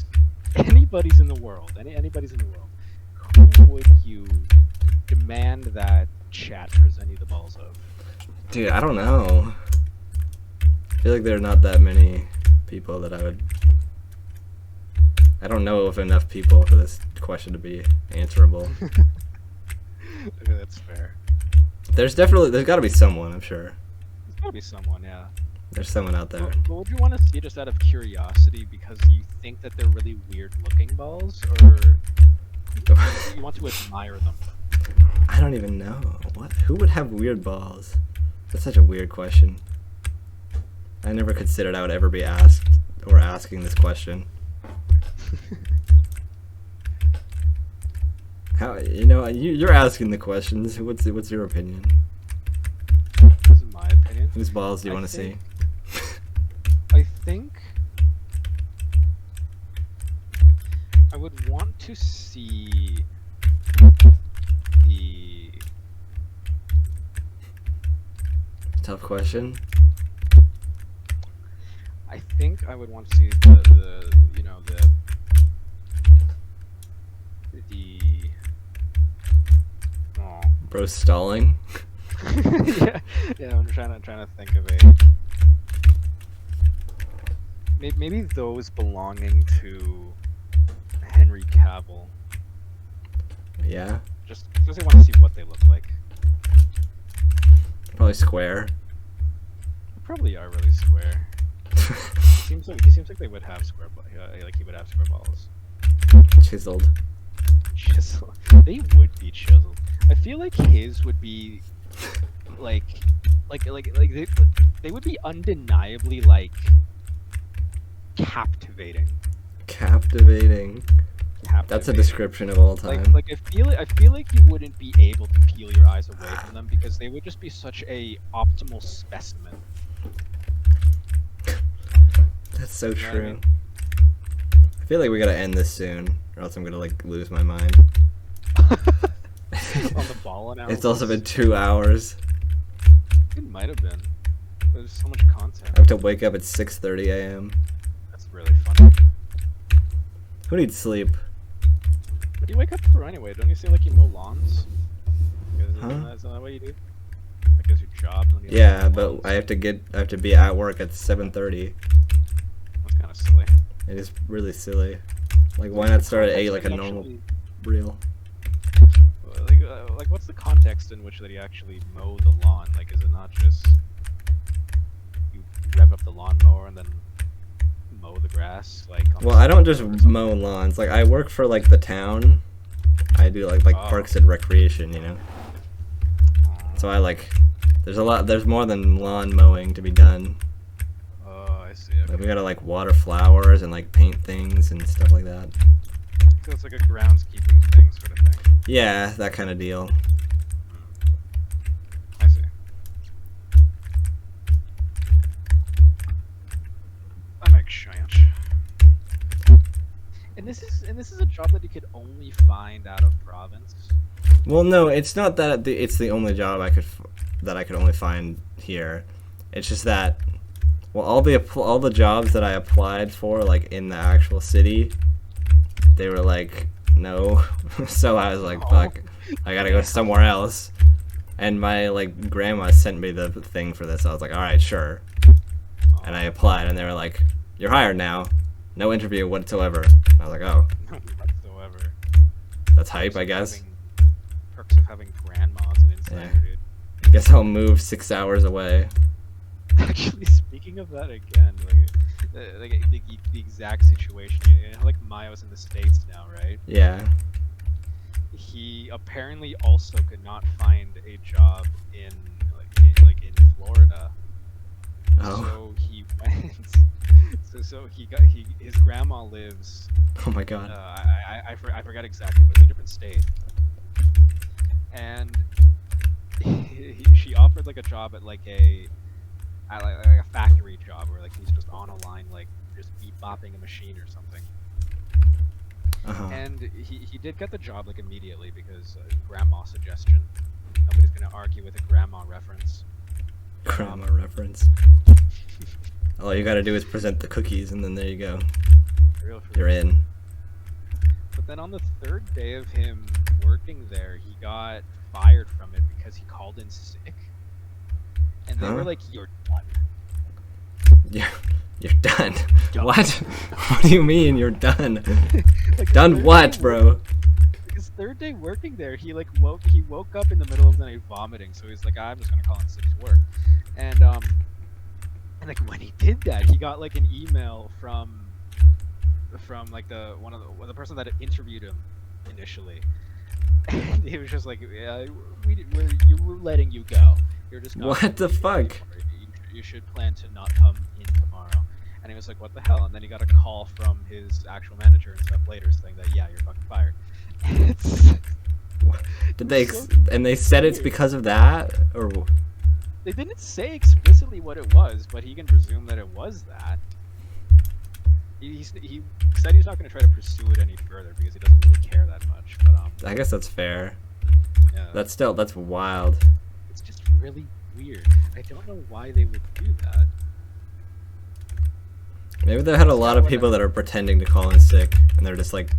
Anybody's in the world. Anybody's in the world. Who would you demand that chat present you the balls of? Dude, I don't know. I feel like there are not that many people that I would... I don't know of enough people for this question to be answerable. Okay, that's fair. There's gotta be someone, I'm sure. There's gotta be someone, yeah. There's someone out there. But would you want to see just out of curiosity because you think that they're really weird looking balls, or you want to admire them? I don't even know. What? Who would have weird balls? That's such a weird question. I never considered I would ever be asked or asking this question. How, you're asking the questions. What's your opinion? This is my opinion. Whose balls do you want to see? I think I would want to see the... Tough question. I think I would want to see the oh. Bro stalling? yeah, I'm trying to think of a... Maybe those belonging to Henry Cavill. Yeah? Just because I want to see what they look like. Probably square. They probably are really square. He seems like they would have square like he would have square balls. Chiseled. Chiseled. They would be chiseled. I feel like his would be like they would be undeniably like captivating. Captivating. That's a description of all time. Like I feel like you wouldn't be able to peel your eyes away from them because they would just be such a optimal specimen. That's so You know true. what I mean? I feel like we gotta end this soon, or else I'm gonna like lose my mind. On the ball analysis. It's also been 2 hours. It might have been. There's so much content. I have to wake up at 6:30 a.m. That's really funny. Who needs sleep? What do you wake up for anyway? Don't you say like you mow lawns? Huh? Isn't that what you do? Like as your job? Don't you Yeah, mow but lawns? I have to be at work at 7:30. That's kind of silly. It is really silly. Like, why not start at 8 like a normal reel? Like what's the context in which that you actually mow the lawn? Like, is it not just you rev up the lawnmower and then mow the grass? Like, Well, I don't just mow lawns. Like, I work for like the town. I do like parks and recreation, you know. So I like, there's more than lawn mowing to be done. Oh, I see. Okay. Like, we gotta like water flowers and like paint things and stuff like that. So it's like a groundskeeping thing, sort of thing. Yeah, that kind of deal. I see. That makes sense. And this is a job that you could only find out of province. Well, no, it's not that it's the only job I could only find here. It's just that, well, all the jobs that I applied for, like in the actual city, they were like, no. So I was like, fuck, I gotta go somewhere else. And my like grandma sent me the thing for this. I was like, all right, sure. And I applied, and they were like, you're hired now. No interview whatsoever. I was like, oh, Whatsoever. that's hype, I guess. perks of having grandmas in Insider, Yeah. dude. I guess I'll move 6 hours away. Actually, speaking of that again, the exact situation. You know, like Mayo's in the States now, right? Yeah. He apparently also could not find a job in in Florida. Oh. So he went. So his grandma lives. Oh my god. I forgot exactly, but it's a different state. And she offered like a job at a factory job where like he's just on a line like just beep bopping a machine or something. Uh-huh. And he did get the job like immediately because grandma suggestion. Nobody's gonna argue with a grandma reference. Grandma reference. All you gotta do is present the cookies, and then there you go. You're in. But then on the third day of him working there, he got fired from it because he called in sick. And they were like, "You're done." You're done. Done. What? What do you mean you're done? Like, Done what, bro? His third day working there, he woke up in the middle of the night vomiting. So he's like, "I'm just gonna call in sick to work." And like when he did that, he got like an email from like the person that had interviewed him initially. And he was just like, "Yeah, we're letting you go. You're just not What the fuck? You should plan to not come in tomorrow." And he was like, "What the hell?" And then he got a call from his actual manager and stuff later saying that, "Yeah, you're fucking fired." Did they and they said it's because of that, or They didn't say explicitly what it was, but he can presume that it was that. He said he's not going to try to pursue it any further because he doesn't really care that much. But I guess that's fair. yeah, That's wild. it's just really weird. I don't know why they would do that. Maybe they had a lot of people that are pretending to call in sick, and they're just like,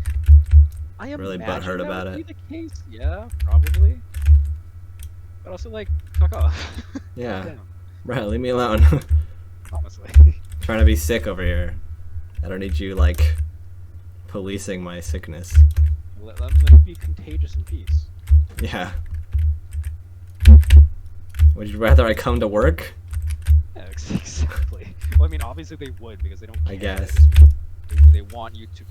I am really butthurt about it. Be the case. Yeah, probably. But also, like, fuck off. yeah, Damn, right, leave me alone. honestly. Trying to be sick over here. I don't need you like policing my sickness. Let me be contagious in peace. Yeah. Would you rather I come to work? Yeah, exactly. Well, I mean, obviously they would because they don't care. I guess. They want you to.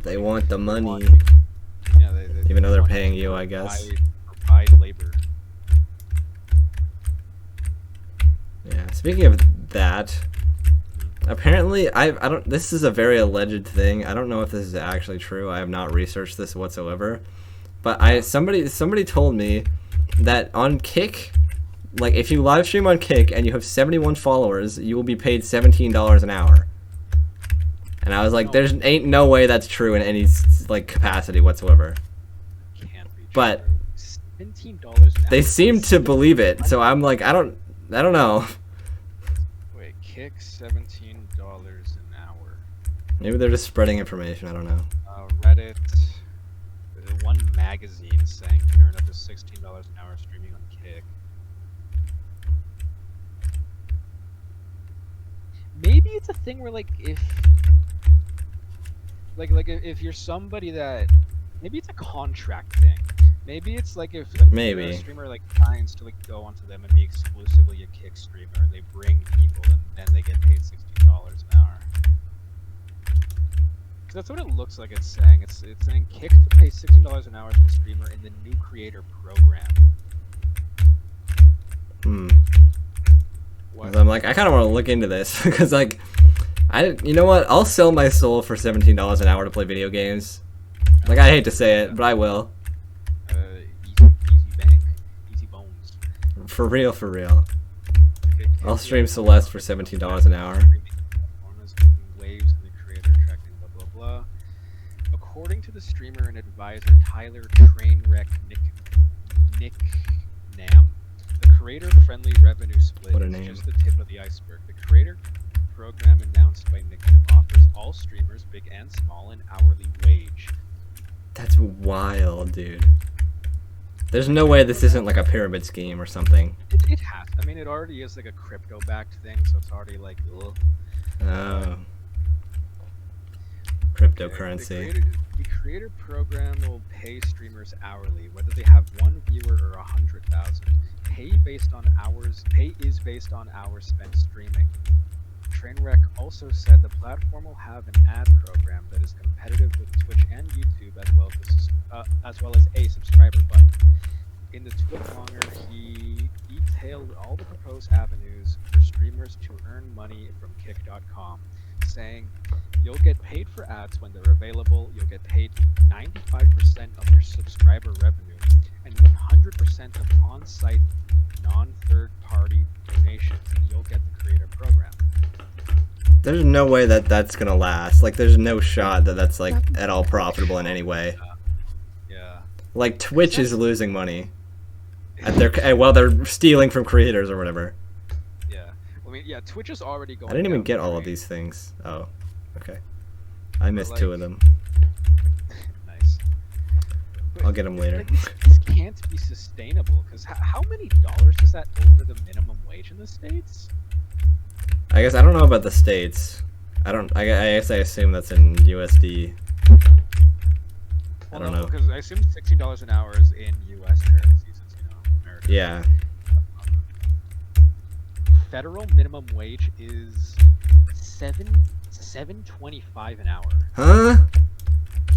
They want the money. Yeah, Even though they're want paying to you, I guess. Provide labor. Yeah. Speaking of that, apparently I don't. This is a very alleged thing. I don't know if this is actually true. I have not researched this whatsoever. But somebody told me that on Kick, like if you live stream on Kick and you have 71 followers, you will be paid $17 an hour. And I was like, there's ain't no way that's true in any like capacity whatsoever. Can't be true. But $17 an hour. they seem to believe it, so I'm like, I don't know. Wait, Kick $17 an hour. Maybe they're just spreading information. I don't know. Reddit. One magazine saying you can earn up to $16 an hour streaming on Kick. Maybe it's a thing where like if you're somebody that maybe it's a contract thing. Maybe it's like if a streamer like finds to like go onto them and be exclusively a Kick streamer and they bring people and then they get paid $16 an hour. Because that's what it looks like it's saying. It's saying Kick to pay $16 an hour to a streamer in the new creator program. What? I'm like, I kind of want to look into this because like, you know what? I'll sell my soul for $17 an hour to play video games. Like I hate to say it, but I will. Easy bank, easy bones. For real. I'll stream Celeste for $17 an hour. Waves in the creator attracting blah blah blah. According to the streamer and advisor Tyler Trainwreck Nicknam, the creator-friendly revenue split is just the tip of the iceberg. The creator program announced by Nicknam offers all streamers, big and small, an hourly wage. That's wild, dude. There's no way this isn't like a pyramid scheme or something. It has. I mean, it already is like a crypto-backed thing, so it's already like, ugh. Oh. Crypto cryptocurrency. The creator program will pay streamers hourly, whether they have 1 viewer or 100,000. Pay is based on hours spent streaming. Trainwreck also said the platform will have an ad program that is competitive with Twitch and YouTube, as well as a subscriber button. In the tweet-longer, he detailed all the proposed avenues for streamers to earn money from Kick.com, saying, "You'll get paid for ads when they're available. You'll get paid 95% of your subscriber revenue and 100% of on-site, non-third-party donations. And you'll get the creator program." There's no way that that's gonna last. Like, there's no shot that that's like at all profitable in any way. Yeah. Like, Twitch is losing money at their while they're stealing from creators or whatever. Yeah. I mean, yeah. Twitch is already going. I didn't even down get the all of drain. these things. Oh, okay. I missed like- 2 of them. Nice. But, I'll get them later. like, this can't be sustainable because how many dollars is that over the minimum wage in the States? I guess I don't know about the States. I guess I assume that's in USD. I don't know. Because I assume $16 an hour is in U.S. currency, since America. Yeah. Federal minimum wage is $7.25 an hour. Huh?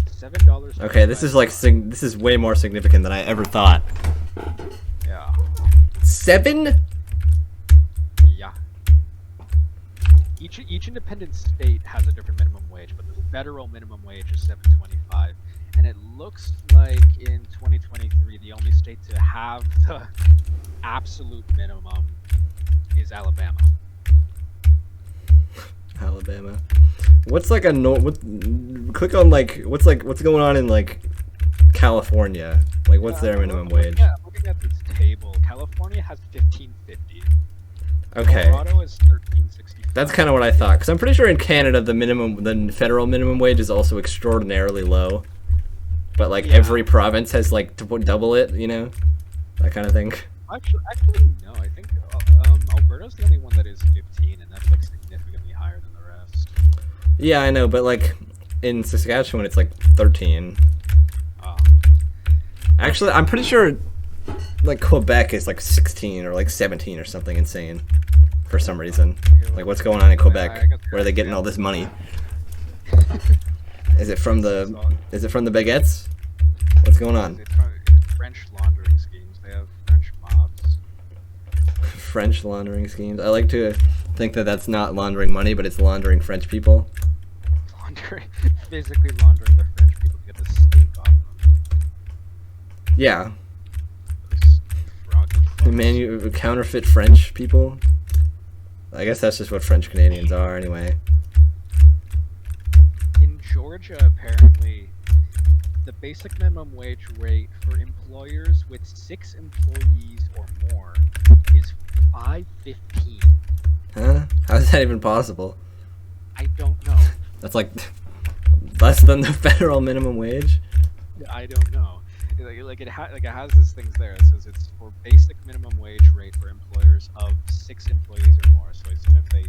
$7. Okay, this is like this is way more significant than I ever thought. Yeah. 7? Yeah. Each independent state has a different minimum wage, but the federal minimum wage is $7.25, and it looks like in 2023 the only state to have the absolute minimum is Alabama. Alabama. What's like a click on like what's going on in like California? Like what's their minimum wage? Yeah, looking at this table, California has $15.50. Okay. Colorado is $13.65. That's kind of what I thought, because I'm pretty sure in Canada the federal minimum wage is also extraordinarily low, but like every province has like double it, you know, that kind of thing. Actually, no. I think Alberta's the only one that is 15, and that's like significantly higher than the rest. Yeah, I know, but like in Saskatchewan it's like 13. Oh. Actually, I'm pretty sure like Quebec is like 16 or like 17 or something insane for some reason. Like what's going on in Quebec? Where are they getting all this money? Is it from the baguettes? What's going on? It's French laundering schemes. They have French mobs. French laundering schemes. I like to think that that's not laundering money, but it's laundering French people. Physically laundering the French people to get the stink off them. Yeah. Those froggy fucks. Counterfeit French people. I guess that's just what French Canadians are, anyway. In Georgia, apparently, the basic minimum wage rate for employers with 6 employees or more is $5.15. Huh? How is that even possible? I don't know. That's like less than the federal minimum wage. I don't know. It has these things there. It says it's for basic minimum wage rate for employers of 6 employees or more. So I assume if they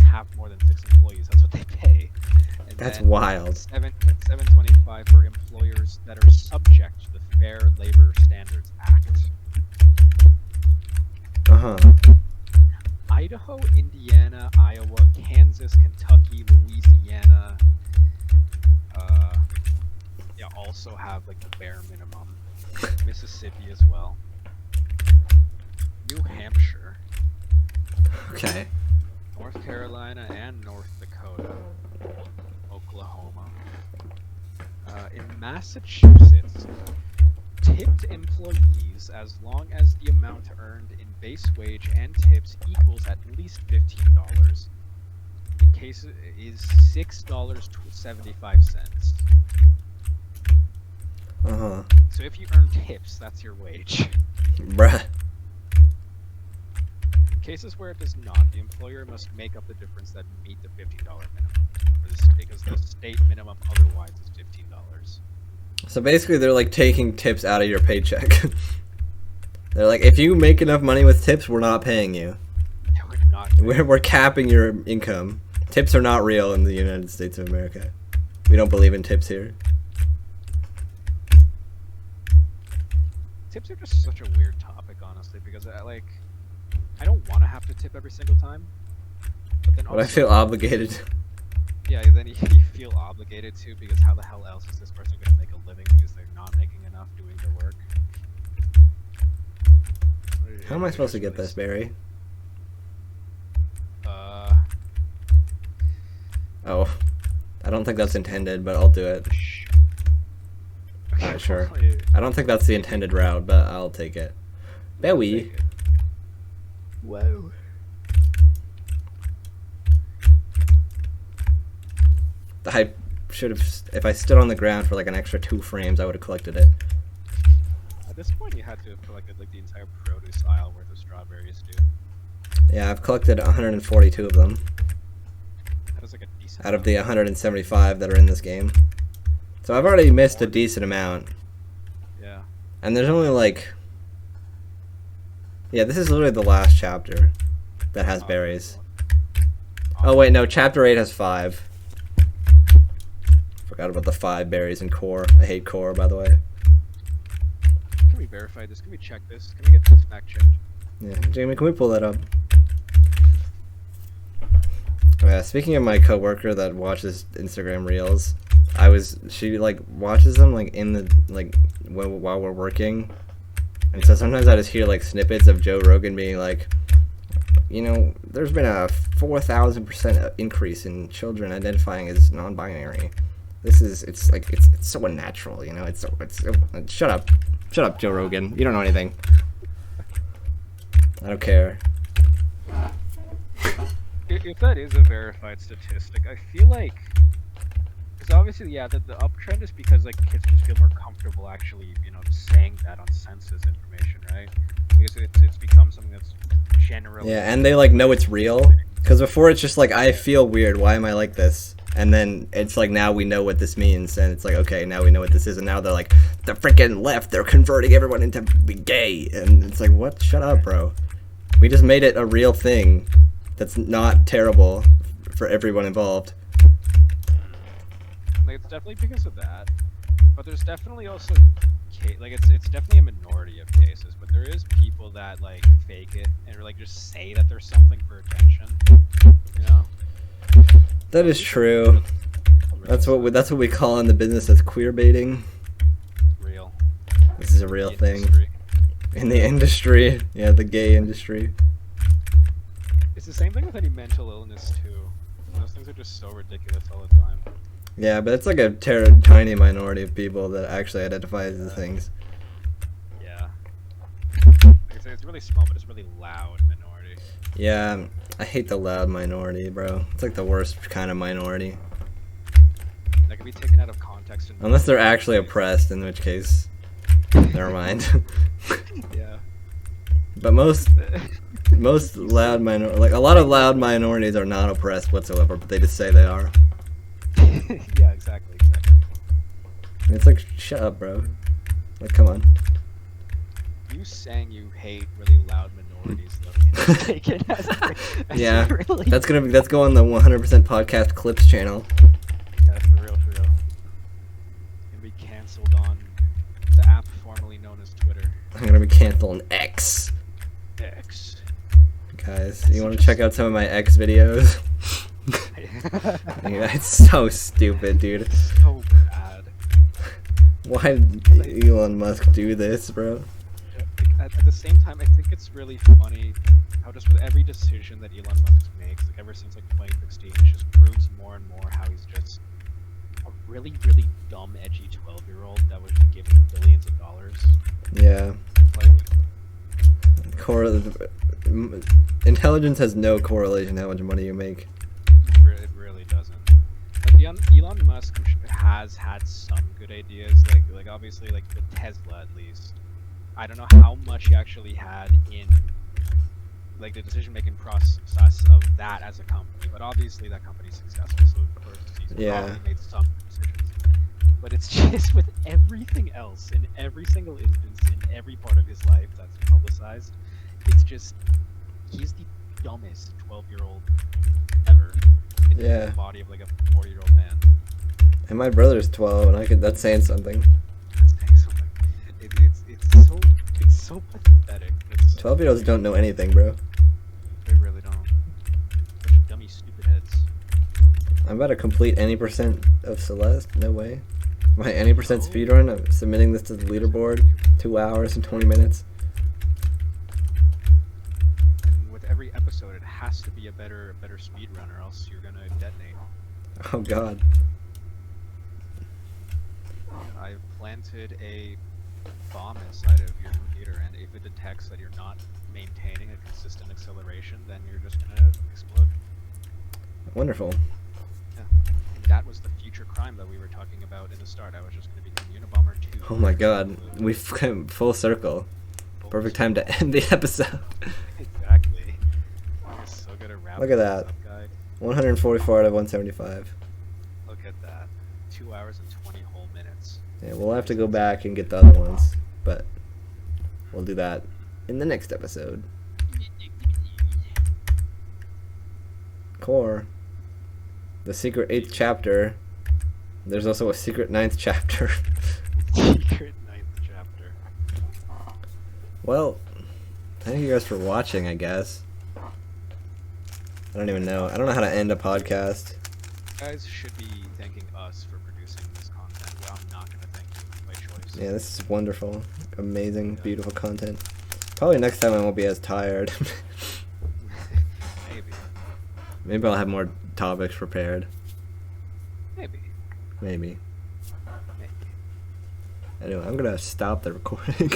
have more than 6 employees, that's what they pay. And That's then wild. $7.25 for employers that are subject to the Fair Labor Standards Act. Uh-huh. Idaho, Indiana, Iowa, Kansas, Kentucky, Louisiana, also have like the bare minimum. Mississippi as well. New Hampshire. Okay. North Carolina and North Dakota. Oklahoma. In Massachusetts, tipped employees, as long as the amount earned in base wage and tips equals at least $15, in case is $6.75. Uh-huh. So if you earn tips, that's your wage. Bruh. In cases where it does not, the employer must make up the difference that meet the $15 minimum, because the state minimum otherwise is $15. So basically they're like taking tips out of your paycheck. They're like, if you make enough money with tips, we're not paying you. We're not. We're capping your income. Tips are not real in the United States of America. We don't believe in tips here. Tips are just such a weird topic, honestly, because I don't want to have to tip every single time, but then But I also, feel obligated. yeah, then you feel obligated to, because how the hell else is this person going to make a living because they're not making enough doing their work? How am I supposed to get this, Barry? Oh, I don't think that's intended, but I'll do it. Alright, sure. I don't think that's the intended route, but I'll take it. Barry. Whoa. I should have, if I stood on the ground for like an extra 2 frames, I would have collected it. At this point, you had to have collected like the entire produce aisle worth of strawberries, dude. Yeah, I've collected 142 of them That is like a decent out of the 175 that are in this game. So I've already missed a decent amount. Yeah. And there's only like... Yeah, this is literally the last chapter that has berries. Oh wait, no, chapter 8 has 5. Forgot about the 5 berries in core. I hate core, by the way. Can we verify this? Can we check this? Can we get this fact checked? Yeah, Jamie, can we pull that up? Oh, yeah, speaking of my coworker that watches Instagram Reels, she like watches them like in the while we're working, and so sometimes I just hear like snippets of Joe Rogan being like, you know, there's been a 4,000% increase in children identifying as non-binary. It's so unnatural, you know. Shut up, Joe Rogan. You don't know anything. I don't care. If that is a verified statistic, I feel like, because obviously, yeah, the uptrend is because like kids just feel more comfortable actually, you know, saying that on census information, right? Because it's become something that's generally, Yeah, and they like know it's real. Because before it's just like, I feel weird. Why am I like this? And then it's like, now we know what this means, and it's like, okay, now we know what this is, and now they're like, the freaking left, they're converting everyone into gay, and it's like, what? Shut up, bro. We just made it a real thing that's not terrible for everyone involved. like, it's definitely because of that, but there's definitely also like it's definitely a minority of cases, but there is people that like fake it and like just say that there's something for attention, you know. That is true. That's what we call in the business as queer baiting. Real. This is a real thing. Industry. In the industry. Yeah, the gay industry. It's the same thing with any mental illness too. Those things are just so ridiculous all the time. Yeah, but it's like a tiny minority of people that actually identify as the things. Yeah. Like I say, it's really small, but it's really loud minority. Yeah, I hate the loud minority, bro. It's like the worst kind of minority. That can be taken out of context. And Unless they're actually oppressed, in which case, never mind. Yeah. But most loud like a lot of loud minorities are not oppressed whatsoever, but they just say they are. Yeah, exactly. It's like, shut up, bro. Like, come on. You saying you hate really loud minorities, though, can be taken as Yeah, really... that's go on the 100% podcast clips channel. Yeah, for real. Gonna be canceled on the app formerly known as Twitter. I'm gonna be canceled on X. X. Guys, you want to check out some of my X videos? Yeah, it's so stupid, dude. So bad. Why did Elon Musk do this, bro? At the same time, I think it's really funny how just with every decision that Elon Musk makes, like ever since like 2016, it just proves more and more how he's just a really, really dumb, edgy 12-year-old that was given billions of dollars. Yeah. Like, Intelligence has no correlation to how much money you make. it really doesn't. Like Elon Musk has had some good ideas, like obviously like the Tesla at least. I don't know how much he actually had in like the decision-making process of that as a company, but obviously that company's successful, so of course he's probably made some decisions. But it's just with everything else, in every single instance, in every part of his life that's publicized, it's just he's the dumbest 12-year-old ever in the body of like a 40-year-old man. And my brother's 12, and that's saying something. That's saying something. It's so pathetic. 12-year-olds don't know anything, bro. They really don't. Bunch of dummy, stupid heads. I'm about to complete any percent of Celeste. No way. My any percent speedrun. I'm submitting this to the leaderboard. 2 hours and 20 minutes. And with every episode, it has to be a better speed run, or else you're gonna detonate. Oh god. I've planted a bomb inside of your computer, and if it detects that you're not maintaining a consistent acceleration, then you're just gonna explode. Wonderful. Yeah. And that was the future crime that we were talking about in the start. I was just gonna become Unabomber 2. Oh my god. We've come full circle. Perfect time to end the episode. Exactly. You're so good at wrapping Look at that. this up, guy. 144 out of 175. Look at that. 2 hours and 20 whole minutes. Yeah, we'll have to go back and get the other ones, but we'll do that in the next episode. Core. The secret 8th chapter. There's also a secret 9th chapter. Secret 9th chapter. Well, thank you guys for watching, I guess. I don't even know. I don't know how to end a podcast. You guys should be thanking us for producing this content. Well, I'm not gonna thank you by choice. Yeah, this is wonderful. Amazing, beautiful content. Probably next time I won't be as tired. Maybe. Maybe I'll have more topics prepared. Maybe. Maybe. Maybe. Anyway, I'm gonna stop the recording.